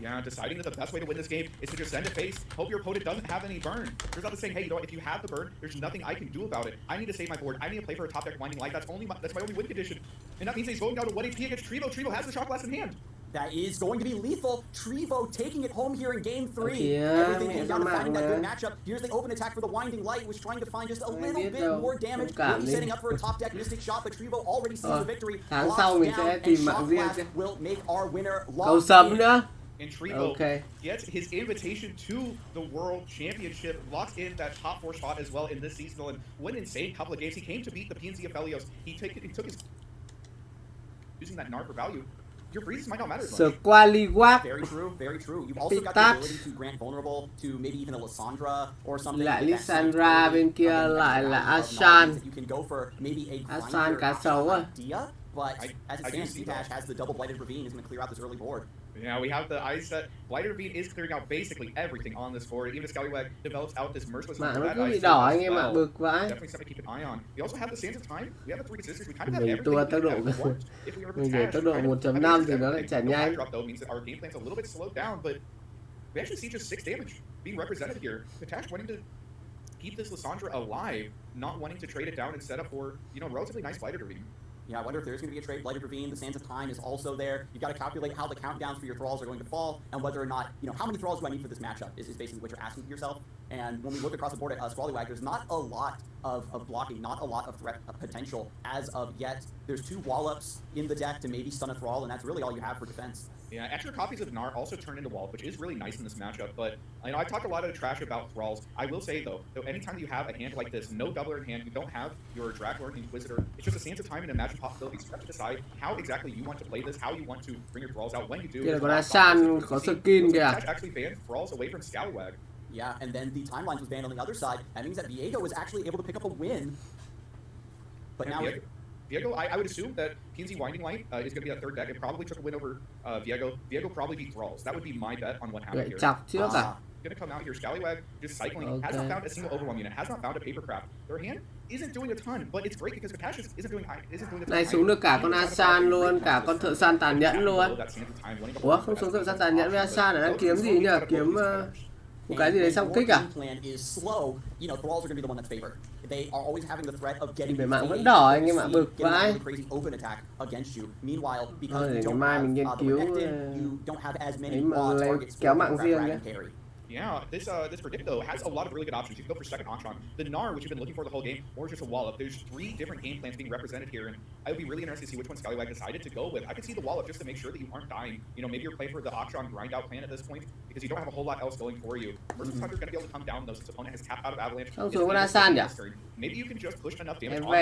S4: Yeah, deciding that the best way to win this game is to just send a face, hope your opponent doesn't have any burn. There's nothing saying, hey, you know what, if you have the burn, there's nothing I can do about it. I need to save my board. I need to play for a top deck Winding Light. That's my only win condition. And that means he's going down to 1 HP against Trevo. Trevo has the Shock Blast in hand.
S6: That is going to be lethal. Trevo taking it home here in game 3. Everything came down to finding that good matchup. Here's the open attack for the Winding Light, was trying to find just a little bit more damage. Really setting up for a top deck Mystic Shot, but Trevo already sees the victory.
S1: Tháng sau mình sẽ tìm mạng riêng chứ.
S6: Will make our winner
S1: cầu sấm nữa.
S4: And Trevo gets his invitation to the World Championship, locks in that top 4 spot as well in this seasonal, and what an insane couple of games. He came to beat the PNC Aphelios. He took his using that NAR for value. your freezes might not matter as much.
S1: Squaliwak.
S6: Very true, very true. You've also got the ability to grant vulnerable to maybe even a Lissandra or something.
S1: Lại Lissandra, bên kia lại là Ashan. Ashan cá sấu à?
S6: But as it stands, Fanpage has the double Blighted Ravine is going to clear out this early board.
S4: Yeah, we have the ice set. Blighted Ravine is clearing out basically everything on this board. Even if Scallywag develops out this merciless
S1: Mạng nó cứ bị đỏ anh em ạ, bực vãi.
S4: Definitely something to keep an eye on. We also have the Sands of Time. We have the Three Sisters. We kind of have everything.
S1: Mình để tốc độ 1.5 thì nó lại chả nhanh.
S4: Means that our game plan's a little bit slowed down, but we actually see just 6 damage being represented here. Fanpage wanting to keep this Lissandra alive, not wanting to trade it down and set up for, you know, relatively nice Blighted Ravine.
S6: Yeah, I wonder if there's going to be a trade. Blighted Ravine, the Sands of Time is also there. You've got to calculate how the countdowns for your thralls are going to fall, and whether or not, you know, how many thralls do I need for this matchup is basically what you're asking yourself. And when we look across the board at Squallywag, there's not a lot of blocking, not a lot of threat potential as of yet. There's 2 Wallops in the deck to maybe stun a thrall, and that's really all you have for defense.
S4: Yeah, extra copies of Gnar also turn into Wallop, which is really nice in this matchup, but you know, I talked a lot of trash about Thralls. I will say, though, anytime you have a hand like this, no doubler in hand, you don't have your Draglord Inquisitor, it's just a Sands of Time and Imagine possibilities. You have to decide how exactly you want to play this, how you want to bring your Thralls out. When you do, actually banned Thralls away from Scallywag.
S6: Yeah, and then the Timelines was banned on the other side. That means that Viego was actually able to pick up a win. But
S4: yeah,
S6: now...
S4: Viego, I would assume that PNZ Winding Light is going to be that third deck. It probably took a win over Viego. Viego probably beat Thralls. That would be my bet on what happened here. Going to come out here. Scallywag just cycling. Has not found a single Overwhelm unit. Has not found a Papercraft. Their hand isn't doing a ton, but it's great because Fanpage isn't doing a ton.
S1: Này xuống được cả con Asan luôn, cả con thợ săn tàn nhẫn luôn. Ủa, không xuống thợ săn tàn nhẫn với Asan là đang kiếm gì nhỉ? Kiếm một cái gì đấy xong kích à? Về mạng vẫn đỏ anh em ạ, bực vãi. Thôi để ngày mai mình nghiên cứu đấy mà lấy kéo mạng riêng nhé.
S4: Yeah, this predict though has a lot of really good options. You can go for second Akshan, the Gnar, which you've been looking for the whole game, or just a Wallop. There's 3 different game plans being represented here, and I would be really interested to see which one Scallywag decided to go with. I could see the Wallop just to make sure that you aren't dying. You know, maybe you're playing for the Akshan grind out plan at this point because you don't have a whole lot else going for you. Merciless Hunter's gonna be able to come down though since opponent has tapped out of Avalanche. Maybe you can just push enough damage on the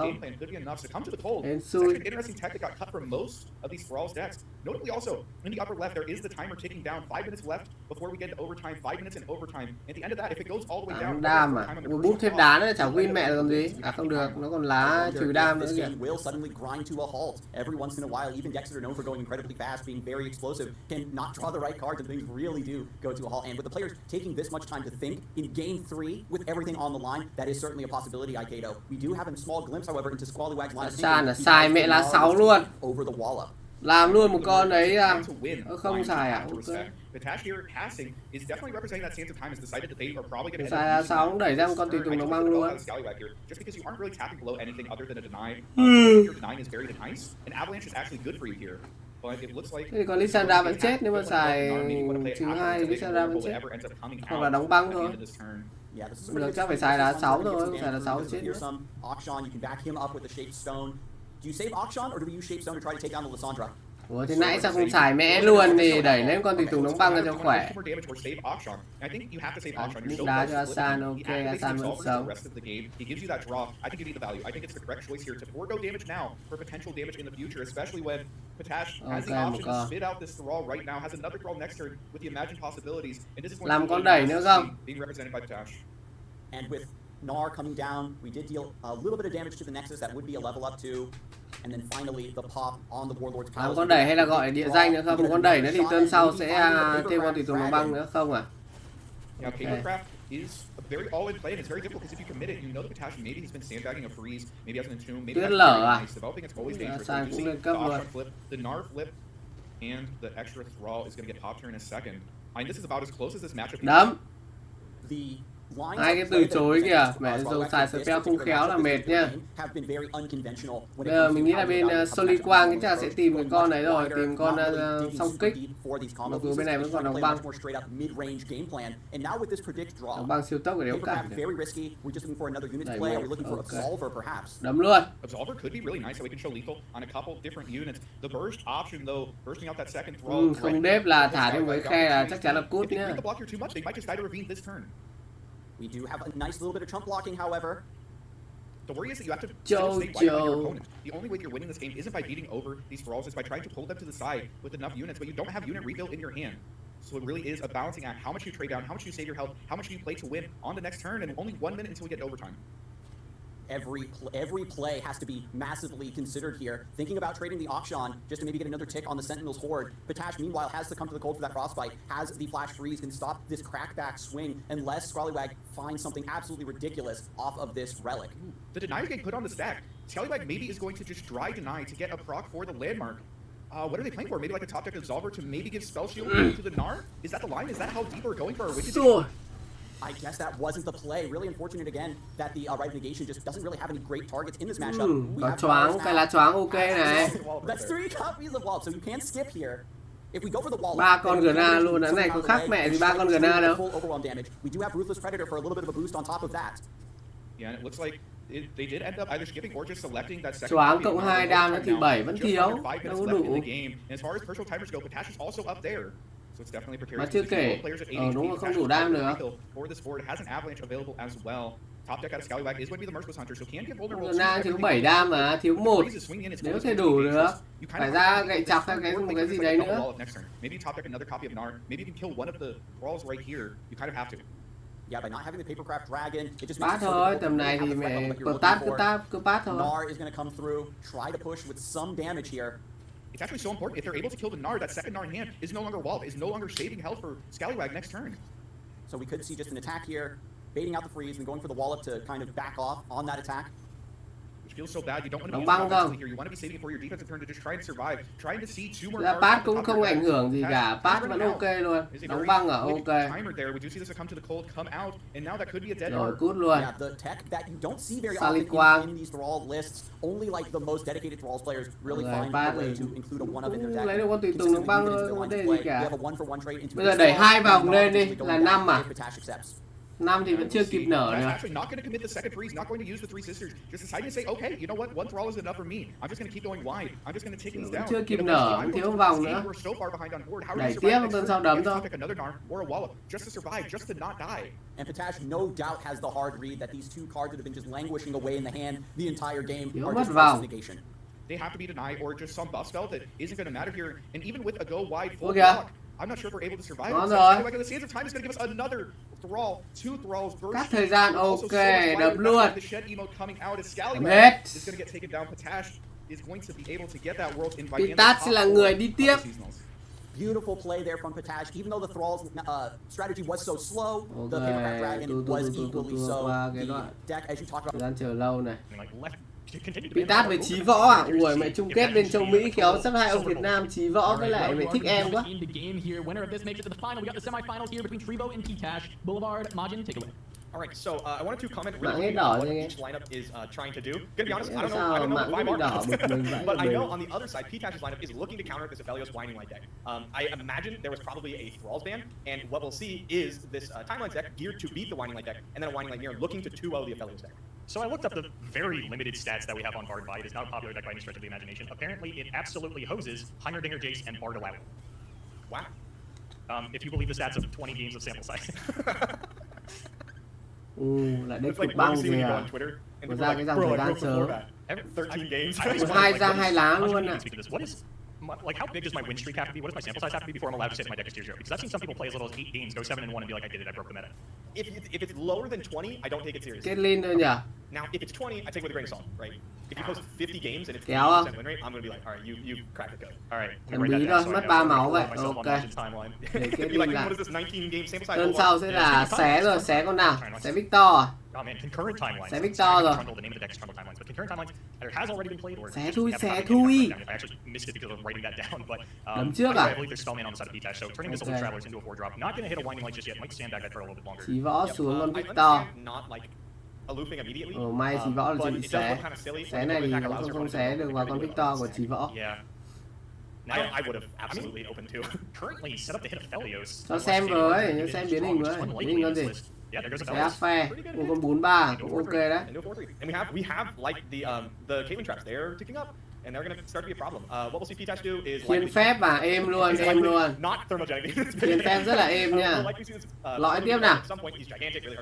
S4: game plan could be enough to come to the cold. It's actually an interesting tech that got cut from most of these Thralls decks. Notably also, in the upper left, there is the timer ticking down. 5 minutes left before we get to overtime. 5 minutes in overtime. At the end of that, if it goes all the way down,
S1: đam à? Bút thêm đá nữa chả win mẹ rồi còn gì? À không được, nó còn lá trừ đam nữa kìa.
S6: Will suddenly grind to a halt every once in a while. Even decks that are known for going incredibly fast, being very explosive, can not draw the right cards, and things really do go to a halt. And with the players taking this much time to think in game 3 with everything on the line, that is certainly a possibility. Ikedo. We do have a small glimpse, however, into Squallywag's line of
S1: thinking. Xài mẹ lá 6 luôn.
S6: Over the Wallop.
S1: Làm luôn một con đấy à? Không xài à?
S4: Fanpage here passing is definitely representing that Sands of Time has decided that they are probably going to
S1: xài lá 6 cũng đẩy ra một con tùy tùng nó băng luôn.
S4: Just because you aren't really tapping below anything other than a deny. Your denying is very nice, and Avalanche is actually good for you here. But it looks like
S1: thế thì còn Lissandra vẫn chết nếu mà xài trừ 2 thì Lissandra vẫn chết. Hoặc là đóng băng thôi. Bây giờ chắc phải xài lá 6 thôi, không xài lá 6 chết nữa.
S6: Do you save Akshan or do we use Shapestone to try to take down the Lissandra?
S1: Ủa thì nãy sao không xài mẽ luôn thì đẩy lên con tùy tùng đóng băng ra cho khỏe. Bút đá cho Asan, ok, Asan vẫn sống.
S4: He gives you that draw. I think you need the value. I think it's the correct choice here to forego damage now for potential damage in the future, especially when Fanpage has the option to spit out this thrall right now, has another thrall next turn with the imagined possibilities, and this is
S1: làm con đẩy nữa không?
S4: Being represented by Fanpage.
S6: And with Gnar coming down, we did deal a little bit of damage to the Nexus. That would be a level up too. And then finally the pop on the Warlord's
S1: Làm con đẩy hay là gọi địa danh nữa không? Một con đẩy nữa thì turn sau sẽ thêm con tùy tùng đóng băng nữa không à?
S4: Now, Papercraft is a very all-in play, and it's very difficult because if you commit it, you know the Potassium, maybe he's been sandbagging a freeze, maybe has an entomb, maybe that's very nice. Developing it's always dangerous. You see the Akshan flip, the Gnar flip, and the extra thrall is going to get popped here in a second. I mean, this is about as close as this matchup
S1: Đấm.
S6: The
S1: Hai cái từ chối kìa, mẹ rồi xài spell không khéo là mệt nhá. Bây giờ mình nghĩ là bên Soli Quang thì chắc là sẽ tìm cái con đấy rồi, tìm con song kích. Mặc dù bên này vẫn còn đóng băng. Đóng băng siêu tốc để đéo cản được. Đẩy một, ok. Đấm luôn. Không đếp là thả thêm cái khe là chắc chắn là cút nhá.
S6: We do have a nice little bit of trump blocking, however.
S4: The worry is that you have to
S1: Châu,
S4: still stay wide on your
S1: châu.
S4: opponent. The only way that you're winning this game isn't by beating over these thralls, it's by trying to pull them to the side with enough units, but you don't have unit rebuild in your hand. So it really is a balancing act. How much you trade down, how much you save your health, how much you play to win on the next turn, and only 1 minute until we get overtime.
S6: Every play has to be massively considered here. Thinking about trading the Auction just to maybe get another tick on the Sentinel's horde. Patash, meanwhile, has to come to the cold for that Frostbite, has the Flash Freeze, can stop this crackback swing unless Scrallywag finds something absolutely ridiculous off of this relic.
S4: The Deny is getting put on the stack. Scallywag maybe is going to just dry Deny to get a proc for the landmark. What are they playing for? Maybe like a top deck Absolver to maybe give Spell Shield to the Gnar? Is that the line? Is that how deep we're going for our Wicked?
S6: I guess that wasn't the play. Really unfortunate again that the right negation just doesn't really have any great targets in this matchup.
S1: Có choáng, cái lá choáng ok này.
S6: That's 3 copies of wall, so you can't skip here. If we go for the wall,
S1: 3 con Gna luôn, cái này có khác mẹ gì 3 con Gna đâu.
S6: We do have Ruthless Predator for a little bit of a boost on top of that.
S4: Yeah, and it looks like they did end up either skipping or just selecting that second.
S1: Choáng cộng 2 đam nữa thì 7 vẫn thiếu, đâu có đủ.
S4: As far as personal timers go, Patash is also up there. So it's definitely precarious.
S1: Mà chưa kể, đúng là không đủ đam nữa.
S4: For this board has an avalanche available as well. Top deck out of Scallywag is going to be the Merciless Hunter, so can get vulnerable.
S1: Gna chỉ có 7 đam mà, thiếu 1. Nếu thể đủ được, phải ra gậy chọc hay một cái gì đấy nữa.
S4: Maybe top deck another copy of Gnar. Maybe you can kill one of the thralls right here. You kind of have to.
S6: Yeah, by not having the Papercraft Dragon, it just
S1: pass thôi, tầm này thì mẹ cứ pass thôi.
S6: Gnar is going to come through, try to push with some damage here.
S4: It's actually so important. If they're able to kill the Gnar, that second Gnar in hand is no longer walled, is no longer saving health for Scallywag next turn.
S6: So we could see just an attack here, baiting out the freeze and going for the wallop to kind of back off on that attack.
S4: Which feels so bad. You don't want to be here. You want to be saving it for your defensive turn to just try and survive. Trying to see 2 more.
S1: Pass cũng không ảnh hưởng gì cả. Pass vẫn ok luôn. Đóng băng à, ok. Rồi cút luôn.
S6: Yeah, the tech that you don't see very often in these thrall lists. Only like the most dedicated thralls players really find a way to include a one of in their deck.
S1: Lấy được con tùy tùng đóng băng thôi, không vấn đề gì cả.
S6: We have a 1-for-1 trade into.
S1: Bây giờ đẩy 2 vòng lên đi, là 5 à? 5 thì vẫn chưa kịp nở nữa.
S4: Actually not going to commit the second freeze, not going to use the 3 sisters. Just deciding to say, okay, you know what? One thrall is enough for me. I'm just going to keep going wide. I'm just going to take these down.
S1: Chưa kịp nở, thiếu vòng nữa. Đẩy tiếp tuần sau đấm thôi.
S4: Just to survive, just to not die.
S6: And Patash no doubt has the hard read that these 2 cards that have been just languishing away in the hand the entire game are just forced negation.
S4: They have to be denied or just some buff spell that isn't going to matter here. And even with a go wide full block, I'm not sure if we're able to survive.
S1: Rồi.
S4: The sands of time is going to give us another thrall, 2 thralls.
S1: Cắt thời gian, ok, đập luôn.
S4: The shed emote coming out as Scallywag is going to get taken down. Patash is going to be able to get that world invite.
S1: Pitash sẽ là người đi tiếp.
S6: Beautiful play there from Patash. Even though the thrall's strategy was so slow, the Papercraft Dragon was equally so. The deck, as you talked about.
S1: Thời gian chờ lâu này. Pitash với Chí Võ à? Ui, mẹ chung kết bên châu Mỹ khéo sắp 2 ông Việt Nam Chí Võ với lại mẹ thích em quá.
S3: Alright, so I wanted to comment
S1: really
S3: quickly on what each lineup is trying to do. Gonna be honest, I don't know if I'm on but I know on the other side, Ptash's lineup is looking to counter this Aphelios Winding Light deck. I imagine there was probably a Thralls ban, and what we'll see is this Timelines deck geared to beat the Winding Light deck, and then a Winding Light mirror looking to 2-0 the Aphelios deck.
S5: So I looked up the very limited stats that we have on Bard Vi. It is not a popular deck by any stretch of the imagination. Apparently, it absolutely hoses Heimerdinger, Jace, and Bard Alawi.
S3: Wow.
S5: If you believe the stats of 20 games of sample size.
S1: Lại đến cục băng kìa. Có ra cái dòng thời gian sớm.
S3: 13 games.
S1: 2 ra 2 lá luôn ạ.
S5: Like, how big does my win streak have to be? What does my sample size have to be before I'm allowed to say that my deck is tier 0? Because I've seen some people play as little as 8 games, go 7-1, and be like, I did it, I broke the meta.
S3: If it's lower than 20, I don't take it seriously.
S1: Kết lên thôi nhỉ?
S3: Now, if it's 20, I take it with a grain of salt, right? If you post 50 games and it's 50% win rate, I'm going to be like, alright, you cracked the code.
S5: Alright,
S1: thần bí rồi, mất 3 máu vậy, ok. Để kết lên lại. Tuần sau sẽ là xé rồi, xé con nào? Xé Victor à? Xé Victor rồi. Xé thui, xé thui. Đấm trước à? Chí Võ xuống con Victor. May Chí Võ là chuẩn bị xé. Xé này thì không xé được vào con Victor của Chí Võ.
S5: I would have absolutely opened to. Currently set up to hit Aphelios.
S1: Cho xem với, nhớ xem biến hình với. Biến hình con gì? Sẽ áp phe. Con 43 cũng ok đấy.
S3: And we have like the Caitlyn traps. They're ticking up. and they're going to start to be a problem. What we'll see P-Tash do is
S1: Thiên phép và êm luôn, êm luôn.
S3: Not thermogenic.
S1: Thiên phép rất là êm nha. Lõi tiếp nào.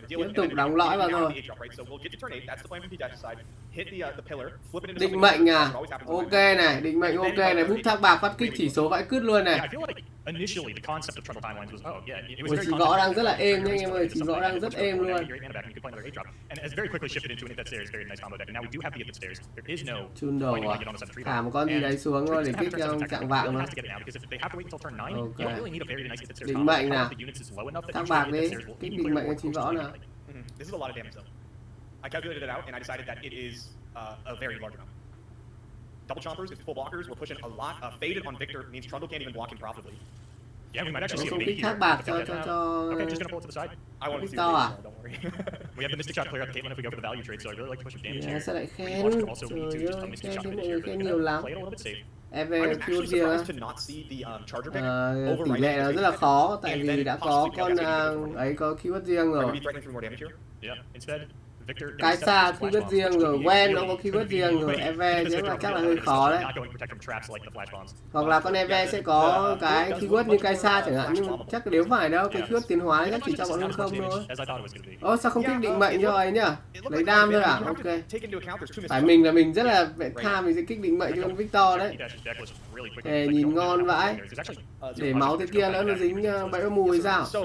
S1: Tiếp tục đóng lõi vào thôi. Định mệnh à? Ok này, định mệnh ok này, bút thác bạc phát kích chỉ số vãi cứt luôn này. Ôi, chỉ võ đang rất là êm nha anh em ơi, chỉ võ đang rất êm luôn. Chun đầu à? Thả một con gì đấy xuống thôi để kích cho chạng vạng mà. Ok. Định mệnh nào. Thác bạc đi, kích định mệnh cho chỉ võ nào.
S3: This is a lot of damage though. I calculated it out and I decided that it is a very large amount. Double chompers, if full blockers, we're pushing a lot. Faded on Victor means Trundle can't even block him profitably.
S5: Yeah, we might actually see a
S1: kích thác bạc cho
S5: Okay, just gonna pull it to the side.
S3: I want to see
S1: to à?
S3: Don't worry.
S5: We have the Mystic Shot clear up Caitlyn if we go for the value trade, so I really like to push with damage here.
S1: Sao lại
S5: We
S1: khen?
S5: watch also
S1: Trời
S5: need to just
S1: ơi,
S5: Mystic
S1: khen
S5: Shot
S1: thế
S5: finish
S1: mọi
S5: here,
S1: người
S5: but
S1: khen
S5: we're
S1: nhiều
S5: gonna
S1: lắm.
S5: play it a little bit safe.
S3: I was
S1: Eve
S3: actually
S1: Fusion
S3: surprised to not see the charger pick
S1: tỷ lệ nó rất là khó tại vì đã có con ấy có keyword riêng rồi.
S5: Yeah, instead Victor
S1: Cái xa keyword riêng rồi, quen nó có keyword riêng rồi, Eve chắc là hơi khó đấy. Hoặc là con Eve sẽ có cái keyword như cái xa chẳng hạn, nhưng chắc nếu phải đâu, cái keyword tiến hóa chắc chỉ cho bọn hơn không thôi. Ồ, sao không kích định mệnh cho ấy nhỉ? Lấy đam thôi à? Ok. Phải mình là mình rất là tham, mình sẽ kích định mệnh cho con Victor đấy. Thề nhìn ngon vãi. Để máu thế kia nữa nó dính bẫy mùi sao?
S3: So,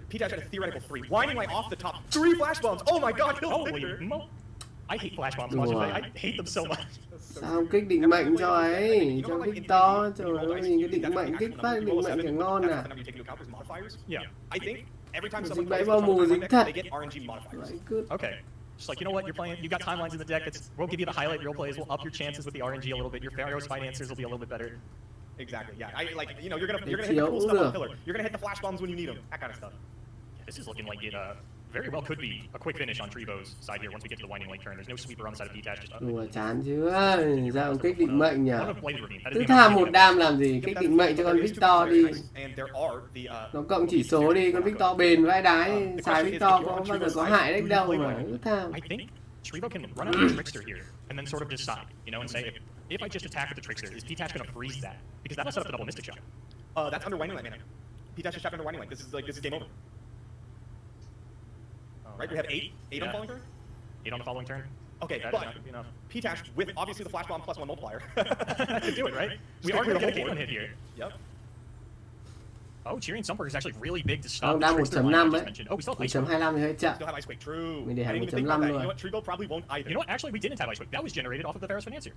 S3: P-Dash had a theoretical 3. Winding light off the top. 3 flash bombs. Oh my god,
S5: Holy mo! I hate flash bombs. Watch I hate them so much.
S1: Sao không kích định mệnh cho ấy, cho Victor, trời ơi, nhìn cái định mệnh kích phát định mệnh chẳng ngon à.
S3: Yeah, I think every time
S1: Dính bẫy bao mù dính thật.
S5: Okay. Just like, you know what, you're playing, you got timelines in the deck, we'll give you the highlight reel plays, we'll up your chances with the RNG a little bit, your Pharaoh's financiers will be a little bit better.
S3: Exactly, yeah. You're gonna hit the cool stuff on the pillar. You're gonna hit the flash bombs when you need them, that kind of stuff.
S5: Yeah, this is looking like it very well could be a quick finish on Treebo's side here once we get to the winding lake turn. There's no sweeper on the side of P-Tash, just up.
S1: Ủa chán chưa, sao không kích định mệnh nhỉ? Cứ tham một đam làm gì, kích định mệnh cho con Victor đi. Nó cộng chỉ số đi, con Victor bền vãi đái, xài Victor có bao giờ có hại đấy đâu mà cứ tham.
S5: I think Treebo can run out the Trickster here and then sort of decide, you know, and say, if I just attack with the Trickster, is P-Tash going to freeze that? Because that'll set up the double Mystic Shot.
S3: That's under winding light, man. P-Tash is trapped under winding light. This is game over. Right, we have 8 on following turn?
S5: 8 on the following turn.
S3: Okay,
S5: that
S3: but P-Tash with obviously the flash bomb plus 1 multiplier.
S5: To do it, right? We are going to get a Caitlyn hit here.
S3: Yep.
S5: Oh, Cheering Sumper is actually really big to stop.
S1: Đang 1.5 đấy.
S5: Oh, we still have Ice
S1: 1.25 thì hơi chậm.
S3: Still have Ice Quake, true.
S1: Mình để hẳn 1.5
S3: You
S1: luôn.
S3: know what, Treebo probably won't either.
S5: You know what, actually we didn't have Ice Quake. That was generated off of the Pharaoh's Financier.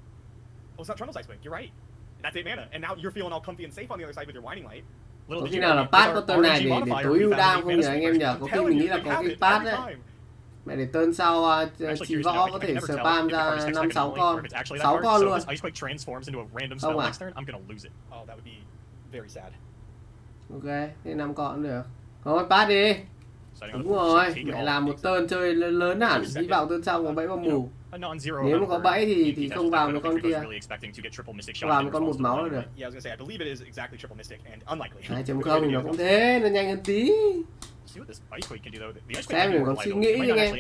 S3: Oh, it's not Trundle's Ice Quake, you're right. And that's 8 mana. And now you're feeling all comfy and safe on the other side with your winding light.
S1: Có khi nào là pass có turn này để tối ưu đam không nhỉ anh em nhỉ? Có khi mình nghĩ là có cái pass đấy. Mẹ để turn sau chỉ võ có thể spam ra 5-6 con, 6 con luôn. Không à?
S3: Oh, that would be very sad.
S1: Ok, thế 5 con cũng được. Thôi pass đi. Đúng rồi, mẹ làm một turn chơi lớn hẳn, hy vọng turn sau có bẫy vào mù. Nếu mà có bẫy thì không vào với con kia. Vào với con một máu là được. 2.0 thì nó cũng thế, nó nhanh hơn tí. Xem mình còn suy nghĩ anh em.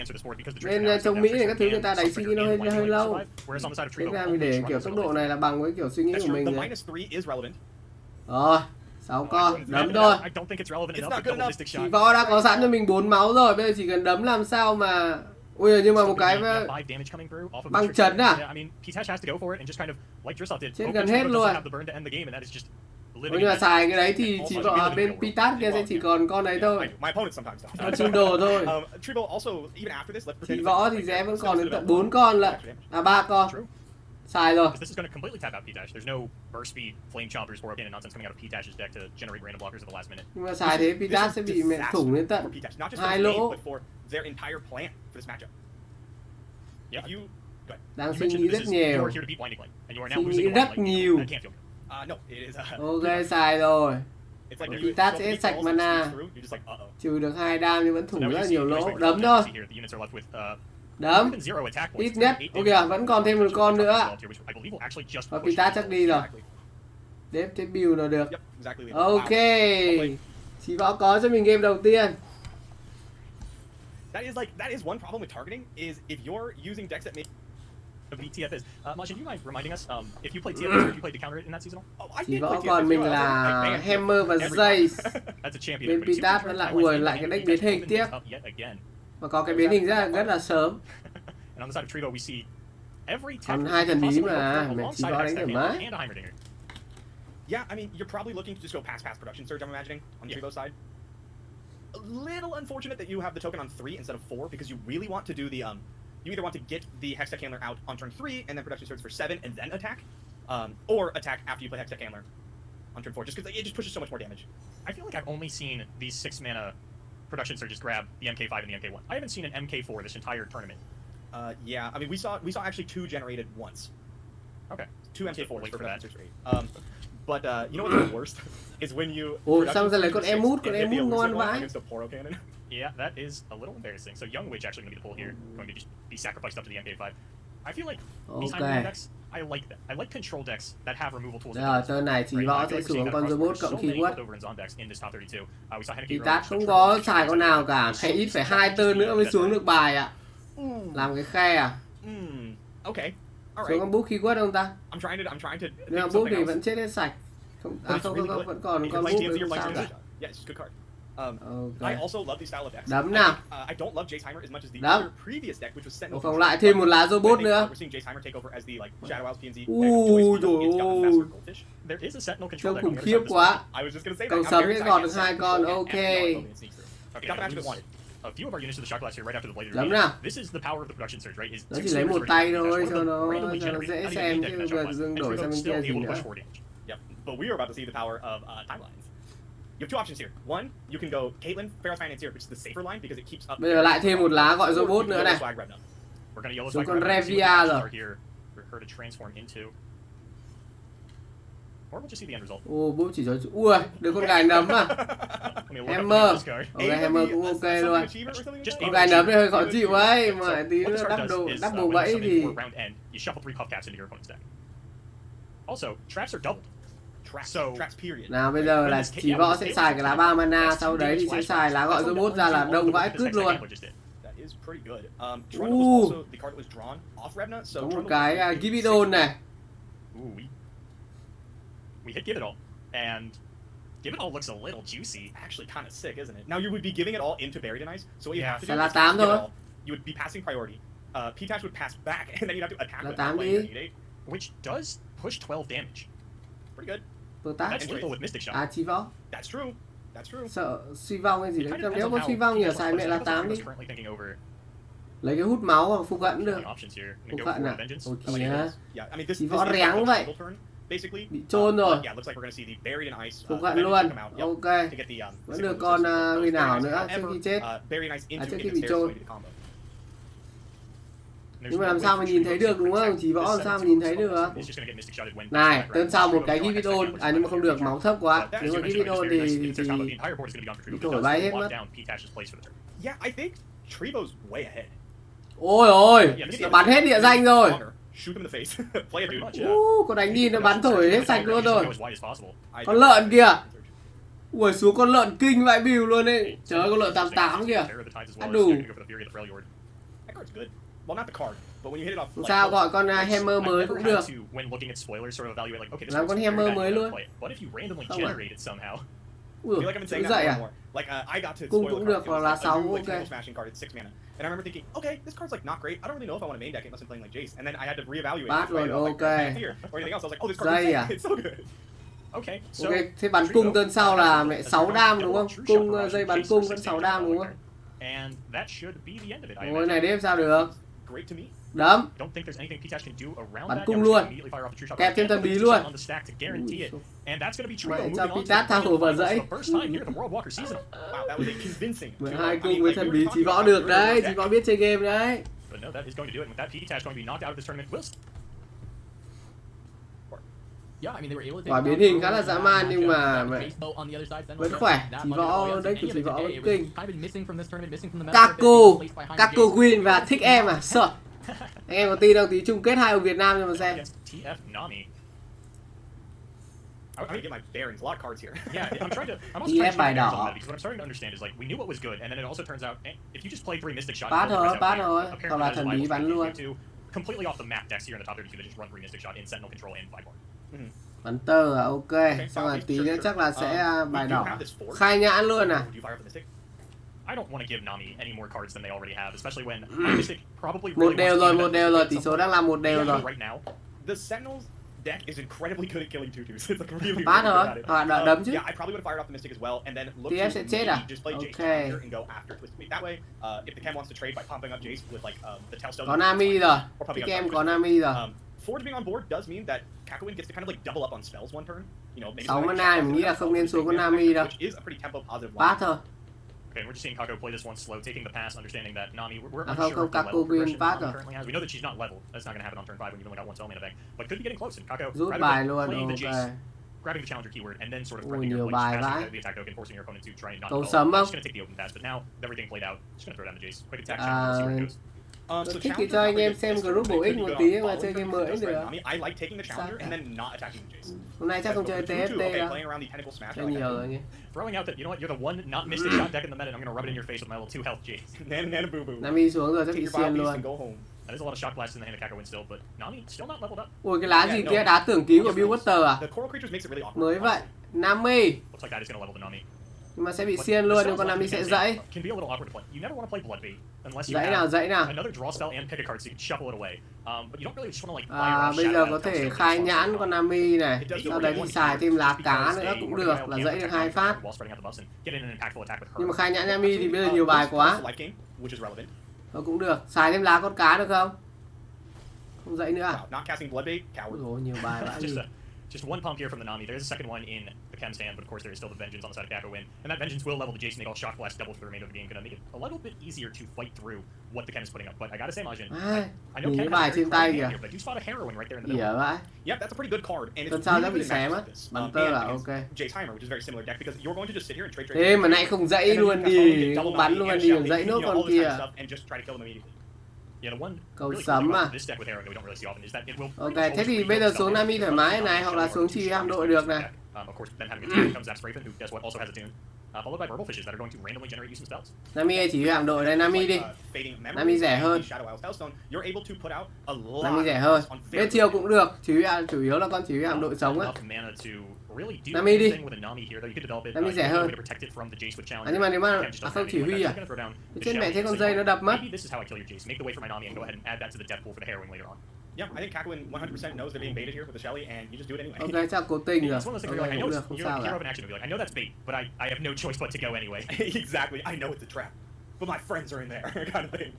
S1: Nên trong Mỹ này các thứ người ta đánh suy nghĩ nó hơi lâu. Thế ra mình để kiểu tốc độ này là bằng với kiểu suy nghĩ của mình rồi. Rồi, 6 con, đấm thôi. Chỉ võ đã có sẵn cho mình 4 máu rồi, bây giờ chỉ cần đấm làm sao mà... Ui, nhưng mà một cái băng chấn à? Chết gần hết luôn. Nhưng mà xài cái đấy thì chỉ võ bên P-Tash kia sẽ chỉ còn con đấy thôi. Con chun đồ thôi. Chỉ võ thì sẽ vẫn còn đến tận 4 con lận. À 3 con. Xài rồi.
S5: This is going to completely tap out P-Tash. There's no burst speed, flame chompers, or and nonsense coming out of P-Tash's deck to generate random blockers at the last minute.
S1: Nhưng mà xài thế P-Tash sẽ bị mẹ thủng đến tận 2 lỗ. Đang suy nghĩ rất nhiều. Suy nghĩ rất nhiều. Ok, xài rồi. P-Tash sẽ sạch mana. Trừ được 2 đam nhưng vẫn thủng rất là nhiều lỗ. Đấm thôi. Đấm. Ít nhất. Ok, vẫn còn thêm một con nữa. Và P-Tash chắc đi rồi. Đếp thế build là được. Ok. Chỉ võ có cho mình game đầu tiên.
S3: That is one problem with targeting is if you're using decks that make
S5: of the TF is. Mashin, do you mind reminding us if you played TF or if you played to counter it in that seasonal?
S1: Chỉ võ còn mình là Hammer và dây. Bên Pitat vẫn lại ủi lại cái deck biến hình tiếp. Và có cái biến hình rất là sớm. Còn hai thần bí mà mẹ chỉ võ đánh thoải mái.
S3: Yeah, I mean, you're probably looking to just go pass production surge, I'm imagining, on Trevo's side. A little unfortunate that you have the token on 3 instead of 4, because you really want to do the, you either want to get the Hextech Handler out on turn 3, and then production surge for 7, and then attack, or attack after you play Hextech Handler on turn 4, just because it just pushes so much more damage.
S5: I feel like I've only seen these 6 mana production surges grab the MK5 and the MK1. I haven't seen an MK4 this entire tournament.
S3: Yeah, I mean, we saw actually 2 generated once.
S5: Okay.
S3: 2 MK4s for production surge rate. But you know what's the worst is when you.
S1: Ồ, sao giờ lấy con em mút ngon vãi.
S5: Yeah, that is a little embarrassing. So Young Witch actually going to be the pull here, going to just be sacrificed up to the MK5. I feel like these time decks, I like that. I like control decks that have removal tools.
S1: Rồi, turn này chỉ võ sẽ xuống con robot cộng keyword.
S5: Thì
S1: Tát không có xài con nào cả, phải ít phải 2 turn nữa mới xuống được bài ạ. Làm cái khe à?
S3: Okay.
S1: Xuống con bút keyword không ta?
S3: I'm trying to.
S1: Nhưng mà bút thì vẫn chết hết sạch. Không, vẫn còn con bút nữa không sao cả.
S3: Yeah, it's a good card. I also love the style of decks.
S1: Đấm nào.
S3: I don't love Jace as much as the other previous deck, which was Sentinel.
S1: Phòng lại thêm một lá robot nữa.
S3: We're seeing Jace take over as the like Shadow House PNZ.
S5: There is a Sentinel control
S1: trông
S5: deck.
S1: khủng khiếp quá.
S3: I was just gonna say
S1: Cầu sấm sẽ gọt được 2 con, ok.
S5: Got the match wanted. A few of our units to the shock blast here right after the blade.
S1: Lắm nào.
S5: This is the power of the production surge, right? Is
S1: nó chỉ lấy một tay thôi cho nó dễ xem chứ vừa dưng đổi sang bên kia gì nữa.
S3: Yep. But we are about to see the power of timelines. You have 2 options here. One, you can go Caitlyn, Pharaoh's Financier, which is the safer line because it keeps up.
S1: Bây giờ lại thêm một lá gọi robot nữa này. Xuống con Revia rồi. Ồ, bút chỉ cho ui, được con gài nấm à. Hammer. Ok, Hammer cũng ok luôn. Con gài nấm này hơi khó chịu ấy, mà tí nữa double bẫy thì. Nào bây giờ là chỉ võ sẽ xài cái lá 3 mana, sau đấy thì sẽ xài lá gọi robot ra là đông vãi cứt luôn. Có một cái Gibidon này.
S5: We hit Give It All, and Give It All looks a little juicy.
S3: Actually, kind of sick, isn't it? Now you would be giving it all into Buried in Ice, so what you have to do
S1: là
S3: is
S1: 8 thôi.
S3: You would be passing priority. P-Tash would pass back, and then you'd have to attack with
S1: 8 đi.
S5: Which does push 12 damage.
S3: Pretty good.
S5: That's lethal with Mystic Shot.
S1: À, chi võ.
S3: That's true. That's true.
S1: Sợ suy vong hay gì đấy. Nếu có suy vong thì xài mẹ là 8 đi. Lấy cái hút máu mà phục hận được. Phục hận à? Ôi kìa. Chỉ võ réng vậy. Bị chôn rồi. Phục hận luôn. Ok. Vẫn được con người nào nữa trước khi chết. Trước khi bị chôn. Nhưng mà làm sao mà nhìn thấy được đúng không? Chỉ võ làm sao mà nhìn thấy được. Này, tên sau một cái Gibidon. À nhưng mà không được, máu thấp quá. Nếu mà Gibidon thì bị thổi bay hết mất. Ôi ôi, nó bắn hết địa danh rồi. Có đánh đi nó bắn thổi hết sạch luôn rồi. Con lợn kìa. Ui, xuống con lợn kinh vãi bìu luôn ấy. Trời ơi, con lợn 88 kìa. Ăn đủ. Sao gọi con Hammer mới cũng được. Làm con Hammer mới luôn. Không à? Ui, trỗi dậy à? Cung cũng được, hoặc là 6 cũng ok.
S3: And I remember thinking, okay, this card's like not great. I don't really know if I want to main deck it unless I'm playing like Jace. And then I had to reevaluate.
S1: Bát rồi, ok.
S3: Or anything else. I was like, oh, this card is it's so good.
S5: Okay,
S1: so ok, thế bắn cung tên sau là mẹ 6 đam đúng không? Cung dây bắn cung vẫn 6 đam đúng không?
S5: And that should be the end of it.
S1: Ôi này đếm sao được?
S5: Great to me.
S1: Đấm. Bắn cung luôn. Kẹp thêm thần bí luôn. Mẹ cho Pitat thao hồ vào dãy. 12 cung với thần bí Chí Võ được đấy. Chí Võ biết chơi game đấy. Quả biến hình khá là dã man nhưng mà vẫn khỏe. Chí Võ đấy của Chí Võ vẫn kinh. Kako Win và thích em à? Sợ. Anh em có tin đâu tí chung kết hai ông Việt Nam cho mà xem. TF bài đỏ. Bát thôi, hoặc là thần bí bắn luôn.
S5: completely off the map decks here in the top 32 that just run 3 Mystic Shot in Sentinel Control and 5 bar.
S1: Bắn tơ à, ok. Xong rồi tí nữa chắc là sẽ bài đỏ. Khai nhãn luôn à.
S5: I don't want to give Nami any more cards than they already have, especially when Mystic probably
S1: một đều rồi, tỷ số đang là 1 đều rồi.
S5: Right now,
S3: the Sentinels deck is incredibly good at killing 2/2s. It's like really
S1: Bát rồi, đấm chứ.
S3: Yeah, I probably would have fired off the Mystic as well, and then look
S1: TF
S3: to
S1: sẽ chết à?
S3: just play Jace
S1: Okay.
S3: here and go after Twisted Fate. That way, if the Chem wants to trade by pumping up Jace with like the Tailstone.
S1: Có Nami rồi. Thích em có Nami rồi.
S3: Forge being on board does mean that Kakowin gets to kind of like double up on spells one turn. You know, maybe
S1: 6 mana mình nghĩ là không nên xuống con Nami đâu.
S3: Which is a pretty tempo positive.
S1: Bát thôi.
S5: Okay, we're just seeing Kako play this one slow, taking the pass, understanding that Nami, we're
S1: không,
S5: unsure
S1: không,
S5: of the
S1: Kako
S5: level progression
S1: Green
S5: Nami currently has. We know that she's not level. That's not going to happen on turn 5 when you've only got one Soulmate in the bank. But could be getting close, and Kako,
S1: rút
S5: rather
S1: bài
S5: than
S1: luôn,
S5: playing the
S1: ok.
S5: Jace, grabbing the challenger keyword, and then sort of
S1: Ui,
S5: prepping
S1: nhiều
S5: your place,
S1: bài
S5: passing
S1: vãi.
S5: the attack token, forcing your opponent to try and not
S1: Cầu
S5: develop.
S1: sấm
S5: I'm
S1: không?
S5: just going to take the open pass, but now with everything played out, just going to throw down the Jace. Quick attack, challenge, see where it goes.
S1: Tôi thích thì cho anh em xem group bổ ích một tí mà chơi game mới cũng được.
S3: I like taking the challenger and then not attacking the Jace.
S1: Hôm nay chắc không chơi TFT đâu. Chơi nhiều rồi nhỉ.
S5: Throwing out that, you know what, you're the one not Mystic Shot deck in the meta, and I'm going to rub it in your face with my little 2 health Jace.
S3: Nana boo boo.
S1: Nami xuống rồi chắc bị xiên luôn.
S5: That is a lot of shock blasts in the hand of Kakowin still, but Nami still not leveled up.
S1: Ui cái lá gì kia, đá tưởng ký của Bill Water à?
S3: The coral creatures makes it really awkward.
S1: Mới vậy. Nami.
S5: Looks like that is going to level the Nami.
S1: Nhưng mà sẽ bị xiên luôn nhưng con Nami sẽ dãy.
S5: Can be a little awkward to play. You never want to play Bloodbait unless you
S1: Dãy nào.
S5: have another draw spell and pick a card so you can shuffle it away. But you don't really just want to like
S1: Bây giờ có thể khai nhãn con Nami này. Sau đấy thì xài thêm lá cá nữa cũng được, là dãy được 2 phát. Nhưng mà khai nhãn Nami thì bây giờ nhiều bài quá. Cũng được. Xài thêm lá con cá được không? Không dãy nữa à? Ôi nhiều bài vãi gì.
S5: Just one pump here from the Nami. There is a second one in the Chem's hand, but of course there is still the Vengeance on the side of Kakowin. And that Vengeance will level the Jace, make all Shock Blast double for the remainder of the game. Gonna make it a little bit easier to fight through what the Chem is putting up. But I gotta say, Majin, I know Chem has a very crowded hand here, but you spot a Heroine right there in the middle.
S1: Vãi.
S3: Yep, that's a pretty good card. And
S1: Tuần
S3: it's
S1: sau
S3: really
S1: đã bị
S3: good
S1: xé
S3: match
S1: mất.
S3: with this.
S1: Bắn tơ à, ok.
S3: Jace Heimer, which is a very similar deck, because you're going to just sit here and trade.
S1: Thế mà nãy không dãy luôn đi, không bắn luôn đi, còn dãy nốt con kia. Cầu sấm à? Ok, thế thì bây giờ xuống Nami thoải mái này, hoặc là xuống Chi hạm đội được này. Nami chỉ hạm đội đây, Nami đi. Nami rẻ hơn. Nami rẻ hơn. Bên chiều cũng được, chủ yếu là con chỉ huy hạm đội sống á. Nami đi. Nami rẻ hơn. Nhưng mà nếu mà không chỉ huy à? Trên mẹ thấy con dây nó đập mất.
S3: Yeah, I think Kakowin 100% knows they're being baited here with the Shelly, and you just do it anyway.
S1: Ok, chắc cố tình rồi.
S5: It's one of those things where I know you're of an action movie. Like, I know that's bait, but I have no choice but to go anyway.
S3: Exactly. I know it's a trap, but my friends are in there, kind of thing.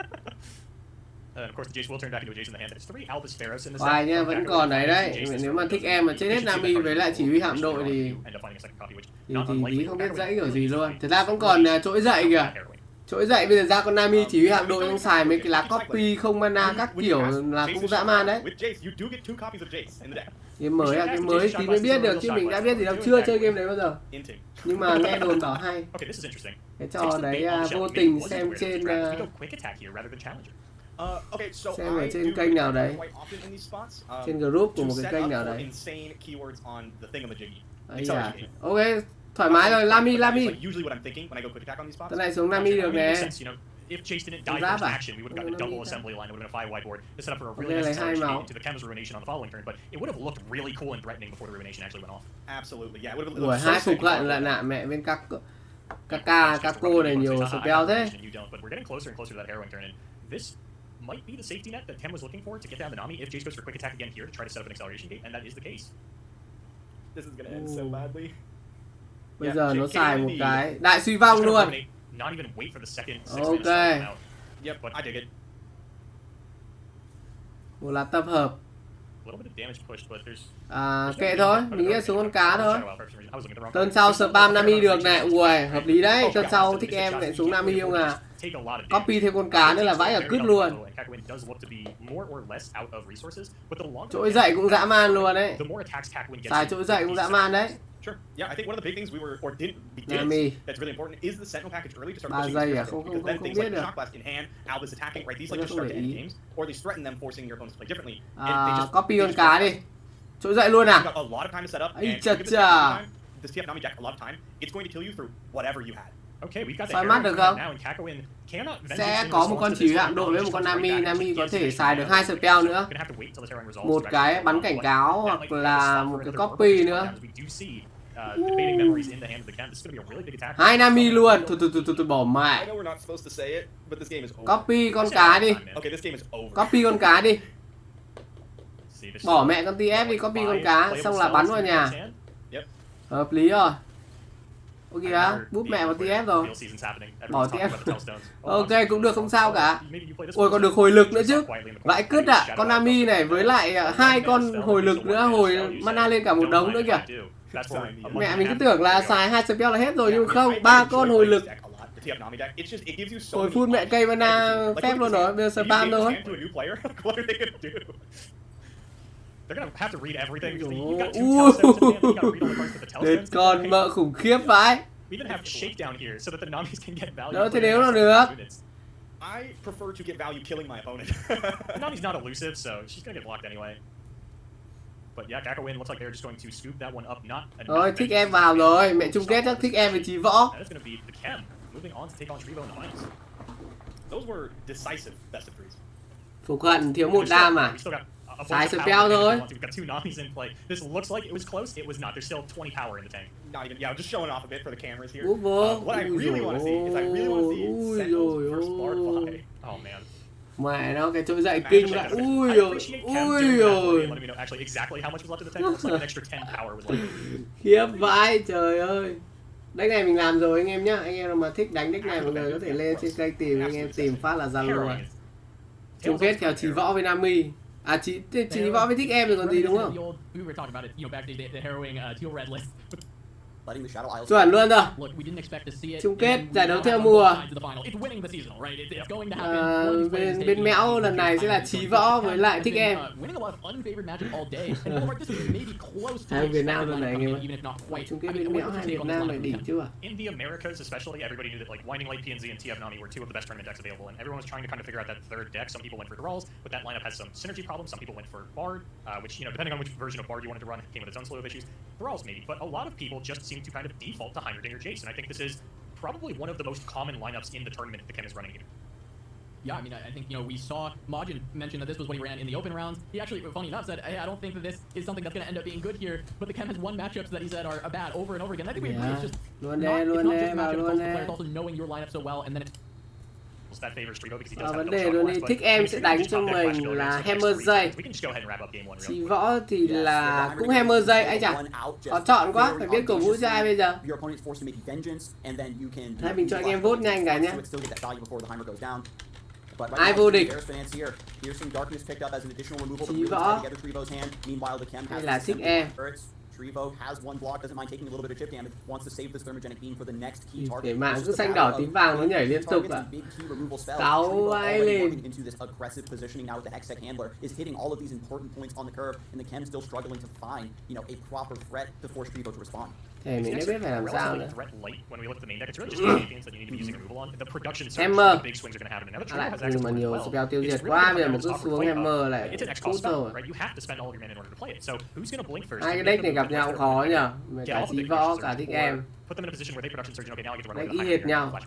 S5: And of course, the Jace will turn back into a Jace in the hand. There's 3 Albus Pharaohs in this
S1: Hoài nha, vẫn còn đấy đấy. Nếu mà thích em mà chết hết Nami với lại chỉ huy hạm đội thì tí không biết dãy kiểu gì luôn. Thật ra vẫn còn trỗi dậy kìa. Trỗi dậy bây giờ ra con Nami chỉ huy hạm đội không xài mấy cái lá copy không mana các kiểu là cũng dã man đấy. Game mới à, game mới tí mới biết được chứ mình đã biết gì đâu, chưa chơi game đấy bao giờ. Nhưng mà nghe đồn bảo hay. Cái trò đấy vô tình xem trên xem ở trên kênh nào đấy, trên group của một cái kênh nào đấy. Ấy à, ok. Thoải mái rồi, Nami. Tao này xuống Nami được nè.
S5: If Jace didn't die first action, we would have gotten a double assembly line. It would have been a 5 whiteboard to set up for a really nice acceleration into the Chem's ruination on the following turn, but it would have looked really cool and threatening before the ruination actually went off.
S3: Absolutely, yeah. It would have
S1: looked so sick. 2 phục lận là mẹ bên các cô này nhiều spell thế.
S5: But we're getting closer and closer to that harrowing turn, and this might be the safety net that Chem was looking for to get down the Nami if Jace goes for quick attack again here to try to set up an acceleration gate, and that is the case.
S3: This is gonna end so badly.
S1: Bây giờ nó xài một cái đại suy vong luôn.
S5: Not even wait for the second 6
S1: minutes
S5: to come out.
S3: Yep, but I dig it.
S1: Một là tập hợp.
S5: A little bit of damage pushed, but there's
S1: kệ thôi, mình nghĩ là xuống con cá thôi. Tuần sau spam Nami được này, ui, hợp lý đấy. Tuần sau thích em lại xuống Nami không à? Copy thêm con cá nữa là vãi ở cứt luôn. Trỗi dậy cũng dã man luôn đấy. Xài trỗi dậy cũng dã man đấy.
S3: Sure. Yeah, I think one of the big things we were or didn't that's really important is the Sentinel package early to start pushing because then things like Shock Blast in hand, Albus attacking, right? These like just start to end games, or they threaten them, forcing your opponents to play differently.
S1: Copy con cá đi. Trỗi dậy luôn à?
S3: A lot of time to set up.
S1: Ấy
S3: and
S1: chà
S3: give
S1: chà.
S3: this TF Nami deck a lot of time. It's going to kill you through whatever you had.
S1: Soi mắt được không? Sẽ có một con chỉ huy hạm đội với một con Nami. Nami có thể xài được 2 spell nữa, một cái bắn cảnh cáo hoặc là một cái copy nữa. Hai Nami luôn. Thôi bỏ mẹ. Copy con cá đi. Copy con cá đi. Bỏ mẹ con TF đi, copy con cá xong là bắn vào nhà. Hợp lý rồi. Ok á, bút mẹ vào TF rồi. Bỏ TF. Ok, cũng được, không sao cả. Ôi, còn được hồi lực nữa chứ. Vãi cứt ạ. Con Nami này với lại 2 con hồi lực nữa, hồi mana lên cả một đống nữa kìa. Mẹ mình cứ tưởng là xài 2 spell là hết rồi, nhưng không, 3 con hồi lực. Hồi full mẹ cây mana phép luôn rồi, bây giờ spam thôi. Đến con mợ khủng khiếp vãi. Đâu thế nếu nó được.
S3: I prefer to get value killing my opponent.
S5: Nami's not elusive, so she's gonna get blocked anyway. But yeah, Gakko in looks like they're just going to scoop that one up.
S1: Rồi, thích em vào rồi, mẹ chung kết chắc thích em với Chí Võ.
S5: That is gonna be the Chem moving on to take on Trivo in the finals.
S3: Those were decisive best of threes.
S1: Phục hận thiếu một đam à? Xài spell thôi.
S5: We've got 2 Namis in play. This looks like it was close. It was not. There's still 20 power in the tank.
S3: Not even. Yeah, I'm just showing off a bit for the cameras here.
S1: What
S3: I really want to see is I really want to see Sentinel's first Bard fly.
S5: Oh man.
S1: Mẹ nó cái trỗi dậy kinh vậy. Ui rồi.
S5: Let me know actually exactly how much was left in the tank. Looks like an extra 10 power was left.
S1: Khiếp vãi, trời ơi. Deck này mình làm rồi anh em nhá. Anh em mà thích đánh deck này mọi người có thể lên trên kênh tìm, anh em tìm phát là ra luôn. Chung kết kèo Chí Võ với Nami. À Chí Võ với thích em rồi còn gì đúng không? Chuẩn luôn rồi. Chung kết giải đấu theo mùa. Bên mẽo lần này sẽ là Chí Võ với lại thích em. Hai Việt Nam lần này anh em ơi. Chung kết bên mẽo hai Việt Nam này đỉnh chưa?
S5: In the Americas especially, everybody knew that like Winding Light, PNZ, and TF Nami were 2 of the best tournament decks available, and everyone was trying to kind of figure out that third deck. Some people went for Thralls, but that lineup has some synergy problems. Some people went for Bard, which, you know, depending on which version of Bard you wanted to run, came with its own slew of issues. Thralls maybe, but a lot of people just seem to kind of default to Heimerdinger Jace, and I think this is probably one of the most common lineups in the tournament the Chem is running here.
S2: Yeah, I mean, I think, you know, we saw Majin mention that this was what he ran in the open rounds. He actually, funny enough, said, hey, I don't think that this is something that's going to end up being good here. But the Chem has won matchups that he said are bad over and over again. I think we agree. It's just not just matchup, it's also the players also knowing your lineup so well, and then it's
S1: vấn đề luôn đi, thích em sẽ đánh cho mình là Hammer dây. Chí Võ thì là cũng Hammer dây, anh chả khó chọn quá, phải biết cổ vũ cho ai bây giờ. Hay mình cho anh em vote nhanh cả nhé. Ai vô địch? Chí Võ hay là thích em?
S6: Trivo has one block, doesn't mind taking a little bit of chip damage, wants to save this thermogenic beam for the next key target.
S1: Để mạng cứ xanh đỏ tím vàng nó nhảy liên tục ạ. Cáu vãi lên.
S6: Into this aggressive positioning now with the Hextech handler is hitting all of these important points on the curve, and the Chem still struggling to find, you know, a proper threat to force Trivo to respond.
S1: Thì mình đã biết phải làm sao nữa. Hammer. Nhưng mà nhiều spell tiêu diệt quá, bây giờ một cứ xuống Hammer lại cút rồi. Hai cái deck này gặp nhau cũng khó nhờ. Cả Chí Võ, cả thích em. Deck y hệt nhau.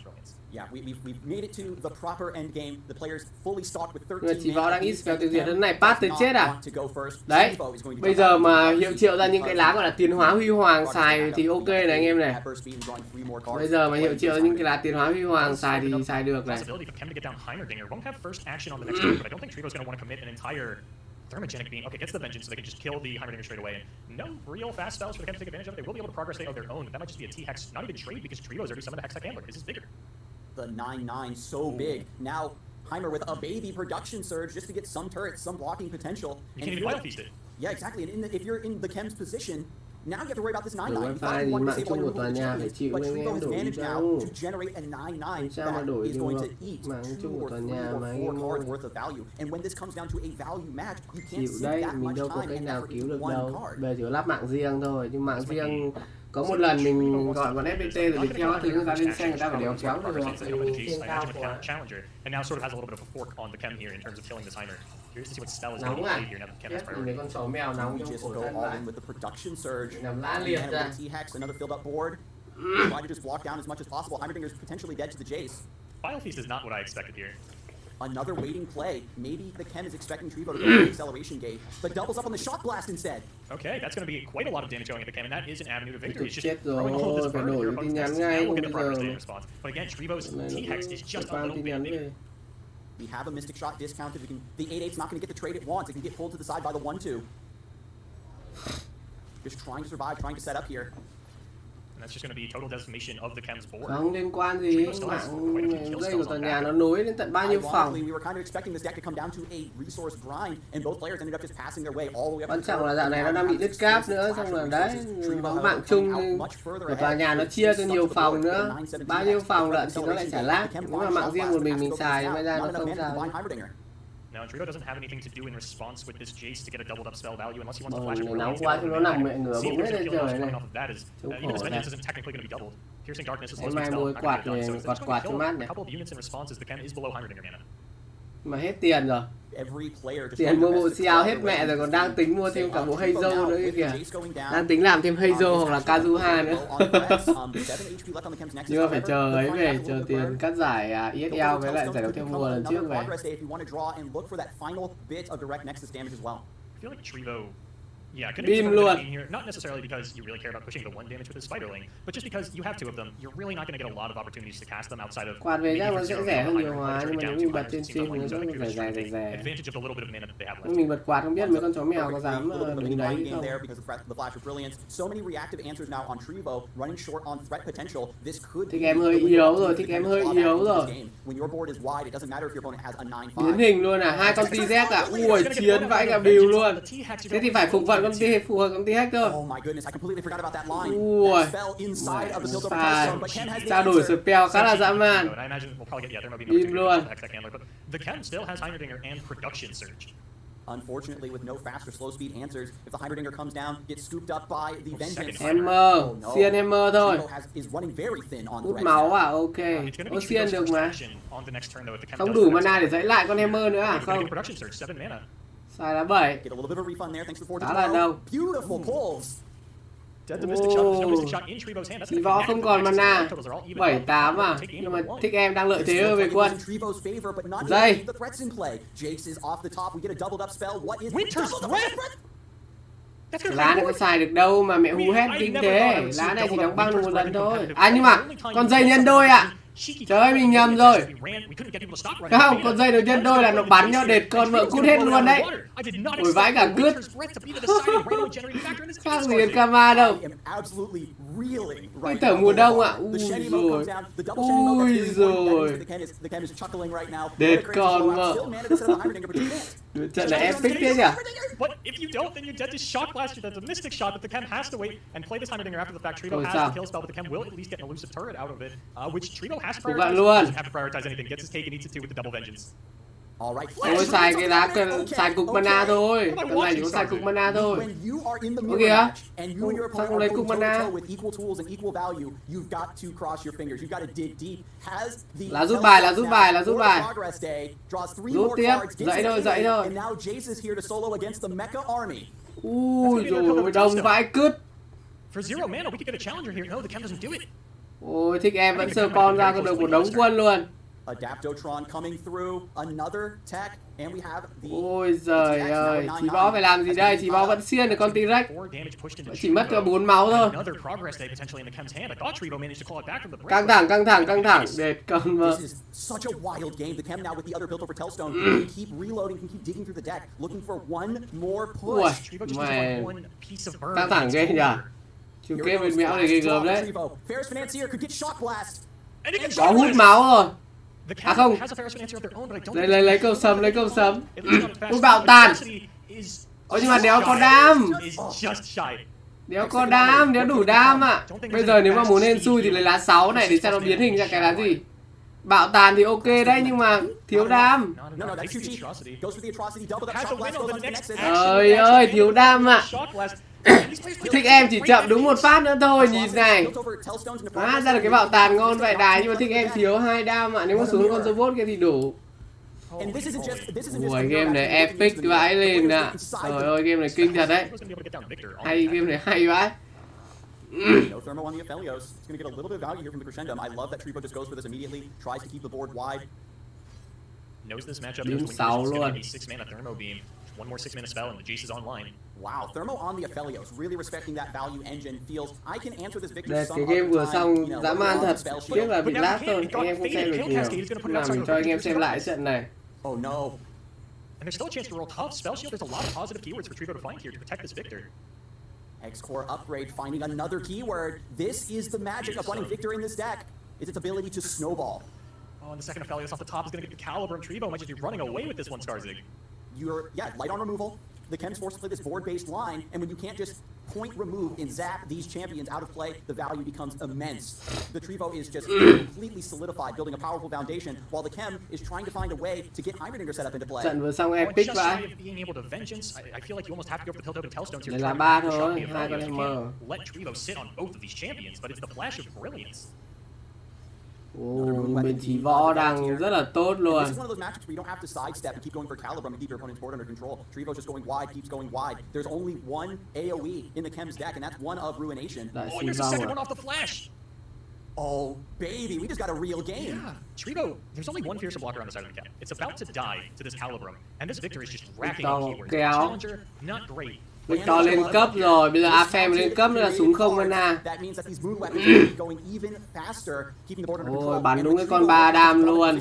S6: Yeah, we've made it to the proper end game. The players fully stocked with 13.
S1: Nhưng mà Chí Võ đang ít spell tiêu diệt, lần này pass tới chết à? Đấy, bây giờ mà hiệu triệu ra những cái lá gọi là tiến hóa huy hoàng xài thì ok này anh em này. Bây giờ mà hiệu triệu những cái lá tiến hóa huy hoàng xài thì xài được này.
S5: Thermogenic beam. Okay, gets the vengeance, so they can just kill the Heimerdinger straight away. And no real fast spells for the Chem to take advantage of. They will be able to progress they of their own, but that might just be a T-Hex, not even trade, because Trivo's already summoned the Hextech handler. This is bigger.
S6: The 9/9 so big. Now Heimer with a baby production surge just to get some turrets, some blocking potential.
S5: You can't even wild feast it.
S6: Yeah, exactly. And if you're in the Chem's position, now you have to worry about this 9/9.
S1: Wifi thì mạng chung của tòa nhà phải chịu anh em đổi đi đâu.
S6: Sao mà đổi được mạng chung của tòa nhà mà anh em mua. Chịu đấy, mình đâu có cách nào cứu được đâu. Bây giờ chỉ có lắp mạng riêng thôi, nhưng mạng riêng có một lần mình gọi bọn FPT rồi mình theo các thứ người ta lên xe người ta phải đéo kéo được hoặc trên cao quá. Nóng à? Mấy con chó mèo nóng trong cổ thân lại. Nằm lã liệt ra. Try to just block down as much as possible. Heimerdinger's potentially dead to the Jace.
S5: File Feast is not what I expected here.
S6: Another waiting play. Maybe the Chem is expecting Trevo to go for the acceleration gate, but doubles up on the shock blast instead.
S5: Okay, that's going to be quite a lot of damage going at the Chem, and that is an avenue to victory. It's just
S1: chết
S5: throwing all of this
S1: rồi, phải
S5: burn
S1: đổi
S5: here
S1: tin nhắn
S5: opponent's
S1: ngay
S5: now we'll
S1: không
S5: get the
S1: bây
S5: progress
S1: giờ.
S5: day response. But again, Trevo's T-Hex is just a little
S1: tin
S5: bit
S1: nhắn
S5: bigger.
S1: về.
S6: We have a Mystic Shot discounted. The 8-8's not going to get the trade it wants. It can get pulled to the side by the 1-2. Just trying to survive, trying to set up here.
S5: And that's just going to be total decimation of the Chem's board.
S1: Không liên quan gì, mạng dây của tòa nhà nó nối đến tận bao nhiêu phòng.
S6: We were kind of expecting this deck to come down to a resource grind, and both players ended up just passing their way all the way up.
S1: Quan trọng là dạo này nó đang bị đứt cáp nữa, xong rồi đấy, nó mạng chung của tòa nhà nó chia cho nhiều phòng nữa. Bao nhiêu phòng lận thì nó lại chả lag. Nếu mà mạng riêng của mình xài mới ra nó không sao.
S5: Now, Trevo doesn't have anything to do in response with this Jace to get a doubled up spell value unless he wants to flash it.
S1: Nóng quá cho nó nằm mẹ ngửa bụng hết lên trời này.
S5: Even his vengeance isn't technically going to be doubled. Piercing darkness is
S1: Em
S5: low
S1: mai
S5: speed
S1: mua
S5: spell.
S1: quạt này, quạt cho mát
S5: A
S1: này.
S5: couple of units in response as the Chem is below Heimerdinger mana.
S1: Mà hết tiền rồi.
S6: Every player just
S1: Tiền mua bộ Xiao hết mẹ rồi, còn đang tính mua thêm cả bộ Heizo nữa kìa. Đang tính làm thêm Heizo hoặc là Kazuha nữa. Nhưng mà phải chờ ấy về, chờ tiền cắt giải ESL với lại giải đấu theo mùa lần trước về.
S5: I feel like Trevo, yeah, could
S1: Beam
S5: have
S1: luôn.
S5: in here, not necessarily because you really care about pushing the 1 damage with his Spiderling, but just because you have 2 of them, you're really not going to get a lot of opportunities to cast them outside of.
S1: Quạt về chắc nó sẽ rẻ hơn nhiều
S5: Heimerdinger,
S1: hóa, nhưng mà nếu mình bật trên stream thì nó
S5: seems
S1: rất
S5: like
S1: phải
S5: Trevo's
S1: rẻ.
S5: advantage of the little bit of mana that they have
S1: Nếu
S5: left.
S1: mình bật quạt không biết mấy con chó mèo có dám đứng đấy không.
S6: So many reactive answers now on Trevo, running short on threat potential. This could
S1: Thích em hơi yếu rồi, thích em hơi yếu rồi.
S6: When your board is wide, it doesn't matter if your opponent has a 9-5.
S1: Biến hình luôn à, 2 con TZ à, ui chiến vãi cả bìu luôn. Thế thì phải phục vận con phù hợp con TZ thôi.
S6: Oh my goodness, I completely forgot about that line.
S1: Ui, trao đổi spell khá là dã man. Im luôn.
S5: The Chem still has Heimerdinger and production surge.
S6: Unfortunately, with no fast or slow speed answers, if the Heimerdinger comes down, gets scooped up by the Vengeance.
S1: Hammer, xiên Hammer thôi.
S6: Is running very thin on
S1: Hút máu à, ok. Ô xiên được mà. Không đủ mana để dãy lại con Hammer nữa à, không? Xài lá 7. Khá là đông. Thì võ không còn mana. 7-8 à. Nhưng mà thích em đang lợi thế hơn về quân. Dây. Lá này có xài được đâu mà mẹ hú hét kinh thế. Lá này chỉ đóng băng được một lần thôi. À nhưng mà con dây nhân đôi ạ. Trời ơi mình nhầm rồi. Không, con dây được nhân đôi là nó bắn cho đệt con vợ cút hết luôn đấy. Ôi vãi cả cướp. Khác gì đến Kama đâu. Cái tở mùa đông ạ. Ui rồi. Ui rồi. Đệt con vợ. Trận này epic thế nhỉ?
S5: But if you don't, then you're dead to Shock Blaster. That's a Mystic Shot, but the Chem has to wait and play this Heimerdinger after the fact. Trevo has the kill spell, but the Chem will at least get an elusive turret out of it, which Trevo has to prioritize. Doesn't have to prioritize anything. Gets his cake and eats it too with the double vengeance.
S1: Ôi xài cái lá cần xài cục mana thôi. Cái này chỉ có xài cục mana thôi. Ơ kìa. Sao không lấy cục mana? Là rút bài, là rút bài, là rút bài. Rút tiếp, dậy thôi, dậy thôi. Ui rồi đông vãi cứt. Ôi thích em vẫn sơ con ra được một đống quân luôn.
S6: Adaptotron coming through, another tech, and we have the.
S1: Ôi giời ơi, chị võ phải làm gì đây? Chị võ vẫn xiên được con T-Rex. Chỉ mất có 4 máu thôi. Căng thẳng, căng thẳng, căng thẳng. Đệt con vợ.
S6: Such a wild game. The Chem now with the other built over Telstone. They keep reloading, can keep digging through the deck, looking for one more push.
S1: Mày. Căng thẳng ghê nhỉ? Chú kê bên mẹo này ghê gớm đấy. Có hút máu rồi. À không. Lấy câu sấm, lấy câu sấm. Ui bạo tàn. Ôi nhưng mà đéo có đam. Đéo có đam, đéo đủ đam ạ. Bây giờ nếu mà muốn hên xui thì lấy lá 6 này để cho nó biến hình ra cái lá gì. Bạo tàn thì ok đấy nhưng mà thiếu đam. Trời ơi thiếu đam ạ. Thích em chỉ chậm đúng một phát nữa thôi, nhìn này. Ra là cái bạo tàn ngon vậy đài, nhưng mà thích em thiếu 2 đam ạ. Nếu mà xuống con robot kia thì đủ. Ui game này epic vãi lên ạ. Trời ơi game này kinh thật đấy. Hay, game này hay vãi.
S6: No thermo on the Aphelios. It's going to get a little bit of value here from the Crescendum. I love that Trivo just goes for this immediately, tries to keep the board wide.
S5: Knows this matchup. Knows Wing Vision's going to be 6 mana Thermo Beam. One more 6 mana spell and the Jace is online.
S6: Wow, thermo on the Aphelios, really respecting that value engine. Feels I can answer this victory
S1: Đây,
S6: some
S1: cái game vừa
S6: other
S1: xong
S6: time,
S1: dã man thật. Tiếc là bị
S5: But now
S1: lag
S5: he
S1: thôi,
S5: can't.
S1: anh em không xem được nhiều. Làm mình cho anh em xem lại trận này.
S6: Oh no.
S5: And there's still a chance to roll tough. Spell Shield, there's a lot of positive keywords for Trivo to find here to protect this Victor.
S6: X-Core upgrade, finding another keyword. This is the magic of running Victor in this deck. It's its ability to snowball.
S5: Oh, and the second Aphelios off the top is going to get the Caliber, and Trivo might just be running away with this one, Skarzig.
S6: Light on removal. The Chem's forced to play this board-based line, and when you can't just point, remove, and zap these champions out of play, the value becomes immense. The Trivo is just completely solidified, building a powerful foundation, while the Chem is trying to find a way to get Heimerdinger set up into play.
S1: Trận vừa xong epic vãi.
S5: Being able to vengeance, I feel like you almost have to go for the Tilt Open Telstones here.
S1: Đây là 3 thôi, 2 con em mờ.
S5: Let Trivo sit on both of these champions, but it's the flash of brilliance.
S1: Bên Chí Võ đang rất là tốt luôn.
S6: This is one of those matchups where you don't have to sidestep and keep going for Caliber and keep your opponent's board under control. Trivo's just going wide, keeps going wide. There's only one AoE in the Chem's deck, and that's one of Ruination.
S5: Oh, and there's a second one off the flash.
S6: Oh, baby, we just got a real game.
S5: Yeah, Trivo, there's only one fearsome blocker on the side of the Chem. It's about to die to this Calibrum, and this Victor is just racking up keywords. Challenger, not great.
S1: Victor lên cấp rồi, bây giờ Aphem lên cấp nữa là súng không mana. Ôi, bắn đúng cái con 3 đam luôn.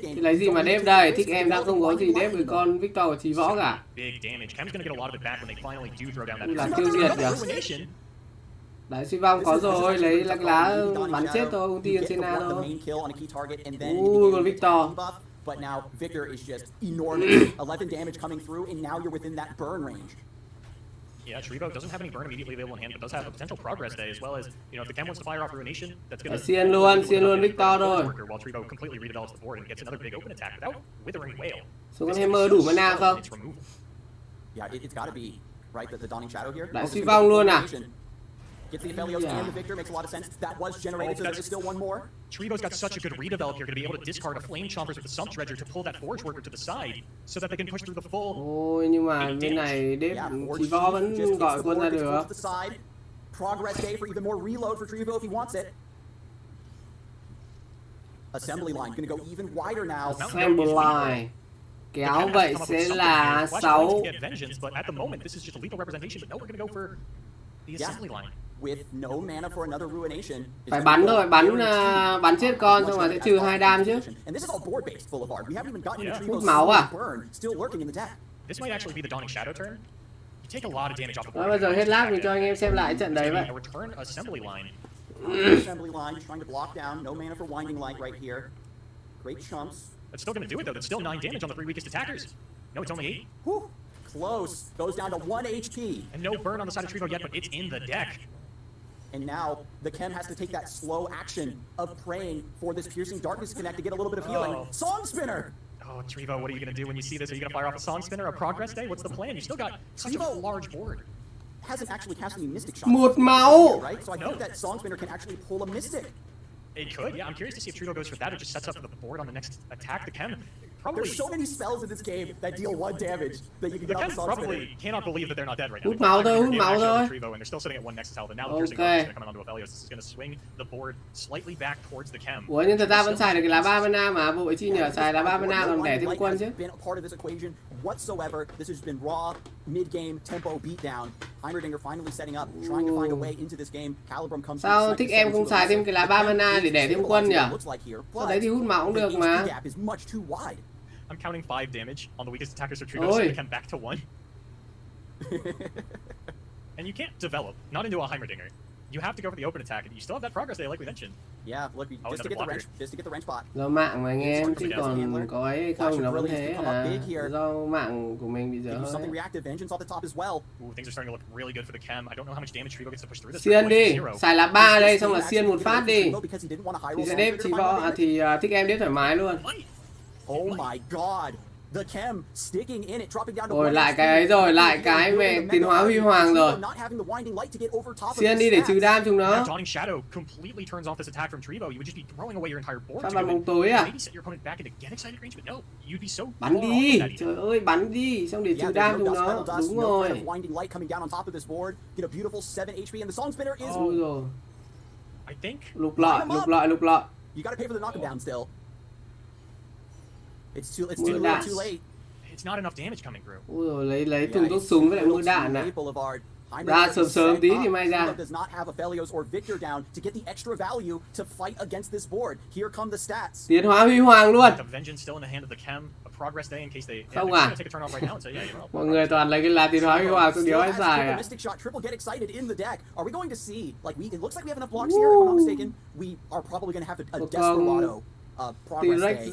S1: Thì lấy gì mà đép đây? Thích em đang không có gì đép với con Victor của Chí Võ cả. Là tiêu diệt nhỉ? Đấy, suy vong có rồi, lấy lá bắn chết thôi, ulti Sena thôi. Con Victor.
S6: But now Victor is just enormous. 11 damage coming through, and now you're within that burn range.
S5: Yeah, Trivo doesn't have any burn immediately available in hand, but does have a potential progress day as well as, you know, if the Chem wants to fire off Ruination, that's going to
S1: xiên luôn Victor thôi.
S5: While Trivo completely redevelops the board and gets another big open attack without Withering Whale.
S1: Số con Hammer đủ mana không?
S6: Yeah, it's got to be right that the Dawning Shadow here.
S1: Lại suy vong luôn à?
S6: Gets the Aphelios and the Victor, makes a lot of sense. That was generated, so there is still one more.
S5: Trivo's got such a good redevelop here, going to be able to discard a Flame Chompers with the Sump Dredger to pull that Forge Worker to the side, so that they can push through the full.
S1: Ôi, nhưng mà bên này đếp Chí Võ vẫn gọi quân ra được.
S6: Progress day for even more reload for Trivo if he wants it. Assembly line going to go even wider now.
S1: Assembly line. Kéo vậy sẽ là 6.
S5: But at the moment, this is just a lethal representation, but no, we're going to go for the assembly line.
S6: With no mana for another Ruination.
S1: Phải bắn thôi, bắn chết con xong rồi sẽ trừ 2 đam chứ.
S6: And this is all board based Boulevard. We haven't even gotten into
S1: Hút máu à?
S6: burn still lurking in the deck.
S5: This might actually be the Dawning Shadow turn. You take a lot of damage off the board.
S1: Đó, bây giờ hết lag mình cho anh em xem lại trận đấy vậy.
S5: Return assembly line.
S6: Assembly line trying to block down. No mana for Winding Light right here. Great chumps.
S5: That's still going to do it though. That's still 9 damage on the 3 weakest attackers. No, it's only 8.
S6: Whew. Close. Goes down to 1 HP.
S5: And no burn on the side of Trivo yet, but it's in the deck.
S6: And now the Chem has to take that slow action of praying for this Piercing Darkness Connect to get a little bit of healing. Song Spinner!
S5: Oh, Trivo, what are you going to do when you see this? Are you going to fire off a Song Spinner, a Progress Day? What's the plan? You still got such a large board.
S6: Hasn't actually cast any Mystic Shots.
S1: Một máu!
S6: Right? So I think that Song Spinner can actually pull a Mystic.
S5: It could, yeah. I'm curious to see if Trivo goes for that or just sets up the board on the next attack. The Chem probably...
S6: There's so many spells in this game that deal 1 damage that you can get off the Song
S5: probably
S6: Spinner.
S5: Cannot believe that they're not dead right now.
S1: Hút máu thôi.
S5: Trivo, and they're still sitting at 1 next health. And now the Piercing Darkness is going to come onto Aphelios. This is going to swing the board slightly back towards the Chem.
S1: Ủa, nhưng thật ra vẫn xài được cái lá 3 mana mà, vội chi nhờ xài lá 3 mana còn đẻ thêm quân chứ.
S6: Been a part of this equation whatsoever. This has been raw mid-game tempo beatdown. Heimerdinger finally setting up, trying to find a way into this game. Calibrum comes.
S1: Sao thích em không xài thêm cái lá 3 mana để đẻ thêm quân nhỉ? Sau đấy thì hút máu cũng được mà.
S5: I'm counting 5 damage on the weakest attackers for Trivo, so they come back to 1. And you can't develop, not into a Heimerdinger. You have to go for the open attack, and you still have that progress day, like we mentioned.
S6: Yeah, look, just to get the wrench bot.
S1: Do mạng mà anh em, chứ còn có ấy hay không nó vẫn thế à. Do mạng của mình bây giờ thôi.
S6: Something reactive vengeance off the top as well.
S5: Ooh, things are starting to look really good for the Chem. I don't know how much damage Trivo gets to push through this.
S1: Xiên đi, xài lá 3 đây xong là xiên một phát đi. Thì sẽ đếp Chí Võ thì thích em đếp thoải mái luôn.
S6: Oh my god.
S1: Rồi lại cái ấy rồi, lại cái về tiến hóa huy hoàng rồi. Xiên đi để trừ đam chúng nó. Sao bắn bóng tối à? Bắn đi, trời ơi bắn đi, xong để trừ đam chúng nó. Đúng rồi. Ôi rồi. Lục lọi.
S6: You gotta pay for the knock him down still. It's too late.
S5: It's not enough damage coming through.
S1: Ui rồi lấy thùng thuốc súng với lại mưa đạn à. Ra sớm tí thì may ra.
S6: Does not have Aphelios or Victor down to get the extra value to fight against this board. Here come the stats.
S1: Tiến hóa huy hoàng luôn.
S5: The vengeance still in the hand of the chem. A progress day in case they
S1: không à?
S5: take a turn off right now and say yeah, you're up.
S1: Mọi người toàn lấy cái lá tiến hóa huy hoàng xuống điếu hết dài à.
S6: Mystic shot, triple get excited in the deck. Are we going to see like it looks like we have enough blocks here if I'm not mistaken. We are probably going to have a desperado progress day next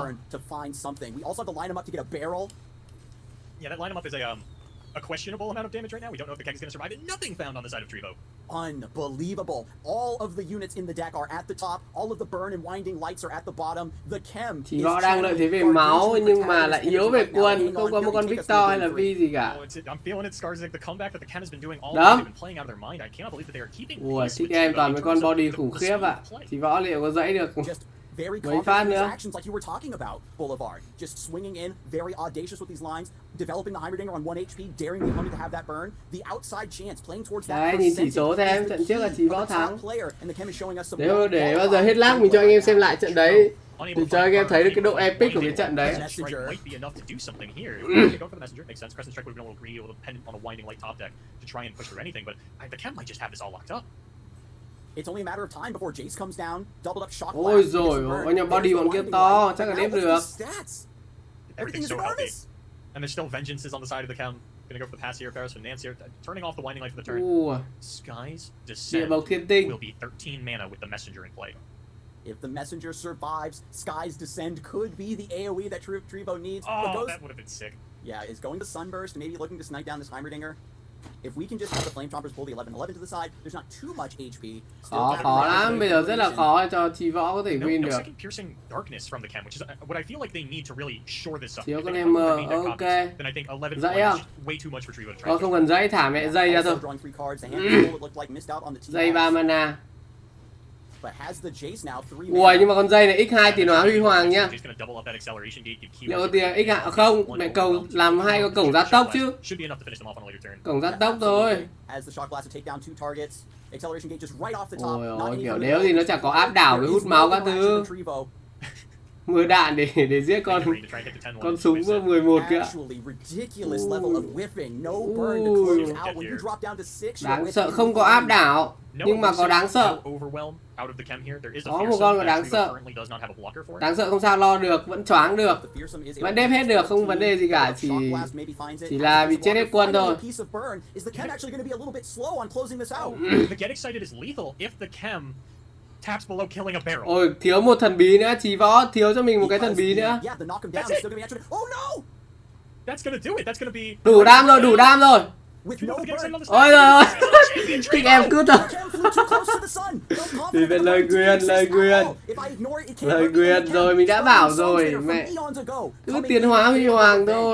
S6: turn to find something. We also have to line him up to get a barrel.
S5: Yeah, that line him up is a questionable amount of damage right now. We don't know if the keg is going to survive it. Nothing found on the side of Trevo.
S6: Unbelievable. All of the units in the deck are at the top. All of the burn and winding lights are at the bottom. The chem
S1: chỉ họ đang lợi thế về máu nhưng mà lại yếu về quân, không có một con Victor hay là Vi gì cả.
S5: I'm feeling it, Scars. The comeback that the chem has been doing all day. They've been playing out of their mind. I cannot believe that they are keeping.
S1: Ủa, Chi Tiết Game toàn mấy con body khủng khiếp ạ. Chỉ võ liệu có dãy được mấy phát nữa.
S6: Actions like you were talking about, Boulevard. Just swinging in, very audacious with these lines, developing the Heimerdinger on 1 HP, daring the opponent to have that burn. The outside chance, playing towards that.
S1: Đấy, nhìn chỉ số thêm, trận trước là Chí Võ thắng. Nếu để bao giờ hết lag mình cho anh em xem lại trận đấy. Thì cho anh em thấy được cái độ epic của cái trận đấy.
S6: It's only a matter of time before Jace comes down, doubled up shock.
S1: Ôi rồi, ôi nhà body bọn kia to, chắc là đếm được.
S5: Everything's so healthy. And there's still vengeances on the side of the chem. Gonna go for the pass here, Ferris and Nance here, turning off the winding light for the turn. Sky's Descent will be 13 mana with the messenger in play.
S6: If the messenger survives, Sky's Descent could be the AoE that Trevo needs.
S5: Oh, that would have been sick.
S6: Yeah, is going to Sunburst, maybe looking to snipe down this Heimerdinger. If we can just have the Flame Chompers pull the 11-11 to the side, there's not too much HP.
S1: Khó lắm, bây giờ rất là khó cho Chí Võ có thể win được.
S5: Piercing darkness from the chem, which is what I feel like they need to really shore this up.
S1: Thiếu con em ok. Dãy không? Không cần dãy, thả mẹ dây ra thôi. Dây 3 mana. Ui, nhưng mà con dây này x2 tiến hóa huy hoàng nhá. Liệu tiền x2 không, mẹ cầu làm hai con cổng gia tốc chứ. Cổng gia tốc thôi. Ôi ôi, kiểu nếu thì nó chẳng có áp đảo với hút máu các thứ. Mưa đạn để giết con súng 11 kìa. Đáng sợ, không có áp đảo nhưng mà có đáng sợ. Có một con có đáng sợ. Đáng sợ không sao, lo được, vẫn choáng được, vẫn đép hết được, không vấn đề gì cả, chỉ là bị chết hết quân thôi. Ôi, thiếu một thần bí nữa, Chí Võ thiếu cho mình một cái thần bí nữa. Đủ đam rồi, đủ đam rồi. Ôi trời ơi, thích em cứ thôi. Thì về lời quyền rồi, mình đã bảo rồi, mẹ cứ tiến hóa huy hoàng thôi.